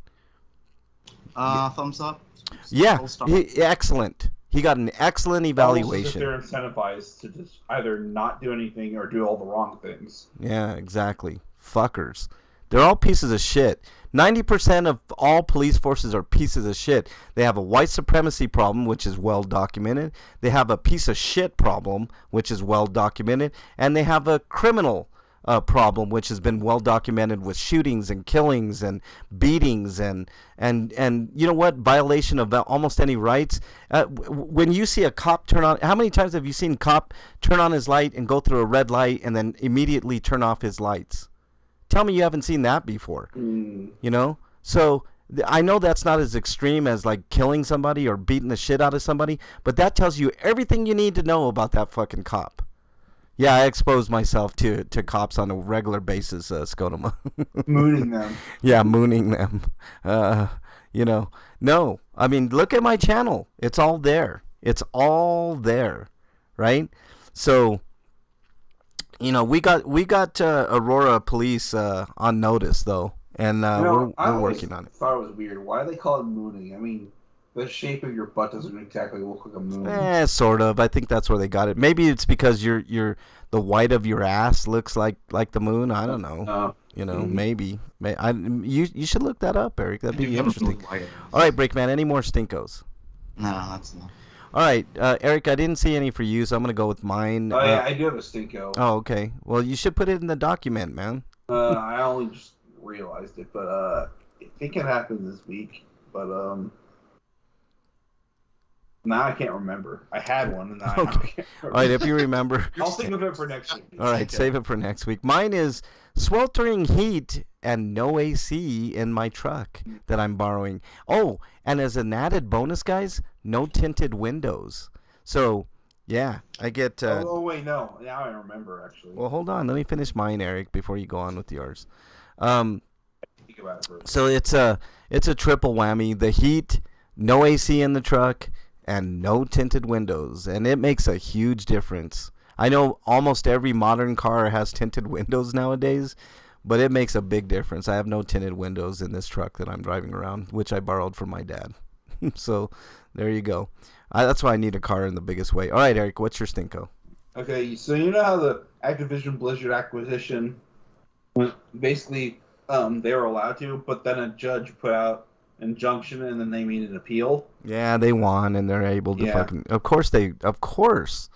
Thumbs up. Yeah, excellent. He got an excellent evaluation. They're incentivized to just either not do anything or do all the wrong things. Yeah, exactly. Fuckers. They're all pieces of shit. 90% of all police forces are pieces of shit. They have a white supremacy problem, which is well documented. They have a piece of shit problem, which is well documented. And they have a criminal problem, which has been well documented with shootings and killings and beatings and you know what, violation of almost any rights. When you see a cop turn on, how many times have you seen a cop turn on his light and go through a red light and then immediately turn off his lights? Tell me you haven't seen that before. You know? So I know that's not as extreme as like killing somebody or beating the shit out of somebody, but that tells you everything you need to know about that fucking cop. Yeah, I expose myself to cops on a regular basis, Skodoma. Mooning them. Yeah, mooning them. You know, no. I mean, look at my channel. It's all there. It's all there, right? So, you know, we got Aurora Police on notice though, and we're working on it. I thought it was weird. Why do they call it mooning? I mean, the shape of your butt doesn't exactly look like a moon. Sort of. I think that's where they got it. Maybe it's because the white of your ass looks like the moon. I don't know. You know, maybe. You should look that up, Eric. That'd be interesting. All right, Breakman. Any more stinkos? No, that's not. All right, Eric. I didn't see any for you, so I'm gonna go with mine. Oh yeah, I do have a stinko. Oh, okay. Well, you should put it in the document, man. I only just realized it, but I think it happened this week. But now I can't remember. I had one, and now I can't remember. All right, if you remember. I'll think of it for next week. All right, save it for next week. Mine is sweltering heat and no AC in my truck that I'm borrowing. Oh, and as an added bonus, guys, no tinted windows. So, yeah, I get... oh, wait, no. Now I remember, actually. Well, hold on. Let me finish mine, Eric, before you go on with yours. Think about it first. So it's a triple whammy. The heat, no AC in the truck, and no tinted windows, and it makes a huge difference. I know almost every modern car has tinted windows nowadays, but it makes a big difference. I have no tinted windows in this truck that I'm driving around, which I borrowed from my dad. So there you go. That's why I need a car in the biggest way. All right, Eric, what's your stinko? Okay, so you know how the Activision Blizzard acquisition was basically they were allowed to, but then a judge put out injunction and then they made an appeal. Yeah, they won and they're able to fucking. Of course.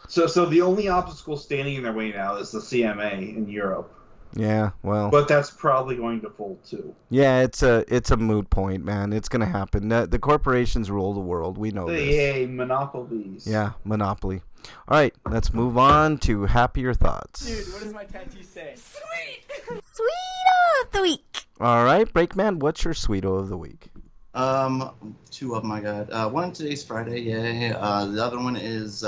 So the only obstacle standing in their way now is the CMA in Europe. Yeah, well. But that's probably going to fold too. Yeah, it's a moot point, man. It's gonna happen. The corporations rule the world. We know this. Yay, monopolies. Yeah, monopoly. All right, let's move on to happier thoughts. Dude, what does my tattoo say? Sweet! Sweeto of the week. All right, Breakman, what's your sweeto of the week? Two of them I got. One today's Friday, yay. The other one is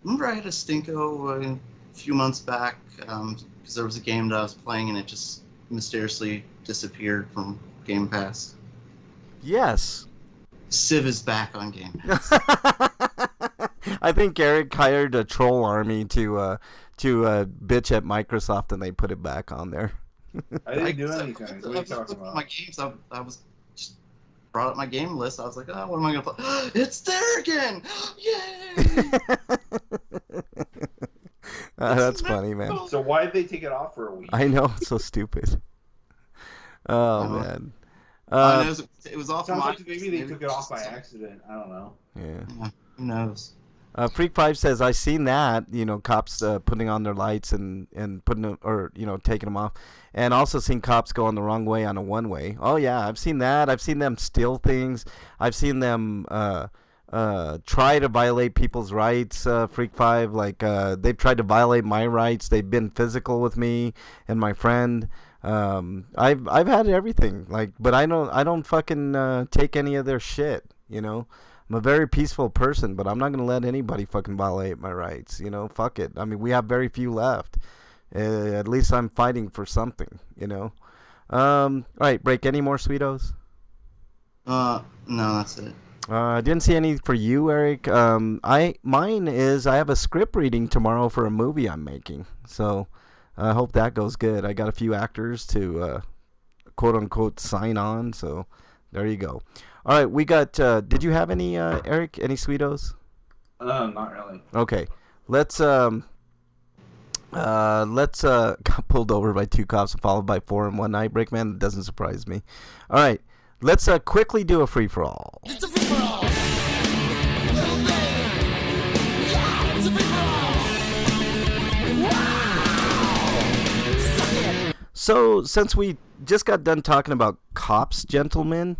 remember I had a stinko a few months back because there was a game that I was playing and it just mysteriously disappeared from Game Pass. Yes. Civ is back on Game Pass. I think Eric hired a troll army to bitch at Microsoft and they put it back on there. I didn't do anything. What are you I was talking looking at about? my games. I was just brought up my game list. I was like, oh, what am I gonna play? It's there again! Yay! That's funny, man. So why did they take it off for a week? I know, it's so stupid. Oh, man. It was off. Sounds like maybe they took it off by accident. I don't know. Yeah. Who knows? Freak 5 says, I seen that, cops putting on their lights and putting them, or, taking them off. And also seen cops going the wrong way on a one-way. Oh, yeah, I've seen that. I've seen them steal things. I've seen them try to violate people's rights, Freak 5. Like, they've tried to violate my rights. They've been physical with me and my friend. I've had everything. Like, but I don't fucking take any of their shit, I'm a very peaceful person, but I'm not going to let anybody fucking violate my rights. Fuck it. I mean, we have very few left. At least I'm fighting for something, All right, Break, any more sweetos? No, that's it. I didn't see any for you, Eric. Mine is I have a script reading tomorrow for a movie I'm making. So I hope that goes good. I got a few actors to quote-unquote sign on, so there you go. All right, we got. Did you have any, Eric? Any sweetos? Not really. Okay, let's got pulled over by 2 cops followed by 4 in one night. Breakman, that doesn't surprise me. All right, let's quickly do a free for all. It's a free for all. Little baby. Yeah, it's a free for all. Wow. Suck it. So, since we just got done talking about cops, gentlemen,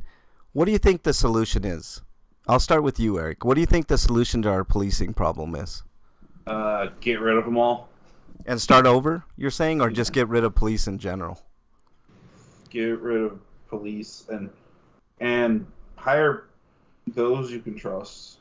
what do you think the solution is? I'll start with you, Eric. What do you think the solution to our policing problem is? Get rid of them all. And start over, you're saying, or just get rid of police in general? Get rid of police and hire those you can trust.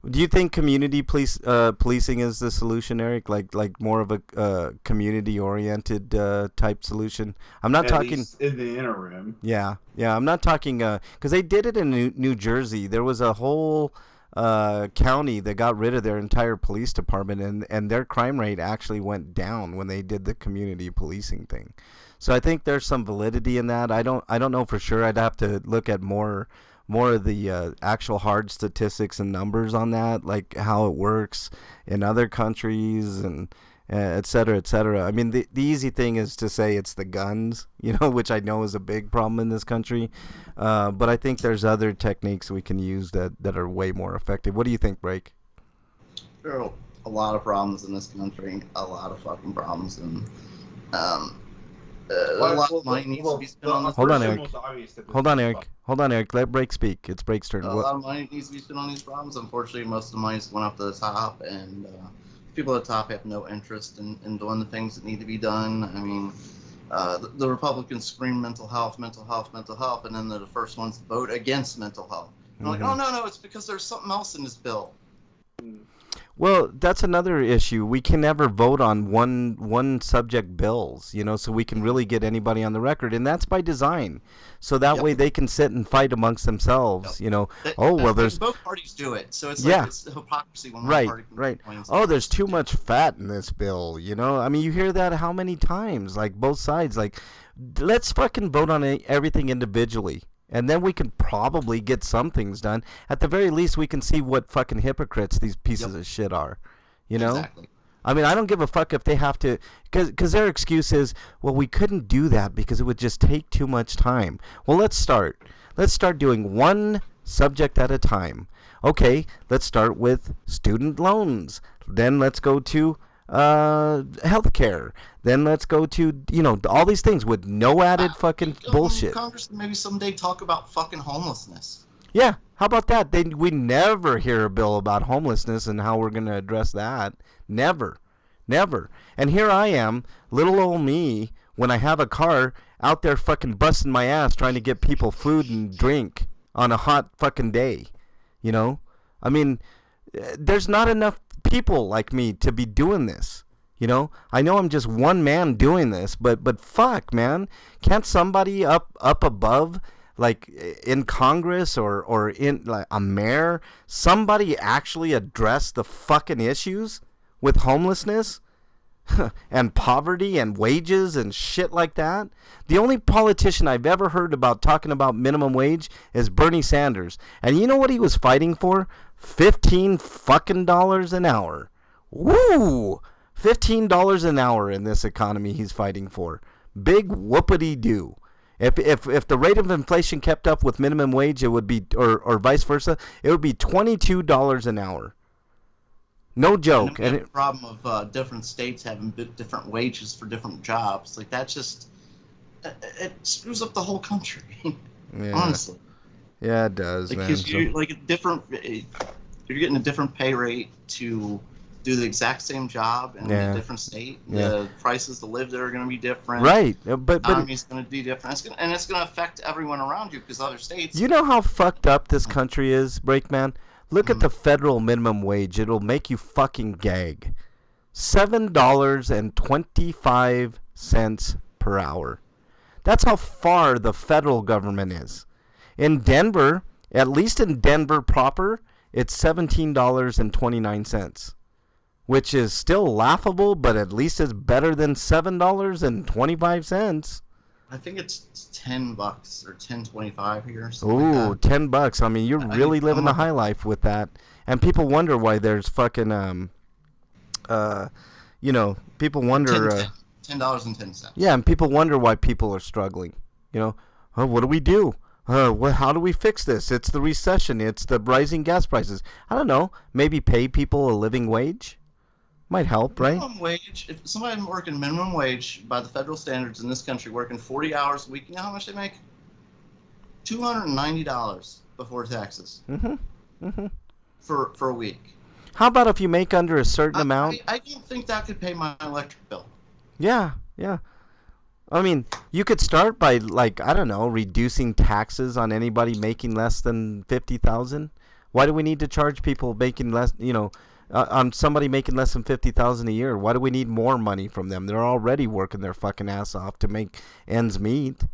Do you think community policing is the solution, Eric? Like more of a community-oriented type solution? I'm not talking least in the interim. Yeah. I'm not talking because they did it in New Jersey. There was a whole county that got rid of their entire police department, and their crime rate actually went down when they did the community policing thing. So I think there's some validity in that. I don't know for sure. I'd have to look at more of the actual hard statistics and numbers on that, like how it works in other countries and et cetera, et cetera. I mean, the easy thing is to say it's the guns, which I know is a big problem in this country. But I think there's other techniques we can use that are way more effective. What do you think, Break? There are a lot of problems in this country, a lot of fucking problems, and a lot of money needs to be spent on this. Hold on, Eric. Let Break speak. It's Break's turn. A lot of money needs to be spent on these problems. Unfortunately, most of the money's going up to the top, and people at the top have no interest in doing the things that need to be done. I mean, the Republicans scream mental health, mental health, mental health, and then they're the first ones to vote against mental health. They're like, oh, no, it's because there's something else in this bill. Well, that's another issue. We can never vote on one subject bills, so we can really get anybody on the record, and that's by design. So that way they can sit and fight amongst themselves, there's both parties do it. So it's like it's hypocrisy when one party complains. Oh, there's too much fat in this bill, I mean, you hear that how many times, like both sides, like let's fucking vote on everything individually. And then we can probably get some things done. At the very least, we can see what fucking hypocrites these pieces of shit are. You know? Exactly. I mean, I don't give a fuck if they have to, because their excuse is, well, we couldn't do that because it would just take too much time. Well, let's start. Let's start doing one subject at a time. Okay, let's start with student loans. Then let's go to healthcare. Then let's go to, you know, all these things with no added fucking bullshit. Congress maybe someday talk about fucking homelessness. Yeah, how about that? We never hear a bill about homelessness and how we're going to address that. Never. And here I am, little old me, when I have a car, out there fucking busting my ass trying to get people food and drink on a hot fucking day. You know? I mean, there's not enough people like me to be doing this. You know? I know I'm just one man doing this, but fuck, man. Can't somebody up above, like in Congress or in like a mayor, somebody actually address the fucking issues with homelessness and poverty and wages and shit like that? The only politician I've ever heard about talking about minimum wage is Bernie Sanders. And you know what he was fighting for? $15 fucking dollars an hour. Woo! $15 an hour in this economy he's fighting for. Big whoopity-doo. If the rate of inflation kept up with minimum wage, it would be, or vice versa, it would be $22 an hour. No joke. And the problem of different states having different wages for different jobs, like that just it screws up the whole country. Yeah. Honestly. Yeah, it does, like, man. You're getting a different pay rate to do the exact same job in a different state. The prices to live there are going to be different. Right, but economy's going to be different. It's going to affect everyone around you because other states. You know how fucked up this country is, Breakman? Look at the federal minimum wage. It'll make you fucking gag. $7.25 per hour. That's how far the federal government is. In Denver, at least in Denver proper, it's $17.29. Which is still laughable, but at least it's better than $7.25. I think it's $10 or $10.25 here. Ooh, like $10. I mean, you're really living the high life with that. And people wonder why there's fucking you know, people wonder $10.10. Yeah, and people wonder why people are struggling. You know, oh, what do we do? How do we fix this? It's the recession. It's the rising gas prices. I don't know. Maybe pay people a living wage. Might help, right? Minimum wage. If somebody working minimum wage by the federal standards in this country, working 40 hours a week, you know how much they make? $290 before taxes. For a week. How about if you make under a certain amount? I don't think that could pay my electric bill. Yeah. I mean, you could start by, like, I don't know, reducing taxes on anybody making less than $50,000. Why do we need to charge people making less, you know, on somebody making less than $50,000 a year? Why do we need more money from them? They're already working their fucking ass off to make ends meet.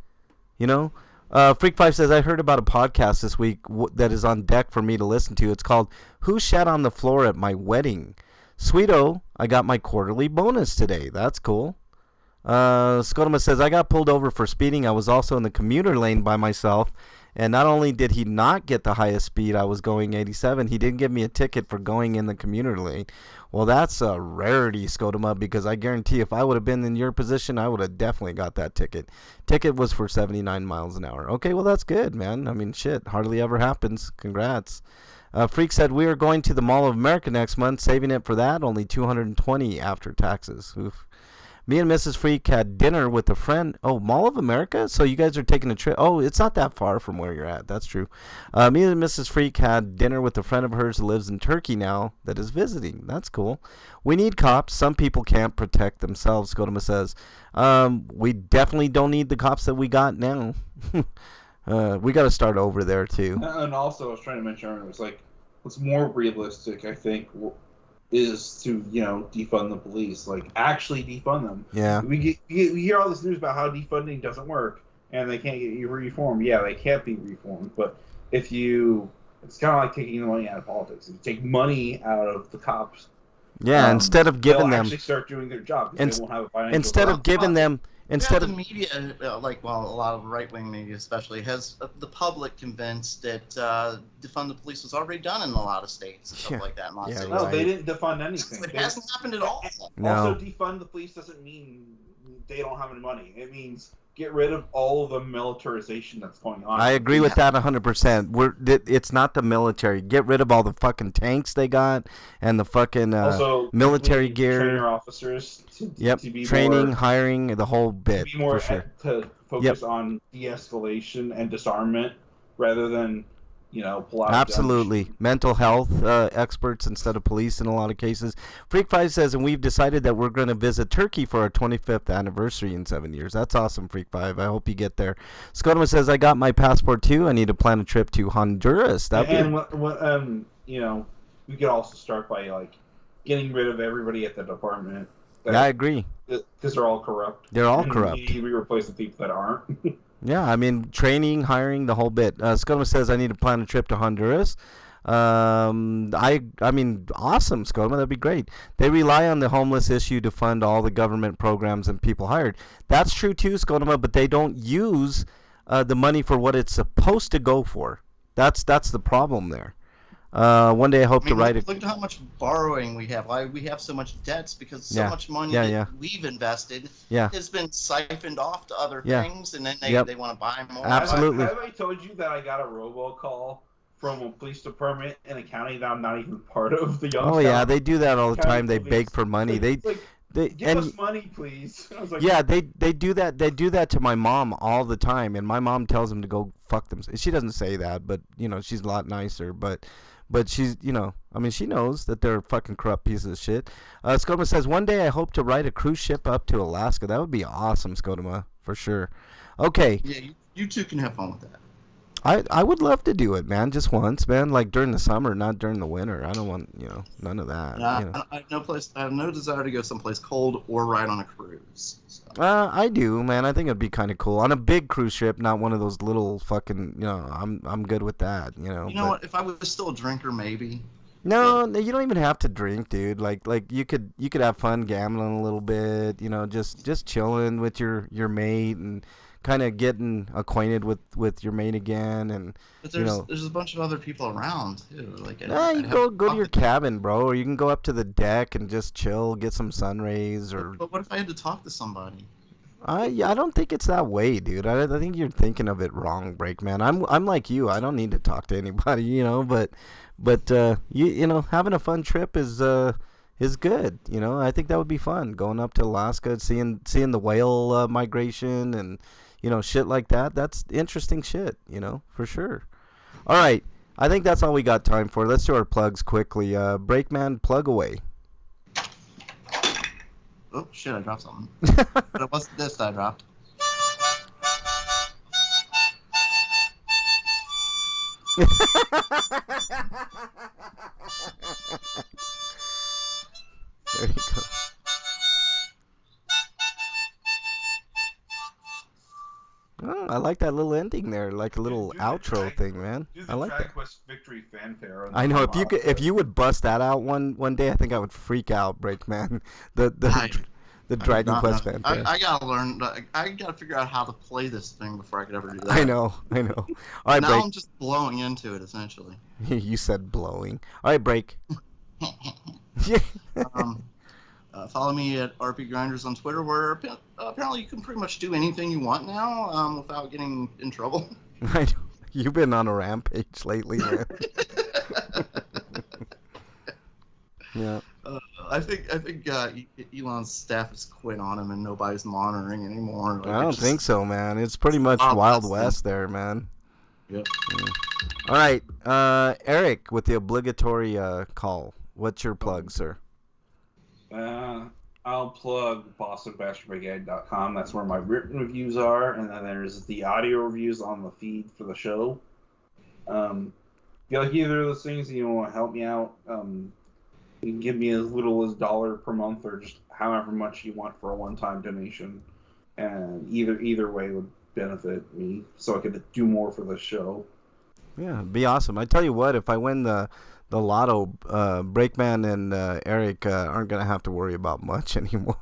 You know? Freak5 says, I heard about a podcast this week that is on deck for me to listen to. It's called Who Shat on the Floor at My Wedding? Sweeto, I got my quarterly bonus today. That's cool. Scotoma says, I got pulled over for speeding. I was also in the commuter lane by myself. And not only did he not get the highest speed, I was going 87, he didn't give me a ticket for going in the commuter lane. Well, that's a rarity, Scotoma, because I guarantee if I would have been in your position, I would have definitely got that ticket. Ticket was for 79 miles an hour. Okay, well, that's good, man. I mean, shit, hardly ever happens. Congrats. Freak said, we are going to the Mall of America next month, saving it for that, only $220 after taxes. Oof. Me and Mrs. Freak had dinner with a friend. Oh, Mall of America? So you guys are taking a trip. Oh, it's not that far from where you're at. That's true. Me and Mrs. Freak had dinner with a friend of hers who lives in Turkey now that is visiting. That's cool. We need cops. Some people can't protect themselves, Godema says. We definitely don't need the cops that we got now. We got to start over there, too. And also, I was trying to mention, it was like, what's more realistic, I think, is to, you know, defund the police, like actually defund them. Yeah. We hear all this news about how defunding doesn't work and they can't get you reformed. Yeah, they can't be reformed, but it's kind of like taking the money out of politics. If you take money out of the cops, instead of giving them, actually start doing their job. They won't have a financial instead of giving them instead the of media, a lot of right-wing media especially, has the public convinced that defund the police was already done in a lot of states and stuff like that. In a lot of Yeah, cities. No, right. they didn't defund anything. It hasn't happened at all. No. Also, defund the police doesn't mean they don't have any money. It means get rid of all of the militarization that's going on. I agree with that 100%. It's not the military. Get rid of all the fucking tanks they got and the fucking also, military train gear. your officers Yep, to be training, more, hiring, the whole bit, to be more for sure. to focus on de-escalation and disarmament rather than pull out. Absolutely. Mental health experts instead of police in a lot of cases. Freak5 says, and we've decided that we're going to visit Turkey for our 25th anniversary in 7 years. That's awesome, Freak5. I hope you get there. Scotoma says, I got my passport too. I need to plan a trip to Honduras. We could also start by getting rid of everybody at the department. Yeah, I agree. Because they're all corrupt. They're all corrupt. We replace the people that aren't. Yeah, I mean, training, hiring, the whole bit. Scotoma says, I need to plan a trip to Honduras. I mean, awesome, Scotoma. That'd be great. They rely on the homeless issue to fund all the government programs and people hired. That's true too, Scotoma, but they don't use the money for what it's supposed to go for. That's the problem there. One day I hope to write Look at how much borrowing we have. Why we have so much debts because so much money that we've invested has been siphoned off to other things, and then they want to buy more. Absolutely. Have I told you that I got a robocall from a police department in a county that I'm not even part of? The Youngstown. Oh yeah, they do that all the time. They beg for money. They give us money, please. I was like, yeah, they do that. They do that to my mom all the time, and my mom tells them to go fuck them. She doesn't say that, but she's a lot nicer. But she's, I mean, she knows that they're fucking corrupt pieces of shit. Scotoma says, one day I hope to ride a cruise ship up to Alaska. That would be awesome, Scotoma, for sure. Okay. Yeah, you two can have fun with that. I would love to do it, man, just once, man, like during the summer, not during the winter. I don't want, none of that. I have no desire to go someplace cold or ride on a cruise. So. I do, man. I think it'd be kind of cool on a big cruise ship, not one of those little fucking. I'm good with that. You know what? If I was still a drinker, maybe. No, you don't even have to drink, dude. Like you could have fun gambling a little bit. Just chilling with your mate and kind of getting acquainted with your mate again, and but there's a bunch of other people around too. You go to your cabin, bro, or you can go up to the deck and just chill, get some sun rays, or. But what if I had to talk to somebody? I don't think it's that way, dude. I think you're thinking of it wrong, Breakman. I'm like you. I don't need to talk to anybody, but having a fun trip is good. I think that would be fun, going up to Alaska, seeing the whale migration and shit like that. That's interesting shit, for sure. All right, I think that's all we got time for. Let's do our plugs quickly. Breakman, plug away. Oh shit! I dropped something. But it wasn't this that I dropped. There you go. Oh, I like that little ending there, like a little outro thing, man. I like that. Quest victory fanfare. I know if you would bust that out one day, I think I would freak out, Breakman. The Dragon Quest fanfare. I gotta learn. I gotta figure out how to play this thing before I could ever do that. I know. All right, now Break. I'm just blowing into it essentially. You said blowing. All right, Break. Follow me at RPGrinders on Twitter, where apparently you can pretty much do anything you want now without getting in trouble. I know. You've been on a rampage lately, man. Yeah. I think Elon's staff has quit on him and nobody's monitoring anymore. I don't think so, man. It's pretty much Wild West there, man. Yep. Yeah. All right, Eric, with the obligatory call. What's your plug, sir? I'll plug BostonBastardBrigade.com. That's where my written reviews are, and then there's the audio reviews on the feed for the show. If you like either of those things and you want to help me out, you can give me as little as $1 per month, or just however much you want for a one-time donation. And either way would benefit me, so I could do more for the show. Yeah, it'd be awesome. I tell you what, if I win the lotto, Breakman and Eric aren't gonna have to worry about much anymore.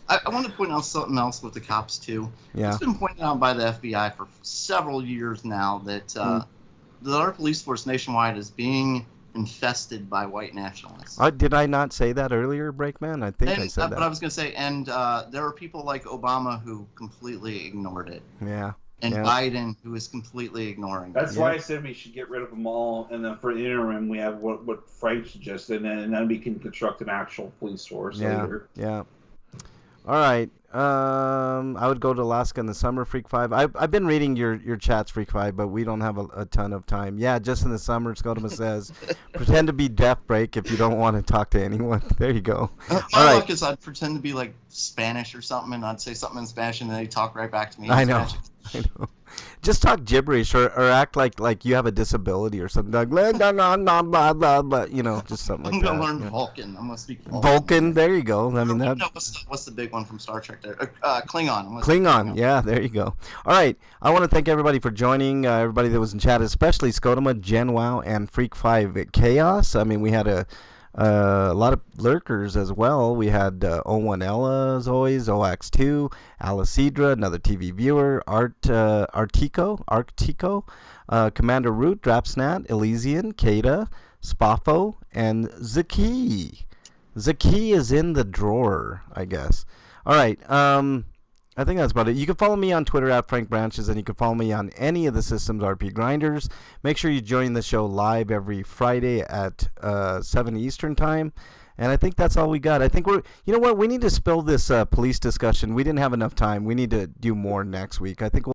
I want to point out something else with the cops too. Yeah. It's been pointed out by the FBI for several years now that our police force nationwide is being infested by white nationalists. Did I not say that earlier, Breakman? I think I said that. But I was going to say, and there are people like Obama who completely ignored it. Yeah. And Biden, who is completely ignoring it. That's why I said we should get rid of them all, and then for the interim, we have what Frank suggested, and then we can construct an actual police force later. Yeah. All right. I would go to Alaska in the summer, Freak 5. I've been reading your chats, Freak 5, but we don't have a ton of time. Yeah, just in the summer, Scotoma says. Pretend to be deaf, Break, if you don't want to talk to anyone. There you go. My luck is I'd pretend to be like Spanish or something, and I'd say something in Spanish, and then they'd talk right back to me in Spanish. I know. Just talk gibberish or act like you have a disability or something. Like, blah, blah, blah, you know, just something like that. I'm going to learn Vulcan. I'm going to speak Vulcan. Vulcan, there you go. I mean, that. No, what's the big one from Star Trek there? Klingon. Klingon, yeah, there you go. All right, I want to thank everybody for joining, everybody that was in chat, especially Scotoma, Gen Wow, and Freak 5 Chaos. I mean, we had a lot of lurkers as well. We had O1 Ella, as always, OX2, Alicidra, another TV viewer, Artico, Commander Root, Drapsnat, Elysian, Kata, Spaffo, and Zaki. Zaki is in the drawer, I guess. All right, I think that's about it. You can follow me on Twitter at Frank Branches, and you can follow me on any of the systems RPGrinders. Make sure you join the show live every Friday at 7 Eastern time. And I think that's all we got. I think you know what? We need to spill this police discussion. We didn't have enough time. We need to do more next week. I think we'll